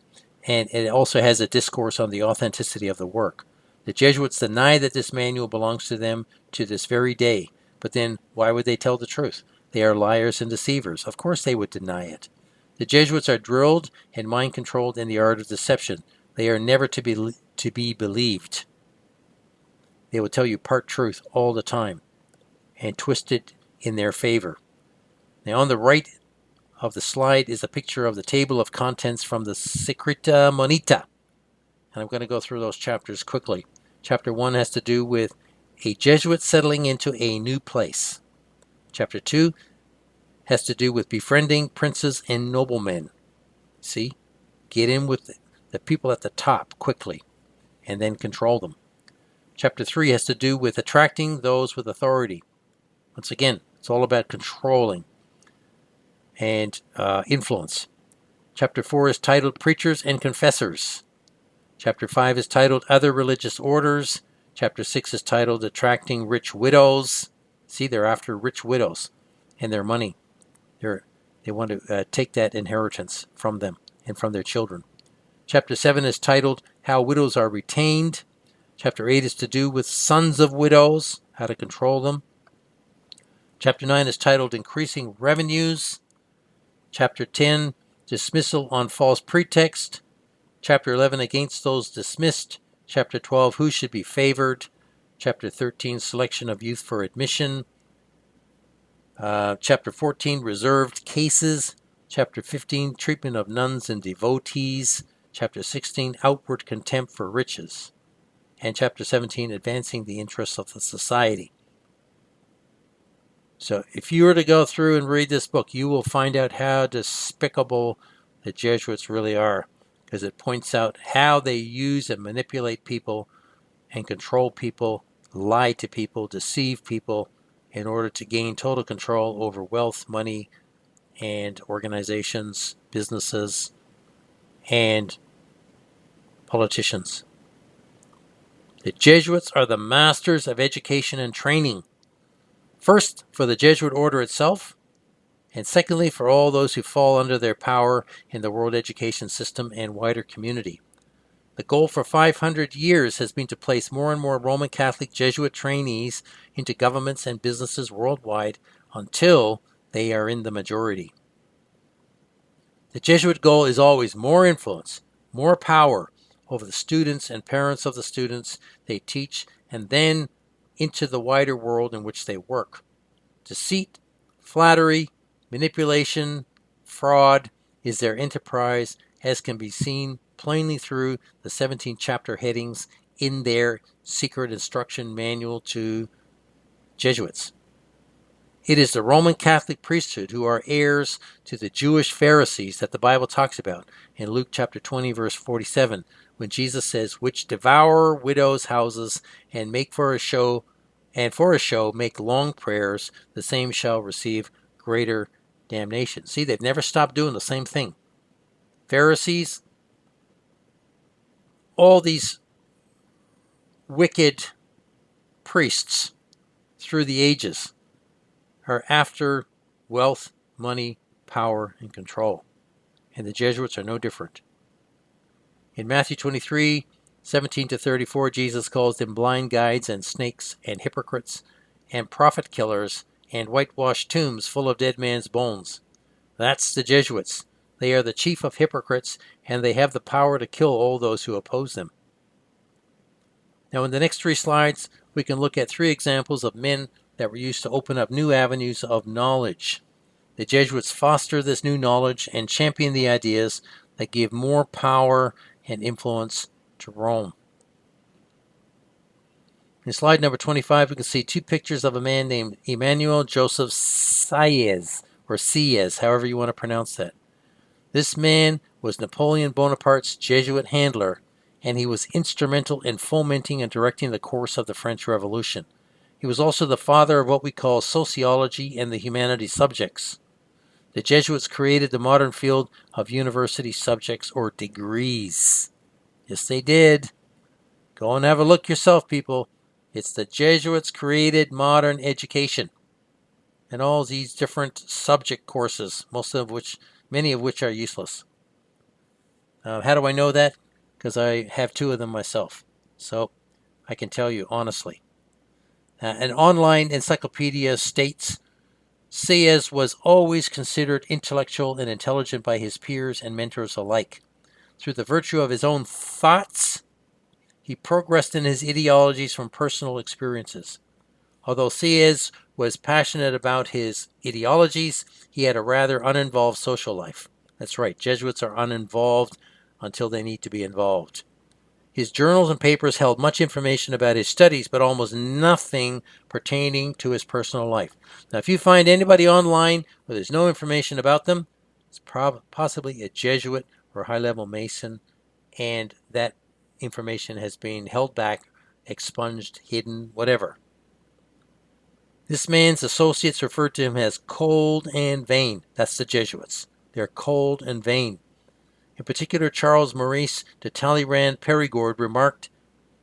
And it also has a discourse on the authenticity of the work. The Jesuits deny that this manual belongs to them to this very day. But then why would they tell the truth? They are liars and deceivers. Of course they would deny it. The Jesuits are drilled and mind-controlled in the art of deception. They are never to be believed. They will tell you part truth all the time and twist it in their favor. Now on the right of the slide is a picture of the table of contents from the Secreta Monita. And I'm going to go through those chapters quickly. Chapter 1 has to do with a Jesuit settling into a new place. Chapter 2 has to do with befriending princes and noblemen. See? Get in with the people at the top quickly and then control them. Chapter 3 has to do with attracting those with authority. Once again, it's all about controlling and influence. Chapter 4 is titled Preachers and Confessors. Chapter 5 is titled Other Religious Orders. Chapter 6 is titled Attracting Rich Widows. See, they're after rich widows and their money. They want to take that inheritance from them and from their children. Chapter 7 is titled How Widows Are Retained. Chapter 8 is to do with sons of widows, how to control them. Chapter 9 is titled Increasing Revenues. Chapter 10, Dismissal on False Pretext. Chapter 11, Against Those Dismissed. Chapter 12, Who Should Be Favored. Chapter 13, Selection of Youth for Admission. Chapter 14, Reserved Cases. Chapter 15, Treatment of Nuns and Devotees. Chapter 16, Outward Contempt for Riches. And Chapter 17, Advancing the Interests of the Society. So if you were to go through and read this book, you will find out how despicable the Jesuits really are, because it points out how they use and manipulate people and control people, lie to people, deceive people in order to gain total control over wealth, money, and organizations, businesses, and politicians. The Jesuits are the masters of education and training. First, for the Jesuit order itself, and secondly, for all those who fall under their power in the world education system and wider community. The goal for 500 years has been to place more and more Roman Catholic Jesuit trainees into governments and businesses worldwide until they are in the majority. The Jesuit goal is always more influence, more power over the students and parents of the students they teach, and then into the wider world in which they work. Deceit, flattery, manipulation, fraud is their enterprise, as can be seen plainly through the 17 chapter headings in their secret instruction manual to Jesuits. It is the Roman Catholic priesthood who are heirs to the Jewish Pharisees that the Bible talks about in Luke chapter 20 verse 47, when Jesus says, which devour widows' houses and for a show make long prayers, the same shall receive greater damnation. See, they've never stopped doing the same thing. Pharisees, all these wicked priests through the ages are after wealth, money, power, and control. And the Jesuits are no different. In Matthew 23, 17 to 34, Jesus calls them blind guides and snakes and hypocrites and prophet killers and whitewashed tombs full of dead man's bones. That's the Jesuits. They are the chief of hypocrites, and they have the power to kill all those who oppose them. Now in the next 3 slides, we can look at 3 examples of men that were used to open up new avenues of knowledge. The Jesuits fostered this new knowledge and championed the ideas that gave more power and influence to Rome. In slide number 25, we can see 2 pictures of a man named Emmanuel Joseph Sieyès, or Sieyès, however you want to pronounce that. This man was Napoleon Bonaparte's Jesuit handler, and he was instrumental in fomenting and directing the course of the French Revolution. He was also the father of what we call sociology and the humanities subjects. The Jesuits created the modern field of university subjects or degrees. Yes, they did. Go and have a look yourself, people. It's the Jesuits created modern education and all these different subject courses, many of which are useless. How do I know that? Because I have 2 of them myself. So I can tell you honestly. An online encyclopedia states, Sieyès was always considered intellectual and intelligent by his peers and mentors alike. Through the virtue of his own thoughts, he progressed in his ideologies from personal experiences. Although Sieyès was passionate about his ideologies, he had a rather uninvolved social life. That's right, Jesuits are uninvolved until they need to be involved. His journals and papers held much information about his studies, but almost nothing pertaining to his personal life. Now, if you find anybody online where there's no information about them, it's possibly a Jesuit or a high-level Mason, and that information has been held back, expunged, hidden, whatever. This man's associates referred to him as cold and vain. That's the Jesuits. They're cold and vain. In particular, Charles Maurice de Talleyrand Périgord remarked,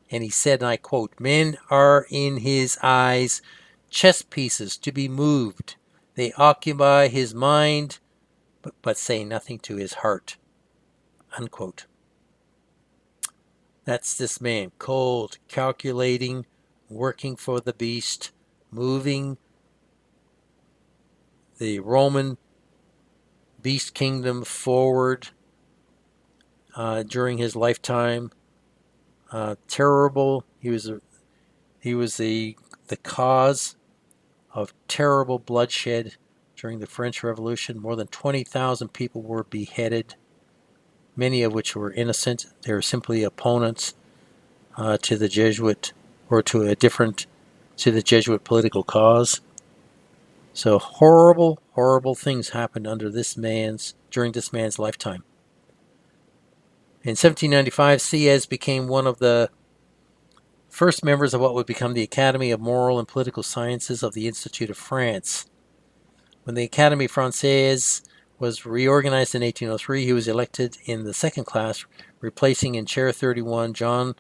and he said, and I quote, "Men are in his eyes chess pieces to be moved. They occupy his mind, but say nothing to his heart." Unquote. That's this man, cold, calculating, working for the beast, moving the Roman beast kingdom forward during his lifetime. Terrible. He was the cause of terrible bloodshed during the French Revolution. More than 20,000 people were beheaded, many of which were innocent. They were simply opponents to the Jesuit or to the Jesuit political cause. So horrible, horrible things happened during this man's lifetime. In 1795, Sieyès became one of the first members of what would become the Academy of Moral and Political Sciences of the Institute of France. When the Académie Française was reorganized in 1803, he was elected in the 2nd class, replacing in Chair 31 John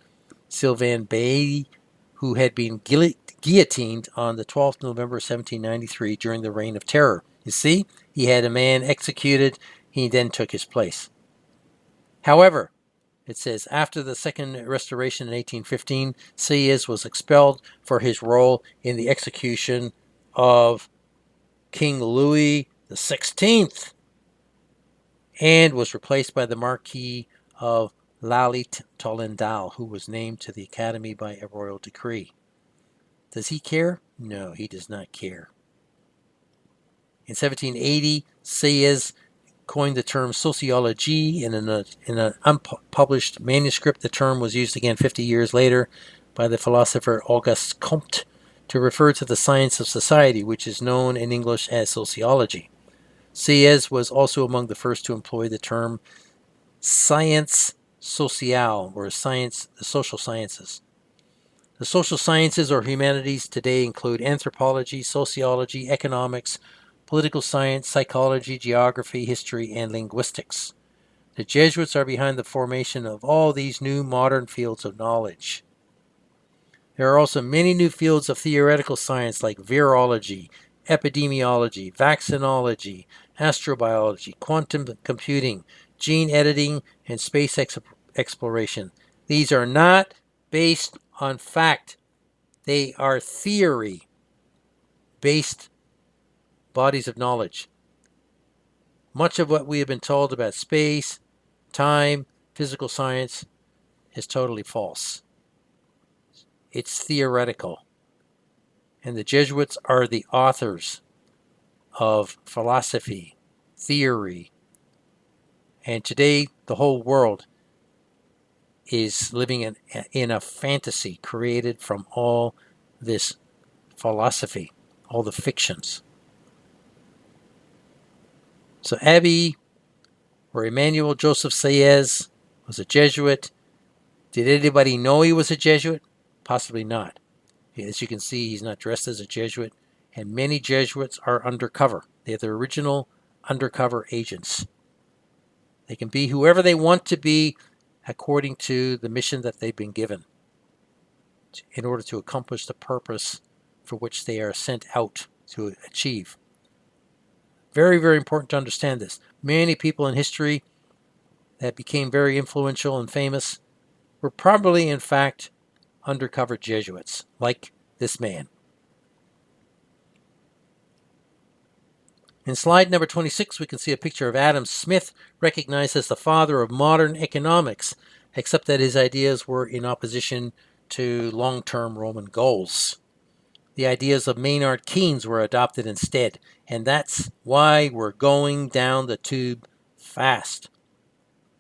Sylvain Bailly, who had been guillotined on the 12th of November 1793 during the Reign of Terror. You see, he had a man executed, he then took his place. However, it says, after the Second Restoration in 1815, Sieyès was expelled for his role in the execution of King Louis XVI and was replaced by the Marquis of Lally-Tollendal, who was named to the Academy by a royal decree. Does he care? No, he does not care. In 1780, Sieyès coined the term sociologie, and in an unpublished manuscript, the term was used again 50 years later by the philosopher Auguste Comte to refer to the science of society, which is known in English as sociology. Sieyès was also among the first to employ the term science sociale, or the social sciences. The social sciences or humanities today include anthropology, sociology, economics, political science, psychology, geography, history, and linguistics. The Jesuits are behind the formation of all these new modern fields of knowledge. There are also many new fields of theoretical science like virology, epidemiology, vaccinology, astrobiology, quantum computing, gene editing, and space exploration. These are not based on fact. They are theory-based bodies of knowledge. Much of what we have been told about space, time, physical science is totally false. It's theoretical. And the Jesuits are the authors of philosophy, theory. And today, the whole world is living in a fantasy created from all this philosophy, all the fictions. So Abbe, or Emmanuel Joseph Sieyès, was a Jesuit. Did anybody know he was a Jesuit? Possibly not. As you can see, he's not dressed as a Jesuit. And many Jesuits are undercover. They're the original undercover agents. They can be whoever they want to be according to the mission that they've been given in order to accomplish the purpose for which they are sent out to achieve. Very, very important to understand this. Many people in history that became very influential and famous were probably, in fact, undercover Jesuits, like this man. In slide number 26, we can see a picture of Adam Smith, recognized as the father of modern economics, except that his ideas were in opposition to long-term Roman goals. The ideas of Maynard Keynes were adopted instead, and that's why we're going down the tube fast.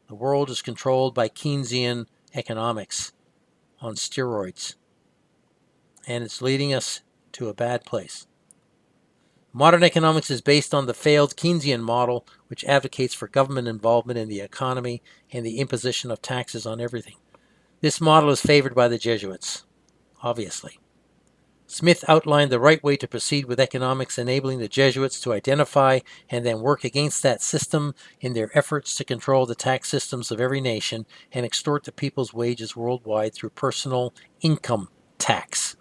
The world is controlled by Keynesian economics on steroids, and it's leading us to a bad place. Modern economics is based on the failed Keynesian model, which advocates for government involvement in the economy and the imposition of taxes on everything. This model is favored by the Jesuits, obviously. Smith outlined the right way to proceed with economics, enabling the Jesuits to identify and then work against that system in their efforts to control the tax systems of every nation and extort the people's wages worldwide through personal income tax,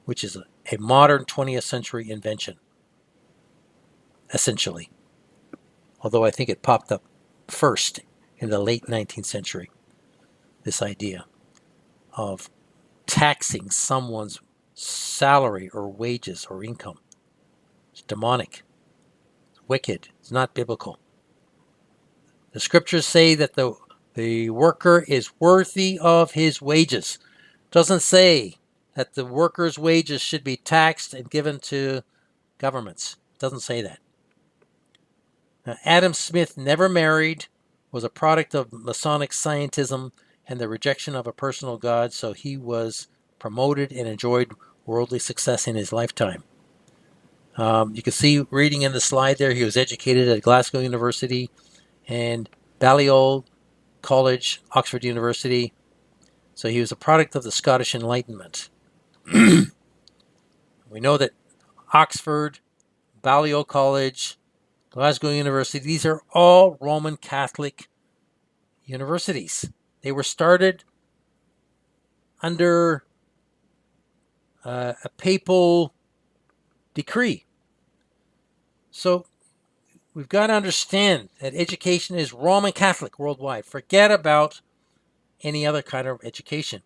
which is a modern 20th century invention, essentially. Although I think it popped up first in the late 19th century, this idea of taxing someone's salary or wages or income. It's demonic. It's wicked. It's not biblical. The scriptures say that the worker is worthy of his wages. It doesn't say that the worker's wages should be taxed and given to governments. It doesn't say that. Now, Adam Smith never married, was a product of Masonic scientism and the rejection of a personal God, so he was promoted and enjoyed worldly success in his lifetime. You can see reading in the slide there, he was educated at Glasgow University and Balliol College, Oxford University. So he was a product of the Scottish Enlightenment. We know that Oxford, Balliol College, Glasgow University, these are all Roman Catholic universities. They were started under a papal decree. So we've got to understand that education is Roman Catholic worldwide. Forget about any other kind of education.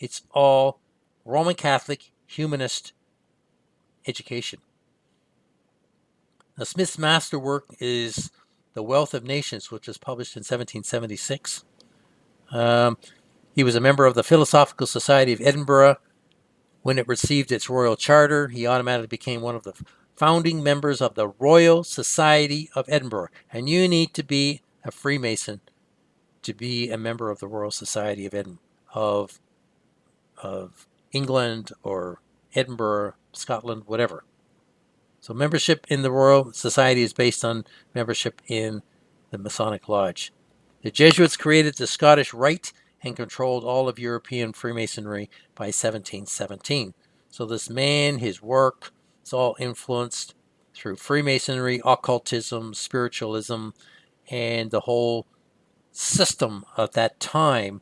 It's all Roman Catholic humanist education. Now, Smith's masterwork is The Wealth of Nations, which was published in 1776. He was a member of the Philosophical Society of Edinburgh. When it received its royal charter, he automatically became one of the founding members of the Royal Society of Edinburgh. And you need to be a Freemason to be a member of the Royal Society of of England or Edinburgh, Scotland, whatever. So membership in the Royal Society is based on membership in the Masonic Lodge. The Jesuits created the Scottish Rite and controlled all of European Freemasonry by 1717. So this man, his work, it's all influenced through Freemasonry, occultism, spiritualism, and the whole system of that time,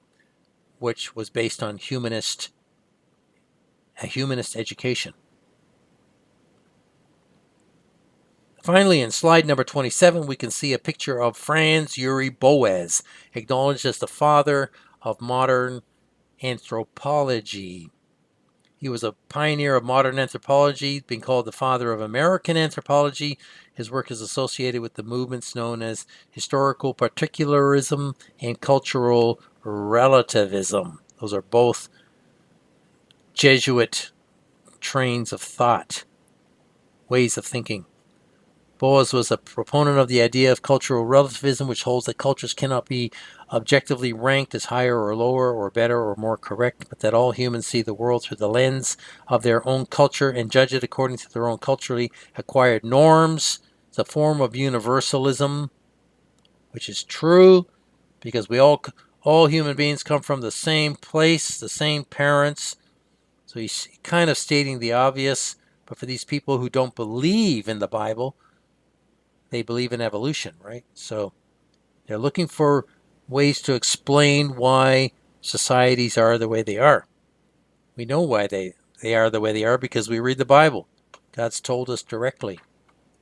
which was based on a humanist education. Finally, in slide number 27, we can see a picture of Franz Uri Boas, acknowledged as the father of modern anthropology. He was a pioneer of modern anthropology, being called the father of American anthropology. His work is associated with the movements known as historical particularism and cultural relativism. Those are both Jesuit trains of thought, ways of thinking. Boas was a proponent of the idea of cultural relativism, which holds that cultures cannot be objectively ranked as higher or lower or better or more correct, but that all humans see the world through the lens of their own culture and judge it according to their own culturally acquired norms. It's a form of universalism, which is true because we all human beings come from the same place, the same parents. So he's kind of stating the obvious, but for these people who don't believe in the Bible, they believe in evolution, right? So they're looking for ways to explain why societies are the way they are. We know why they are the way they are because we read the Bible. God's told us directly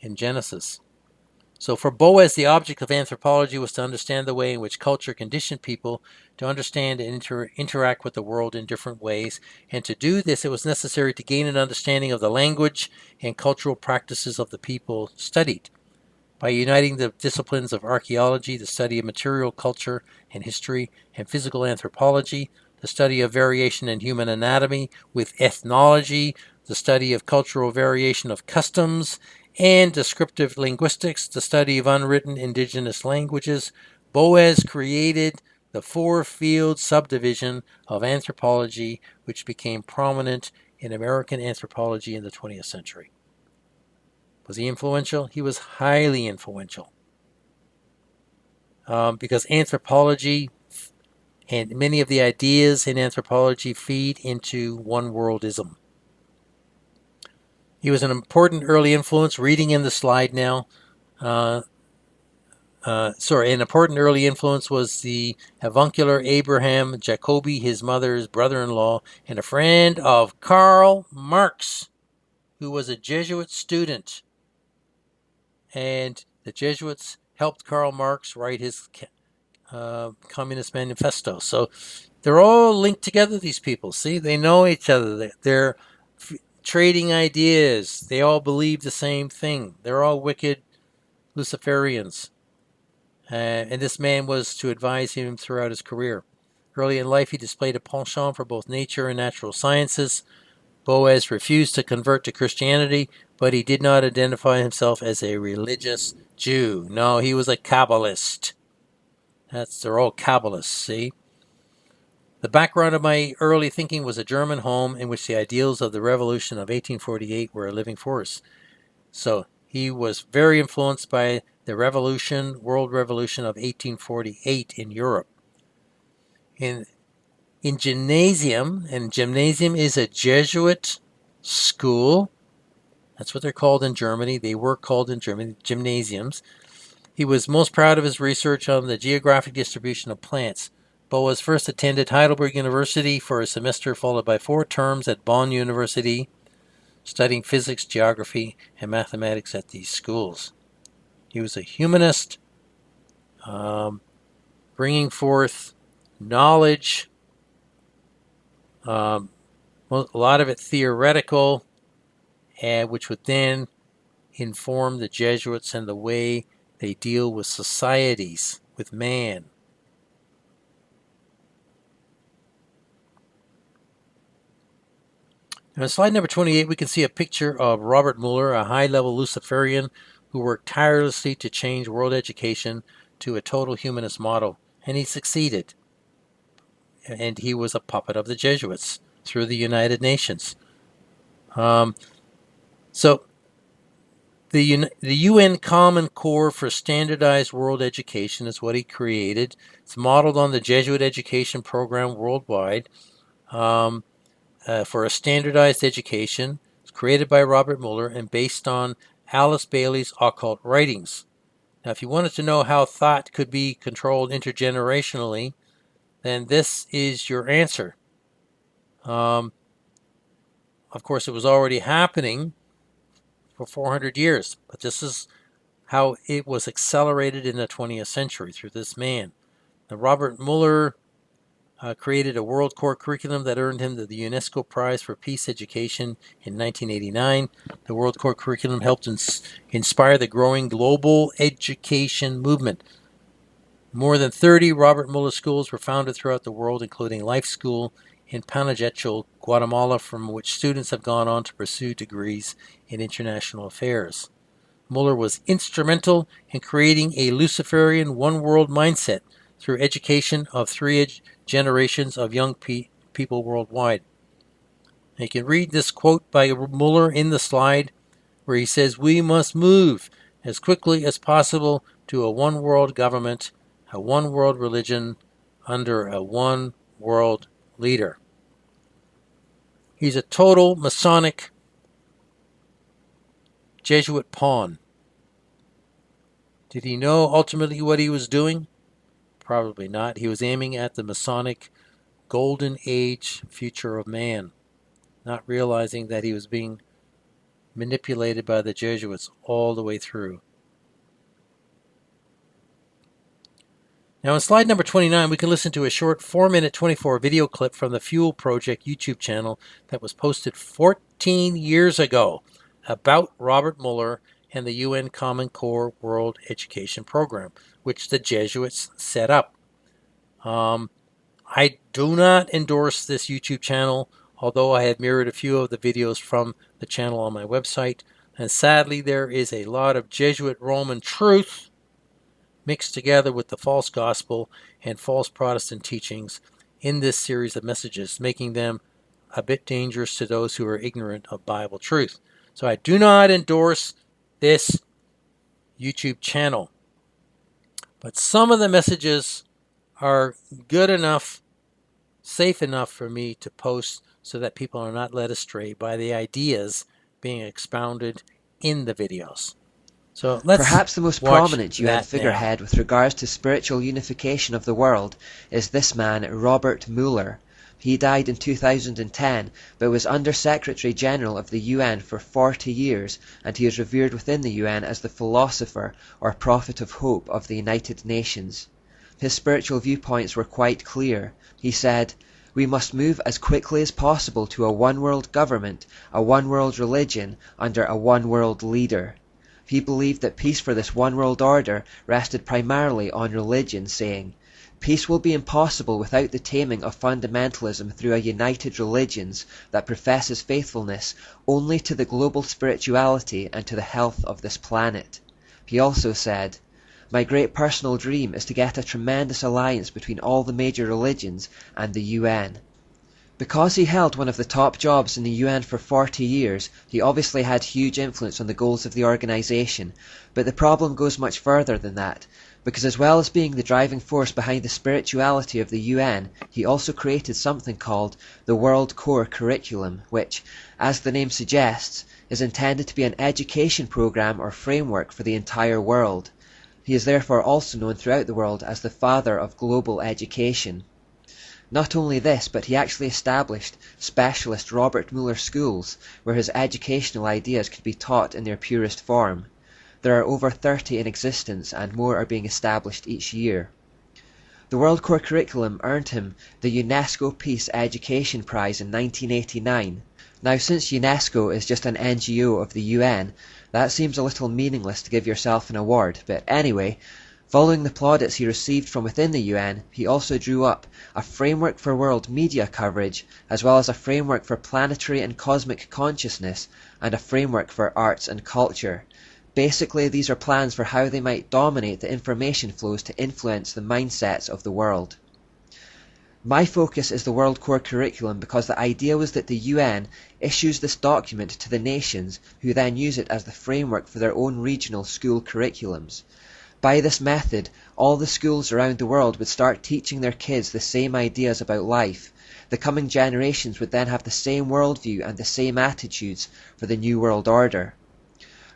in Genesis. So for Boas, the object of anthropology was to understand the way in which culture conditioned people to understand and interact with the world in different ways. And to do this, it was necessary to gain an understanding of the language and cultural practices of the people studied. By uniting the disciplines of archaeology, the study of material culture and history, and physical anthropology, the study of variation in human anatomy, with ethnology, the study of cultural variation of customs, and descriptive linguistics, the study of unwritten indigenous languages, Boas created the four-field subdivision of anthropology, which became prominent in American anthropology in the 20th century. Was he influential? He was highly influential. Because anthropology and many of the ideas in anthropology feed into one-worldism. He was an important early influence, reading in the slide now. An important early influence was the avuncular Abraham Jacobi, his mother's brother-in-law, and a friend of Karl Marx, who was a Jesuit student. And the Jesuits helped Karl Marx write his Communist Manifesto. So they're all linked together, these people. See, they know each other. They're trading ideas. They all believe the same thing. They're all wicked Luciferians. And this man was to advise him throughout his career. Early in life, he displayed a penchant for both nature and natural sciences. Boas refused to convert to Christianity, but he did not identify himself as a religious Jew. No, he was a Kabbalist. They're all Kabbalists, see? The background of my early thinking was a German home in which the ideals of the revolution of 1848 were a living force. So he was very influenced by the world revolution of 1848 in Europe. In gymnasium, and gymnasium is a Jesuit school. That's what they're called in Germany. They were called in Germany gymnasiums. He was most proud of his research on the geographic distribution of plants. Boas first attended Heidelberg University for a semester, followed by 4 terms at Bonn University, studying physics, geography, and mathematics at these schools. He was a humanist, bringing forth knowledge, a lot of it theoretical, which would then inform the Jesuits and the way they deal with societies, with man. Now, on slide number 28, we can see a picture of Robert Muller, a high-level Luciferian who worked tirelessly to change world education to a total humanist model, and he succeeded. And he was a puppet of the Jesuits through the United Nations. So the UN Common Core for Standardized World Education is what he created. It's modeled on the Jesuit education program worldwide. For a standardized education. It's created by Robert Muller and based on Alice Bailey's occult writings. Now, if you wanted to know how thought could be controlled intergenerationally, then this is your answer. Of course, it was already happening for 400 years, but this is how it was accelerated in the 20th century through this man. Now, Robert Muller created a World Core curriculum that earned him the UNESCO Prize for Peace Education in 1989. The World Core curriculum helped inspire the growing global education movement. More than 30 Robert Muller schools were founded throughout the world, including Life School in Panajachel, Guatemala, from which students have gone on to pursue degrees in international affairs. Muller was instrumental in creating a Luciferian one-world mindset through education of three generations of young people worldwide. And you can read this quote by Muller in the slide where he says, "We must move as quickly as possible to a one-world government, a one-world religion, under a one-world leader." He's a total Masonic Jesuit pawn. Did he know ultimately what he was doing? Probably not. He was aiming at the Masonic golden age future of man, not realizing that he was being manipulated by the Jesuits all the way through. Now on slide number 29, we can listen to a short 4-minute 24 video clip from the Fuel Project YouTube channel that was posted 14 years ago about Robert Muller and the UN Common Core World Education Program, which the Jesuits set up. I do not endorse this YouTube channel, although I have mirrored a few of the videos from the channel on my website. And sadly, there is a lot of Jesuit Roman truth mixed together with the false gospel and false Protestant teachings in this series of messages, making them a bit dangerous to those who are ignorant of Bible truth. So I do not endorse this YouTube channel. But some of the messages are good enough, safe enough for me to post so that people are not led astray by the ideas being expounded in the videos. So let's Perhaps the most prominent UN figurehead with regards to spiritual unification of the world is this man, Robert Muller. He died in 2010, but was Under-Secretary General of the UN for 40 years, and he is revered within the UN as the philosopher or prophet of hope of the United Nations. His spiritual viewpoints were quite clear. He said, "We must move as quickly as possible to a one-world government, a one-world religion, under a one-world leader." He believed that peace for this one-world order rested primarily on religion, saying, "Peace will be impossible without the taming of fundamentalism through a united religions that professes faithfulness only to the global spirituality and to the health of this planet." He also said, "My great personal dream is to get a tremendous alliance between all the major religions and the UN." Because he held one of the top jobs in the UN for 40 years, he obviously had huge influence on the goals of the organization, but the problem goes much further than that, because as well as being the driving force behind the spirituality of the UN, he also created something called the World Core Curriculum, which, as the name suggests, is intended to be an education program or framework for the entire world. He is therefore also known throughout the world as the father of global education. Not only this, but he actually established specialist Robert Muller schools, where his educational ideas could be taught in their purest form. There are over 30 in existence, and more are being established each year. The World Core Curriculum earned him the UNESCO Peace Education Prize in 1989. Now, since UNESCO is just an NGO of the UN, that seems a little meaningless to give yourself an award, but anyway, following the plaudits he received from within the UN, he also drew up a framework for world media coverage, as well as a framework for planetary and cosmic consciousness, and a framework for arts and culture. Basically, these are plans for how they might dominate the information flows to influence the mindsets of the world. My focus is the World Core Curriculum because the idea was that the UN issues this document to the nations, who then use it as the framework for their own regional school curriculums. By this method, all the schools around the world would start teaching their kids the same ideas about life. The coming generations would then have the same worldview and the same attitudes for the New World Order.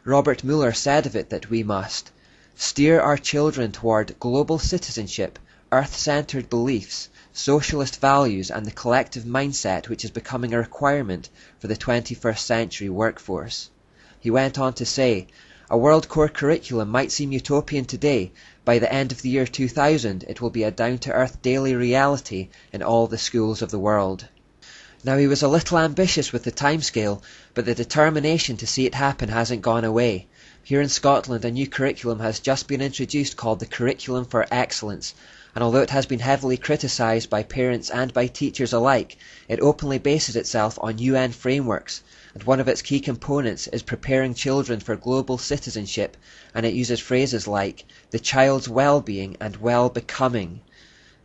Robert Muller said of it that we must steer our children toward global citizenship, earth-centered beliefs, socialist values, and the collective mindset which is becoming a requirement for the 21st century workforce. He went on to say, "A World Core Curriculum might seem utopian today. By the end of the year 2000, it will be a down-to-earth daily reality in all the schools of the world." Now, he was a little ambitious with the timescale, but the determination to see it happen hasn't gone away. Here in Scotland, a new curriculum has just been introduced called the Curriculum for Excellence, and although it has been heavily criticised by parents and by teachers alike, it openly bases itself on UN frameworks, and one of its key components is preparing children for global citizenship, and it uses phrases like the child's well-being and well-becoming.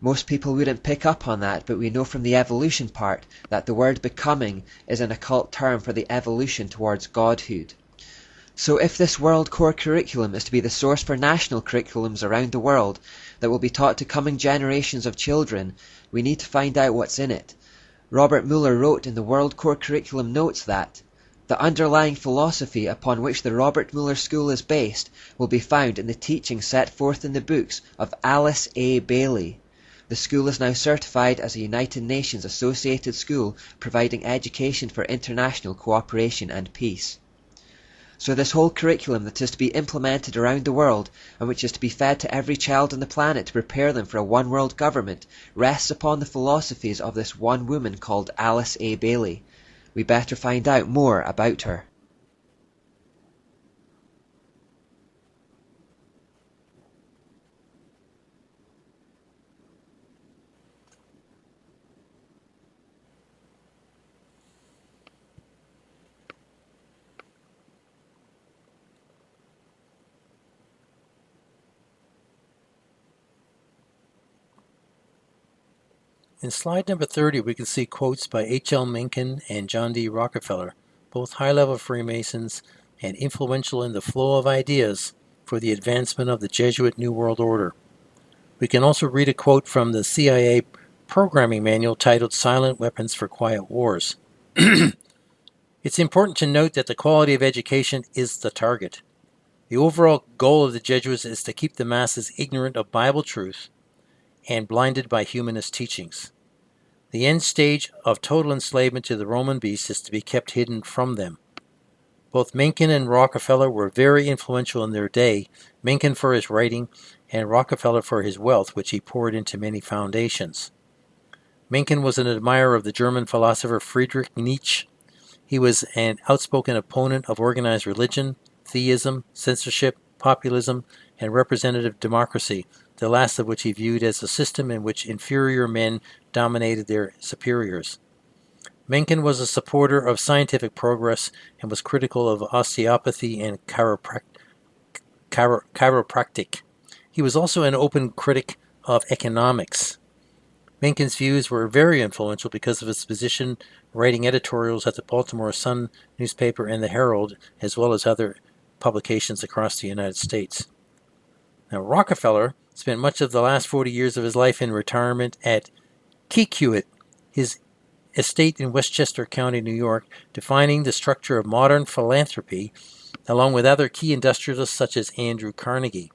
Most people wouldn't pick up on that, but we know from the evolution part that the word becoming is an occult term for the evolution towards godhood. So if this World Core Curriculum is to be the source for national curriculums around the world that will be taught to coming generations of children, we need to find out what's in it. Robert Mueller wrote in the World Core Curriculum notes that the underlying philosophy upon which the Robert Mueller School is based will be found in the teachings set forth in the books of Alice A. Bailey. The school is now certified as a United Nations associated school providing education for international cooperation and peace. So this whole curriculum that is to be implemented around the world and which is to be fed to every child on the planet to prepare them for a one world government rests upon the philosophies of this one woman called Alice A. Bailey. We better find out more about her. In slide number 30, we can see quotes by H.L. Mencken and John D. Rockefeller, both high-level Freemasons and influential in the flow of ideas for the advancement of the Jesuit New World Order. We can also read a quote from the CIA programming manual titled Silent Weapons for Quiet Wars. It's important to note that the quality of education is the target. The overall goal of the Jesuits is to keep the masses ignorant of Bible truth and blinded by humanist teachings. The end stage of total enslavement to the Roman beast is to be kept hidden from them. Both Mencken and Rockefeller were very influential in their day, Mencken for his writing and Rockefeller for his wealth, which he poured into many foundations. Mencken was an admirer of the German philosopher Friedrich Nietzsche. He was an outspoken opponent of organized religion, theism, censorship, populism, and representative democracy, the last of which he viewed as a system in which inferior men dominated their superiors. Mencken was a supporter of scientific progress and was critical of osteopathy and chiropractic. He was also an open critic of economics. Mencken's views were very influential because of his position writing editorials at the Baltimore Sun newspaper and the Herald, as well as other publications across the United States. Now, Rockefeller spent much of the last 40 years of his life in retirement at Keykuit, his estate in Westchester County, New York, defining the structure of modern philanthropy, along with other key industrialists such as Andrew Carnegie.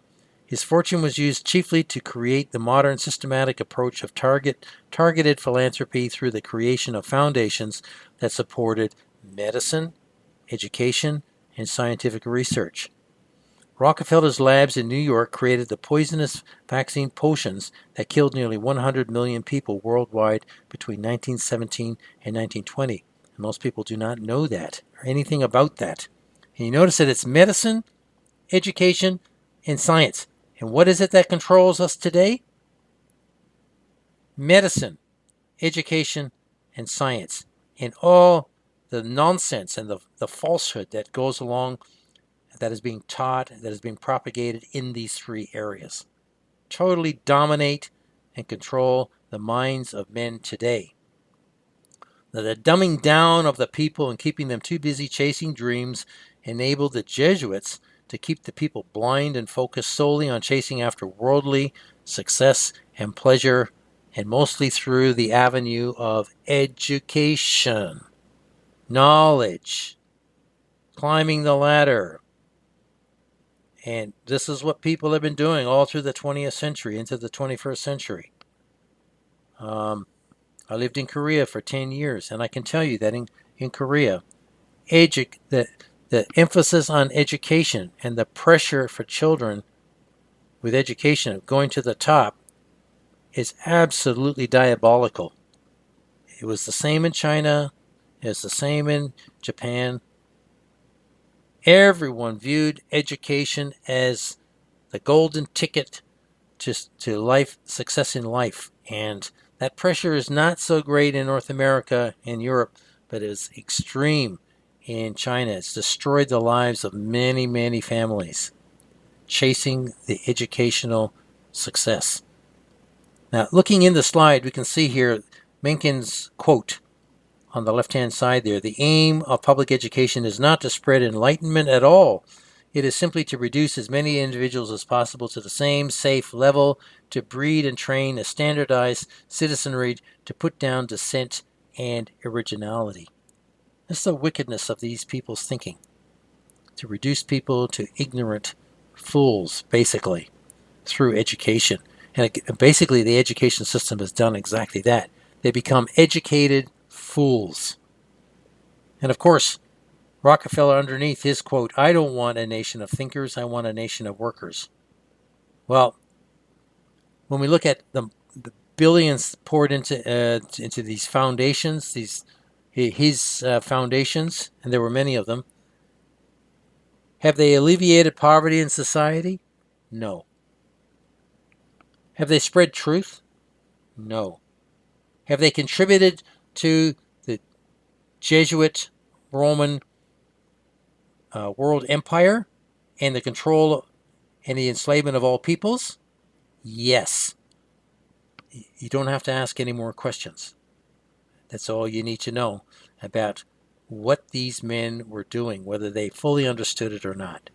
His fortune was used chiefly to create the modern systematic approach of targeted philanthropy through the creation of foundations that supported medicine, education, and scientific research. Rockefeller's labs in New York created the poisonous vaccine potions that killed nearly 100 million people worldwide between 1917 and 1920. And most people do not know that or anything about that. And you notice that it's medicine, education, and science. And what is it that controls us today? Medicine, education, and science. And all the nonsense and the falsehood that goes along, that is being taught, that is being propagated in these three areas. Totally dominate and control the minds of men today. Now, the dumbing down of the people and keeping them too busy chasing dreams enabled the Jesuits to keep the people blind and focused solely on chasing after worldly success and pleasure, and mostly through the avenue of education, knowledge, climbing the ladder. And this is what people have been doing all through the 20th century into the 21st century. I lived in Korea for 10 years, and I can tell you that in Korea, the emphasis on education and the pressure for children with education of going to the top is absolutely diabolical. It was the same in China. It's the same in Japan. Everyone viewed education as the golden ticket to life, success in life. And that pressure is not so great in North America and Europe, but is extreme in China. It's destroyed the lives of many, many families chasing the educational success. Now, looking in the slide, we can see here Mencken's quote on the left-hand side there. The aim of public education is not to spread enlightenment at all. It is simply to reduce as many individuals as possible to the same safe level, to breed and train a standardized citizenry, to put down dissent and originality. That's the wickedness of these people's thinking. To reduce people to ignorant fools, basically, through education. And basically, the education system has done exactly that. They become educated fools. And of course, Rockefeller, underneath his quote, I don't want a nation of thinkers, I want a nation of workers. Well, when we look at the billions poured into these foundations, his foundations, and there were many of them, have they alleviated poverty in society? No. Have they spread truth? No. Have they contributed to the Jesuit Roman world empire and the control and the enslavement of all peoples? Yes. You don't have to ask any more questions. That's all you need to know about what these men were doing, whether they fully understood it or not.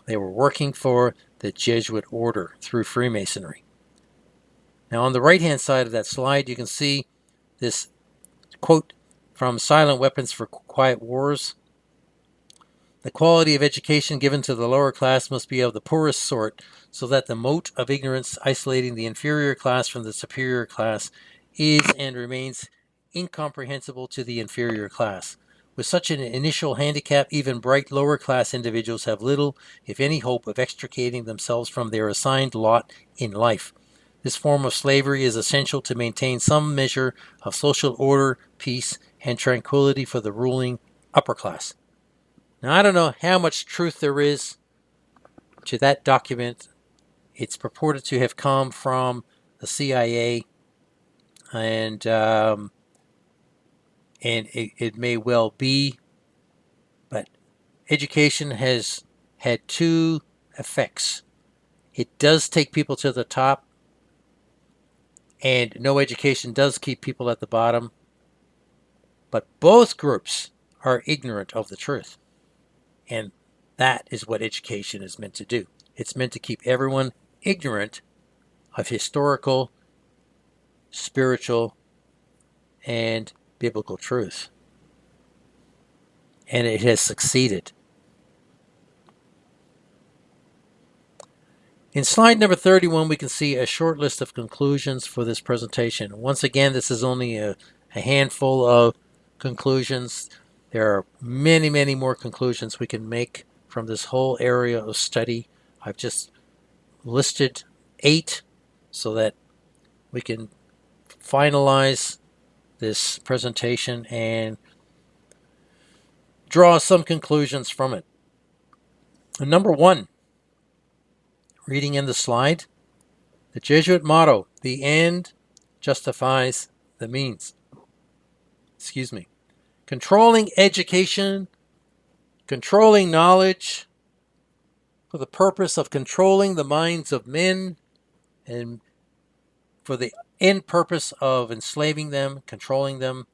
They were working for the Jesuit order through Freemasonry. Now, on the right-hand side of that slide, you can see this quote from Silent Weapons for Quiet Wars. The quality of education given to the lower class must be of the poorest sort, so that the moat of ignorance isolating the inferior class from the superior class is and remains incomprehensible to the inferior class. With such an initial handicap, even bright lower class individuals have little, if any, hope of extricating themselves from their assigned lot in life. This form of slavery is essential to maintain some measure of social order, peace, and tranquility for the ruling upper class. Now, I don't know how much truth there is to that document. It's purported to have come from the CIA, and it may well be, but education has had two effects. It does take people to the top, and no education does keep people at the bottom, but both groups are ignorant of the truth. And that is what education is meant to do. It's meant to keep everyone ignorant of historical, spiritual, and biblical truth. And it has succeeded. In slide number 31, we can see a short list of conclusions for this presentation. Once again, this is only a handful of conclusions. There are many, many more conclusions we can make from this whole area of study. I've just listed 8 so that we can finalize this presentation and draw some conclusions from it. Number 1, reading in the slide, the Jesuit motto, the end justifies the means. Controlling education, controlling knowledge for the purpose of controlling the minds of men and for the end purpose of enslaving them, controlling them,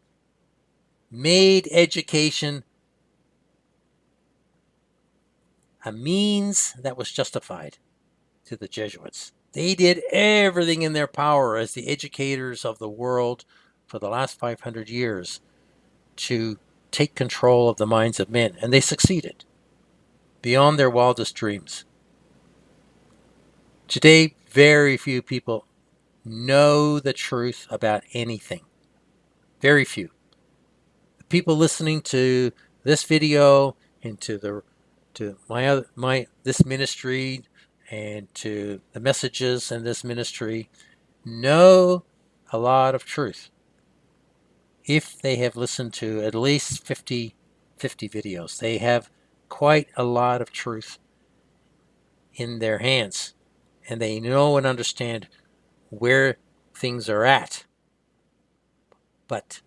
made education a means that was justified to the Jesuits. They did everything in their power as the educators of the world for the last 500 years to take control of the minds of men, and they succeeded beyond their wildest dreams. Today, very few people know the truth about anything. Very few. The people listening to this video and to this ministry and to the messages in this ministry know a lot of truth if they have listened to at least 50 videos. They have quite a lot of truth in their hands, and they know and understand where things are at. But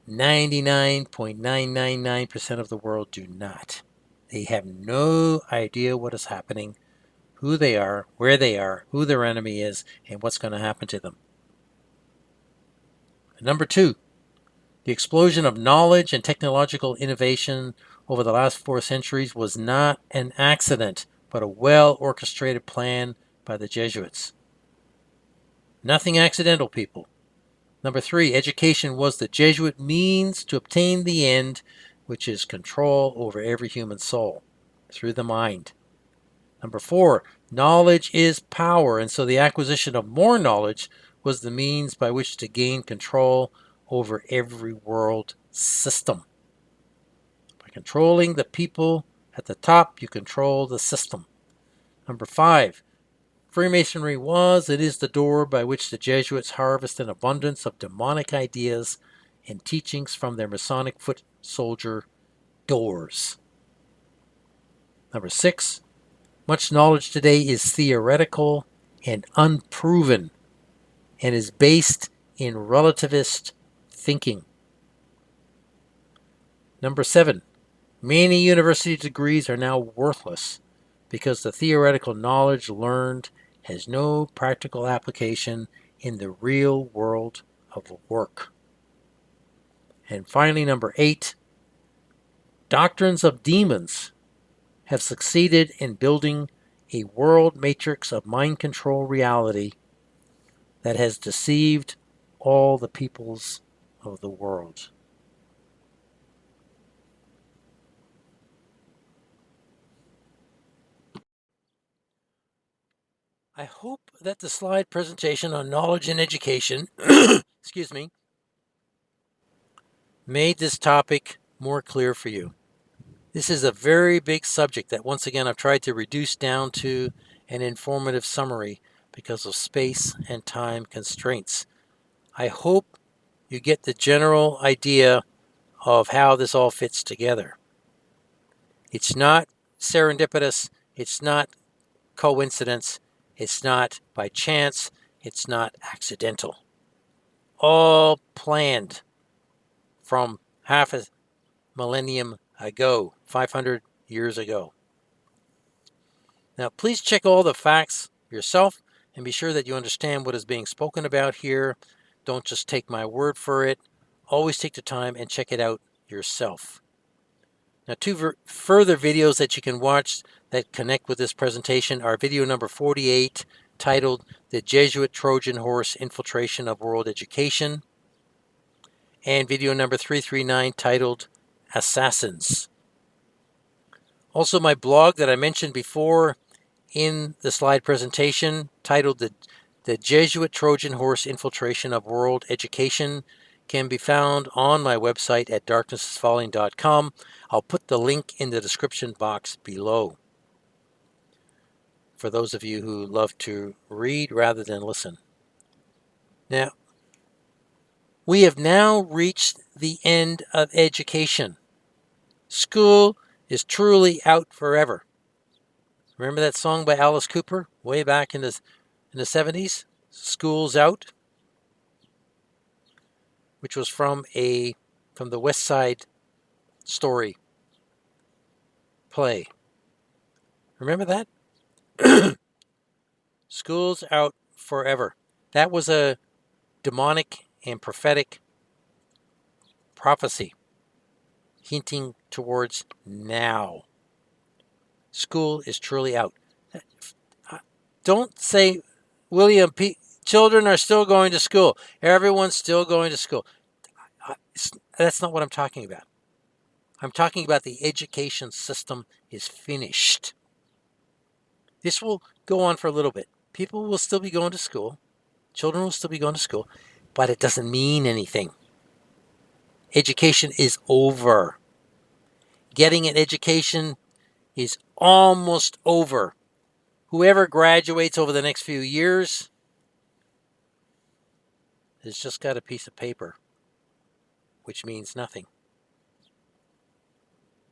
99.999% of the world do not. They have no idea what is happening, who they are, where they are, who their enemy is, and what's going to happen to them. Number 2, the explosion of knowledge and technological innovation over the last 4 centuries was not an accident, but a well-orchestrated plan by the Jesuits. Nothing accidental, people. Number 3, education was the Jesuit means to obtain the end, which is control over every human soul through the mind. Number 4, knowledge is power, and so the acquisition of more knowledge was the means by which to gain control over every world system. By controlling the people at the top, you control the system. Number 5, Freemasonry was, it is the door by which the Jesuits harvest an abundance of demonic ideas and teachings from their Masonic foot soldier doors. Number 6, much knowledge today is theoretical and unproven and is based in relativist thinking. Number 7, many university degrees are now worthless because the theoretical knowledge learned has no practical application in the real world of work. And finally, number 8, doctrines of demons have succeeded in building a world matrix of mind control reality that has deceived all the peoples of the world. I hope that the slide presentation on knowledge and education excuse me, made this topic more clear for you. This is a very big subject that once again I've tried to reduce down to an informative summary because of space and time constraints. I hope you get the general idea of how this all fits together. It's not serendipitous, it's not coincidence, it's not by chance, it's not accidental. All planned from half a millennium ago, 500 years ago. Now, please check all the facts yourself and be sure that you understand what is being spoken about here. Don't just take my word for it. Always take the time and check it out yourself. Now, 2 further videos that you can watch that connect with this presentation are video number 48, titled The Jesuit Trojan Horse Infiltration of World Education, and video number 339, titled Assassins. Also, my blog that I mentioned before in the slide presentation, titled The Jesuit Trojan Horse Infiltration of World Education, can be found on my website at darknessisfalling.com. I'll put the link in the description box below for those of you who love to read rather than listen. Now, we have now reached the end of education. School is truly out forever. Remember that song by Alice Cooper way back in the 70s? School's Out? Which was from the West Side Story play. Remember that? School's out forever. That was a demonic and prophetic prophecy hinting towards now. School is truly out. Don't say, William, children are still going to school. Everyone's still going to school. That's not what I'm talking about. I'm talking about the education system is finished. This will go on for a little bit. People will still be going to school. Children will still be going to school. But it doesn't mean anything. Education is over. Getting an education is almost over. Whoever graduates over the next few years has just got a piece of paper, which means nothing.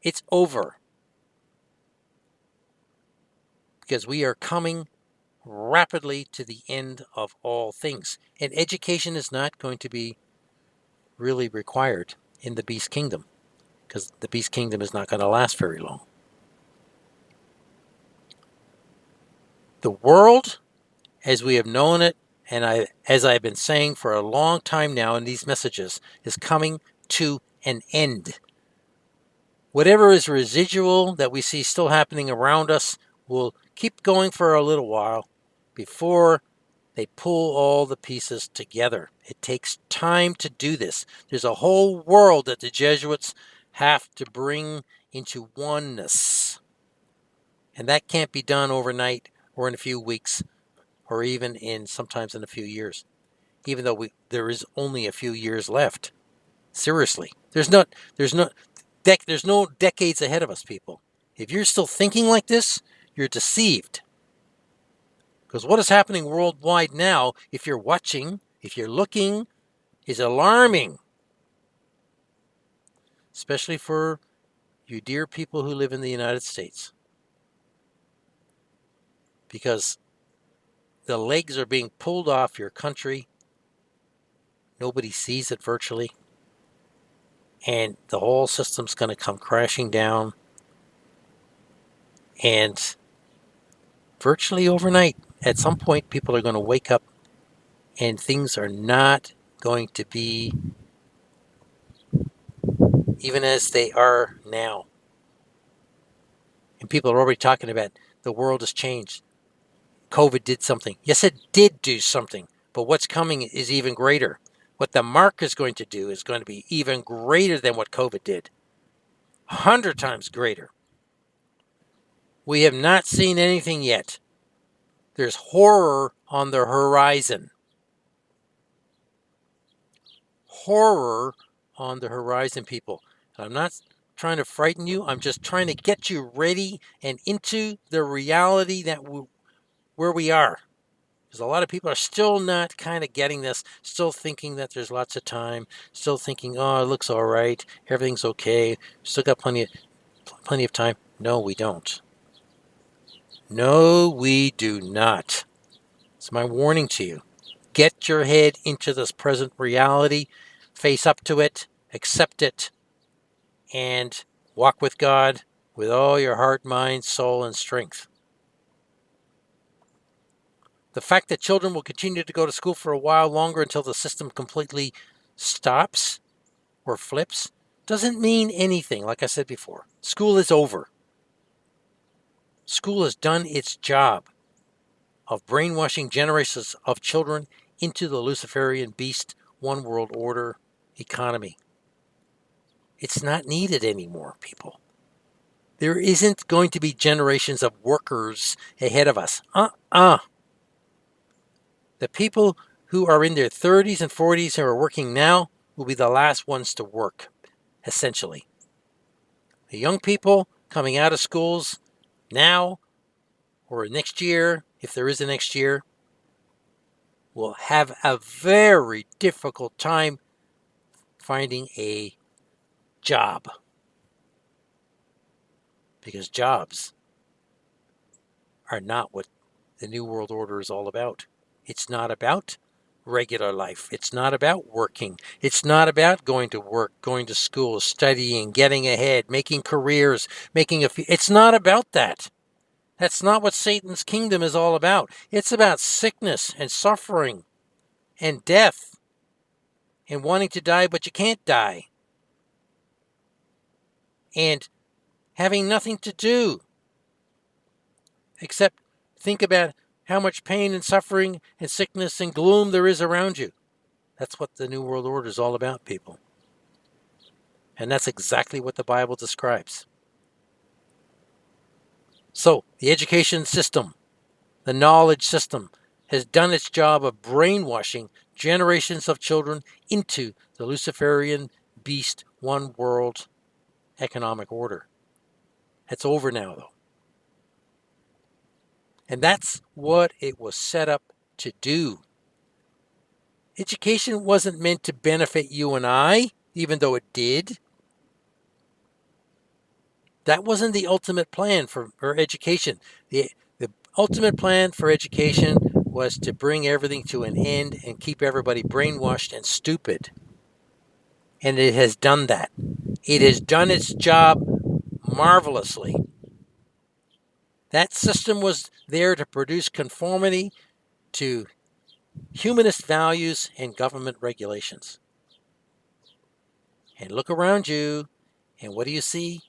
It's over. because we are coming rapidly to the end of all things. And education is not going to be really required in the beast kingdom, because the beast kingdom is not going to last very long. The world, as we have known it, and as I've been saying for a long time now in these messages, is coming to an end. Whatever is residual that we see still happening around us will keep going for a little while before they pull all the pieces together. It takes time to do this. There's a whole world that the Jesuits have to bring into oneness. And that can't be done overnight or in a few weeks or even sometimes in a few years. Even though there is only a few years left. Seriously. There's no decades ahead of us, people. If you're still thinking like this, you're deceived. Because what is happening worldwide now, if you're watching, if you're looking, is alarming. Especially for you dear people who live in the United States. Because the legs are being pulled off your country. Nobody sees it virtually. And the whole system's going to come crashing down. And virtually overnight, at some point, people are going to wake up and things are not going to be even as they are now. And people are already talking about the world has changed. COVID did something. Yes, it did do something. But what's coming is even greater. What the mark is going to do is going to be even greater than what COVID did. 100 times greater. We have not seen anything yet. There's horror on the horizon. Horror on the horizon, people. I'm not trying to frighten you. I'm just trying to get you ready and into the reality that where we are. Because a lot of people are still not kind of getting this, still thinking that there's lots of time, still thinking, oh, it looks all right, everything's okay, still got plenty of time. No, we don't. No, we do not. It's my warning to you. Get your head into this present reality, face up to it, accept it, and walk with God with all your heart, mind, soul, and strength. The fact that children will continue to go to school for a while longer until the system completely stops or flips doesn't mean anything, like I said before. School is over. School has done its job of brainwashing generations of children into the Luciferian Beast One World Order economy. It's not needed anymore, people. There isn't going to be generations of workers ahead of us. The people who are in their 30s and 40s who are working now will be the last ones to work, essentially. The young people coming out of schools now or next year, if there is a next year, will have a very difficult time finding a job. Because jobs are not what the New World Order is all about. It's not about regular life. It's not about working. It's not about going to work, going to school, studying, getting ahead, making careers, it's not about that. That's not what Satan's kingdom is all about. It's about sickness and suffering and death and wanting to die, but you can't die. And having nothing to do except think about how much pain and suffering and sickness and gloom there is around you. That's what the New World Order is all about, people. And that's exactly what the Bible describes. So, the education system, the knowledge system, has done its job of brainwashing generations of children into the Luciferian Beast One World economic order. It's over now, though. And that's what it was set up to do. Education wasn't meant to benefit you and I, even though it did. That wasn't the ultimate plan for education. The ultimate plan for education was to bring everything to an end and keep everybody brainwashed and stupid. And it has done that. It has done its job marvelously. That system was there to produce conformity to humanist values and government regulations. And look around you, and what do you see?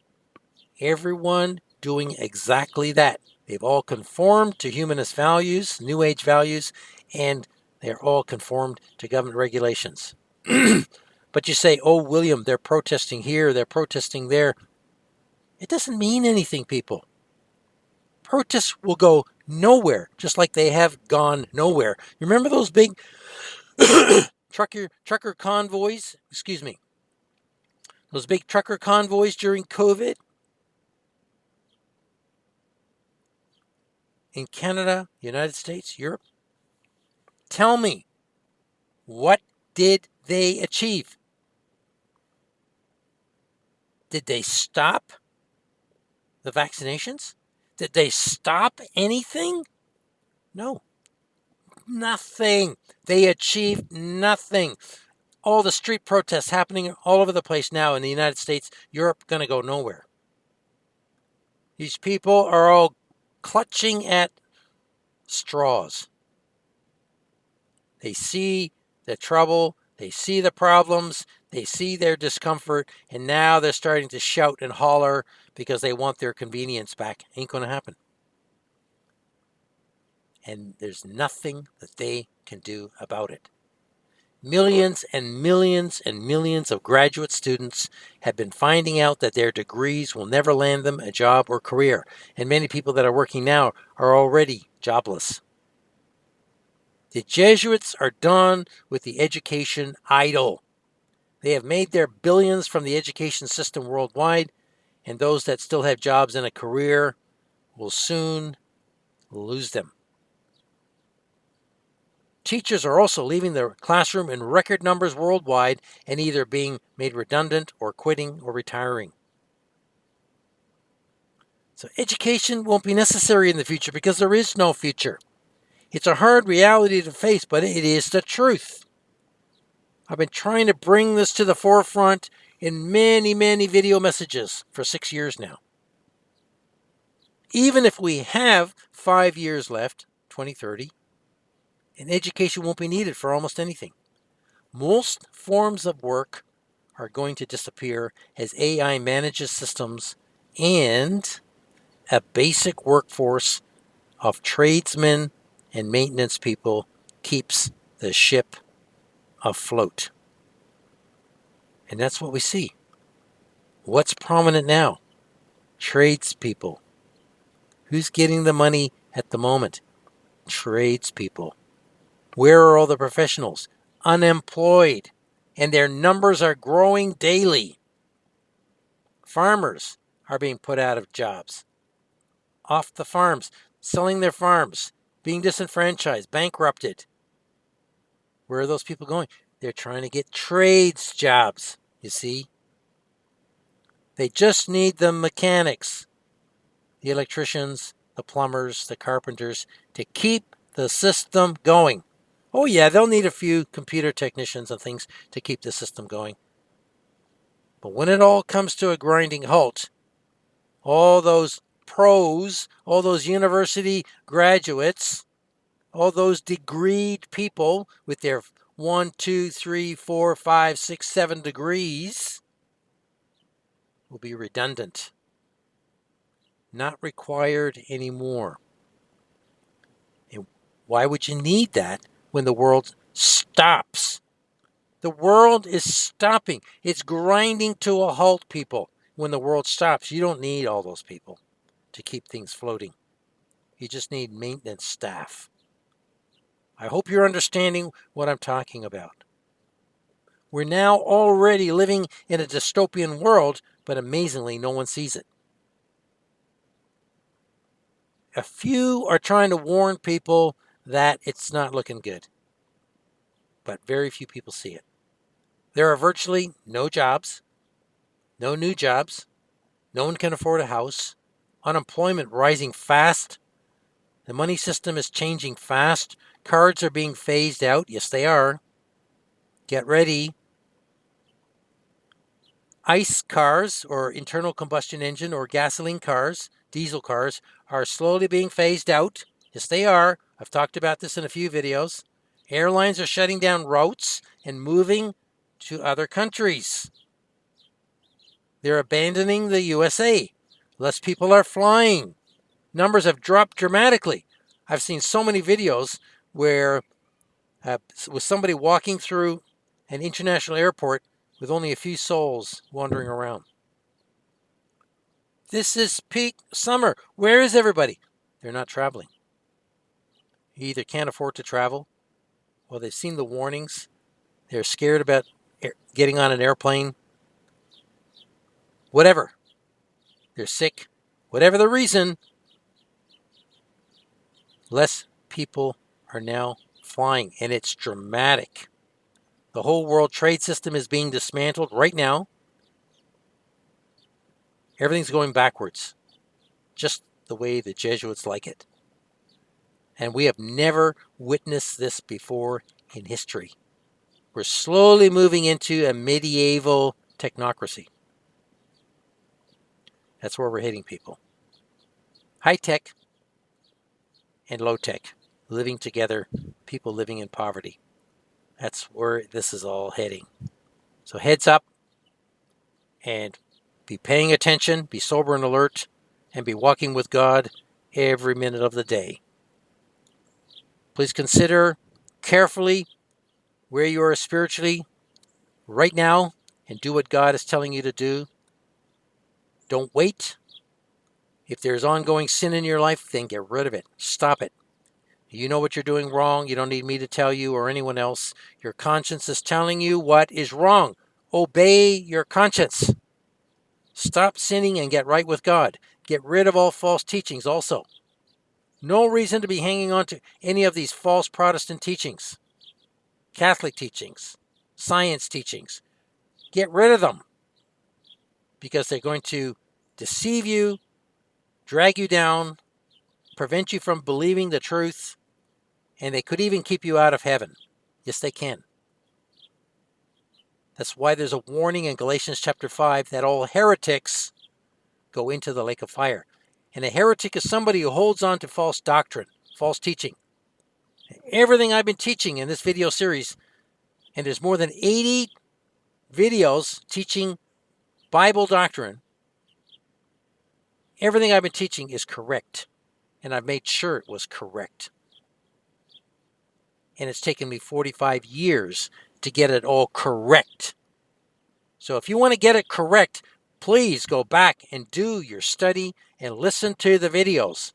Everyone doing exactly that. They've all conformed to humanist values, New Age values, and they're all conformed to government regulations. But you say, oh, William, they're protesting here, they're protesting there. It doesn't mean anything, people. Protests will go nowhere, just like they have gone nowhere. You remember those big trucker convoys? Excuse me. Those big trucker convoys during COVID? In Canada, United States, Europe? Tell me, what did they achieve? Did they stop the vaccinations? Did they stop anything? No. Nothing. They achieved nothing. All the street protests happening all over the place now in the United States, Europe, going to go nowhere. These people are all clutching at straws. They see the trouble, they see the problems, they see their discomfort, and now they're starting to shout and holler because they want their convenience back. Ain't going to happen. And there's nothing that they can do about it. Millions and millions and millions of graduate students have been finding out that their degrees will never land them a job or career. And many people that are working now are already jobless. The Jesuits are done with the education idol. They have made their billions from the education system worldwide, and those that still have jobs and a career will soon lose them. Teachers are also leaving the classroom in record numbers worldwide and either being made redundant or quitting or retiring. So education won't be necessary in the future because there is no future. It's a hard reality to face, but it is the truth. I've been trying to bring this to the forefront in many, many video messages for 6 years now. Even if we have 5 years left, 2030, and education won't be needed for almost anything. Most forms of work are going to disappear as AI manages systems and a basic workforce of tradesmen and maintenance people keeps the ship afloat. And that's what we see. What's prominent now? Tradespeople. Who's getting the money at the moment? Tradespeople. Where are all the professionals? Unemployed. And their numbers are growing daily. Farmers are being put out of jobs. Off the farms. Selling their farms. Being disenfranchised. Bankrupted. Where are those people going? They're trying to get trades jobs, you see. They just need the mechanics, the electricians, the plumbers, the carpenters to keep the system going. Oh yeah, they'll need a few computer technicians and things to keep the system going. But when it all comes to a grinding halt, all those pros, all those university graduates, all those degreed people with their 1, 2, 3, 4, 5, 6, 7 degrees will be redundant. Not required anymore. And why would you need that when the world stops? The world is stopping. It's grinding to a halt, people. When the world stops, you don't need all those people to keep things floating. You just need maintenance staff. I hope you're understanding what I'm talking about. We're now already living in a dystopian world, but amazingly, no one sees it. A few are trying to warn people that it's not looking good, but very few people see it. There are virtually no jobs, no new jobs, no one can afford a house, unemployment rising fast, The money system is changing fast. Cards are being phased out. Yes, they are. Get ready. ICE cars, or internal combustion engine, or gasoline cars, diesel cars, are slowly being phased out. Yes, they are. I've talked about this in a few videos. Airlines are shutting down routes and moving to other countries. They're abandoning the USA. Less people are flying. Numbers have dropped dramatically. I've seen so many videos where with somebody walking through an international airport with only a few souls wandering around. This is peak summer. Where is everybody? They're not traveling. You either can't afford to travel, or they've seen the warnings. They're scared about getting on an airplane. Whatever. They're sick. Whatever the reason, less people are now flying, and it's dramatic. The whole world trade system is being dismantled right now. Everything's going backwards, just the way the Jesuits like it. And we have never witnessed this before in history. We're slowly moving into a medieval technocracy. That's where we're heading, people. High tech and low tech, living together, people living in poverty. That's where this is all heading. So heads up, and be paying attention, be sober and alert, and be walking with God every minute of the day. Please consider carefully where you are spiritually right now and do what God is telling you to do. Don't wait. If there's ongoing sin in your life, then get rid of it. Stop it. You know what you're doing wrong. You don't need me to tell you or anyone else. Your conscience is telling you what is wrong. Obey your conscience. Stop sinning and get right with God. Get rid of all false teachings also. No reason to be hanging on to any of these false Protestant teachings, Catholic teachings, science teachings. Get rid of them, because they're going to deceive you, drag you down, prevent you from believing the truth, and they could even keep you out of heaven. Yes, they can. That's why there's a warning in Galatians chapter 5 that all heretics go into the lake of fire. And a heretic is somebody who holds on to false doctrine, false teaching. Everything I've been teaching in this video series, and there's more than 80 videos teaching Bible doctrine, everything I've been teaching is correct. And I've made sure it was correct. And it's taken me 45 years to get it all correct. So if you want to get it correct, please go back and do your study and listen to the videos.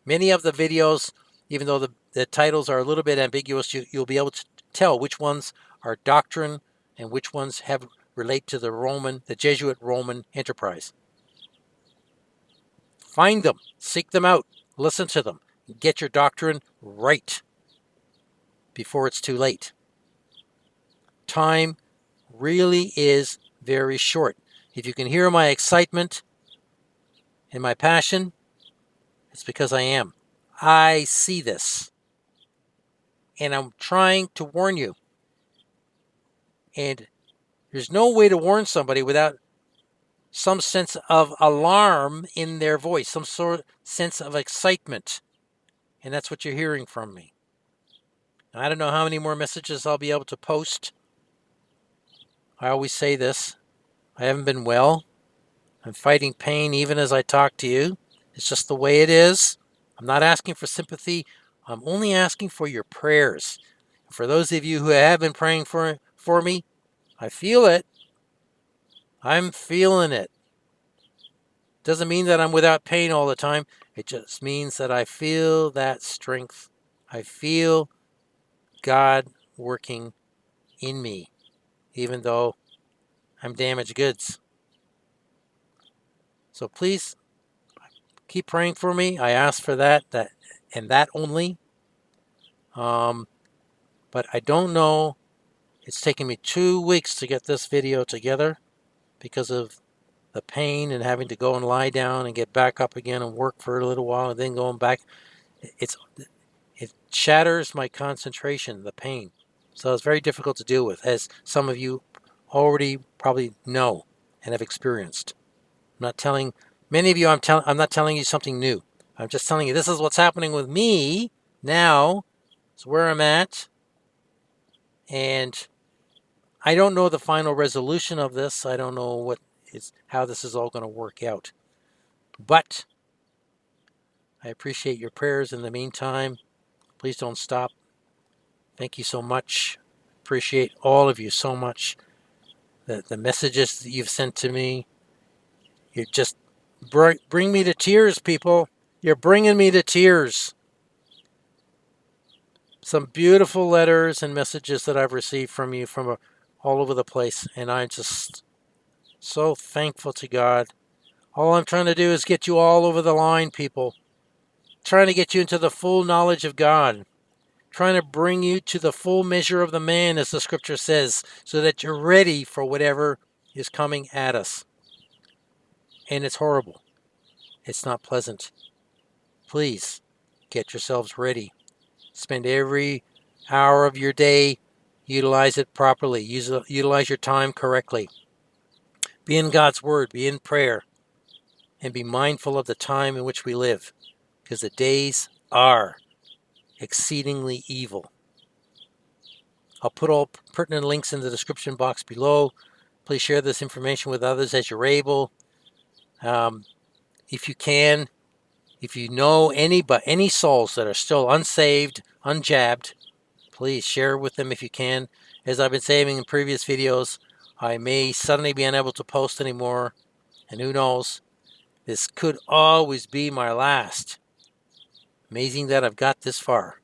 Many of the videos, even though the titles are a little bit ambiguous, you'll be able to tell which ones are doctrine and which ones relate to the Jesuit Roman enterprise. Find them, seek them out, listen to them, get your doctrine right before it's too late. Time really is very short. If you can hear my excitement and my passion, it's because I am. I see this. And I'm trying to warn you. And there's no way to warn somebody without some sense of alarm in their voice, some sort of sense of excitement. And that's what you're hearing from me. Now, I don't know how many more messages I'll be able to post. I always say this. I haven't been well. I'm fighting pain even as I talk to you. It's just the way it is. I'm not asking for sympathy. I'm only asking for your prayers. For those of you who have been praying for me, I feel it. I'm feeling it. Doesn't mean that I'm without pain all the time. It just means that I feel that strength. I feel God working in me, even though I'm damaged goods. So please keep praying for me. I ask for that and that only. But I don't know. It's taken me 2 weeks to get this video together because of the pain and having to go and lie down and get back up again and work for a little while and then going back. It shatters my concentration, the pain. So it's very difficult to deal with, as some of you already probably know and have experienced. I'm not telling many of you. I'm not telling you something new. I'm just telling you this is what's happening with me now. It's where I'm at, and I don't know the final resolution of this. I don't know how this is all going to work out. But I appreciate your prayers in the meantime. Please don't stop. Thank you so much. Appreciate all of you so much. The messages that you've sent to me. You just bring me to tears, people. You're bringing me to tears. Some beautiful letters and messages that I've received from you from all over the place. And I'm just so thankful to God. All I'm trying to do is get you all over the line, people. Trying to get you into the full knowledge of God. Trying to bring you to the full measure of the man, as the scripture says, so that you're ready for whatever is coming at us. And it's horrible. It's not pleasant. Please get yourselves ready. Spend every hour of your day, utilize it properly, utilize your time correctly. Be in God's word, be in prayer, and be mindful of the time in which we live, because the days are exceedingly evil. I'll put all pertinent links in the description box below. Please share this information with others as you're able. If you can, if you know any souls that are still unsaved, unjabbed, please share with them if you can. As I've been saying in previous videos, I may suddenly be unable to post anymore, and who knows, this could always be my last. Amazing that I've got this far.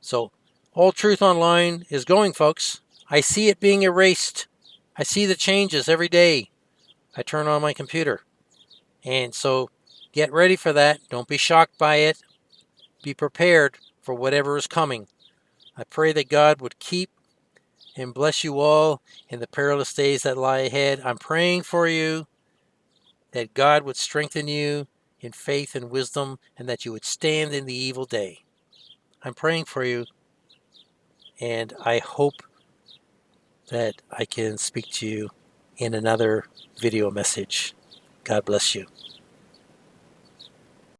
So, All Truth Online is going, folks. I see it being erased. I see the changes every day. I turn on my computer. And so, get ready for that. Don't be shocked by it. Be prepared for whatever is coming. I pray that God would keep and bless you all in the perilous days that lie ahead. I'm praying for you that God would strengthen you in faith and wisdom, and that you would stand in the evil day. I'm praying for you, and I hope that I can speak to you in another video message. God bless you.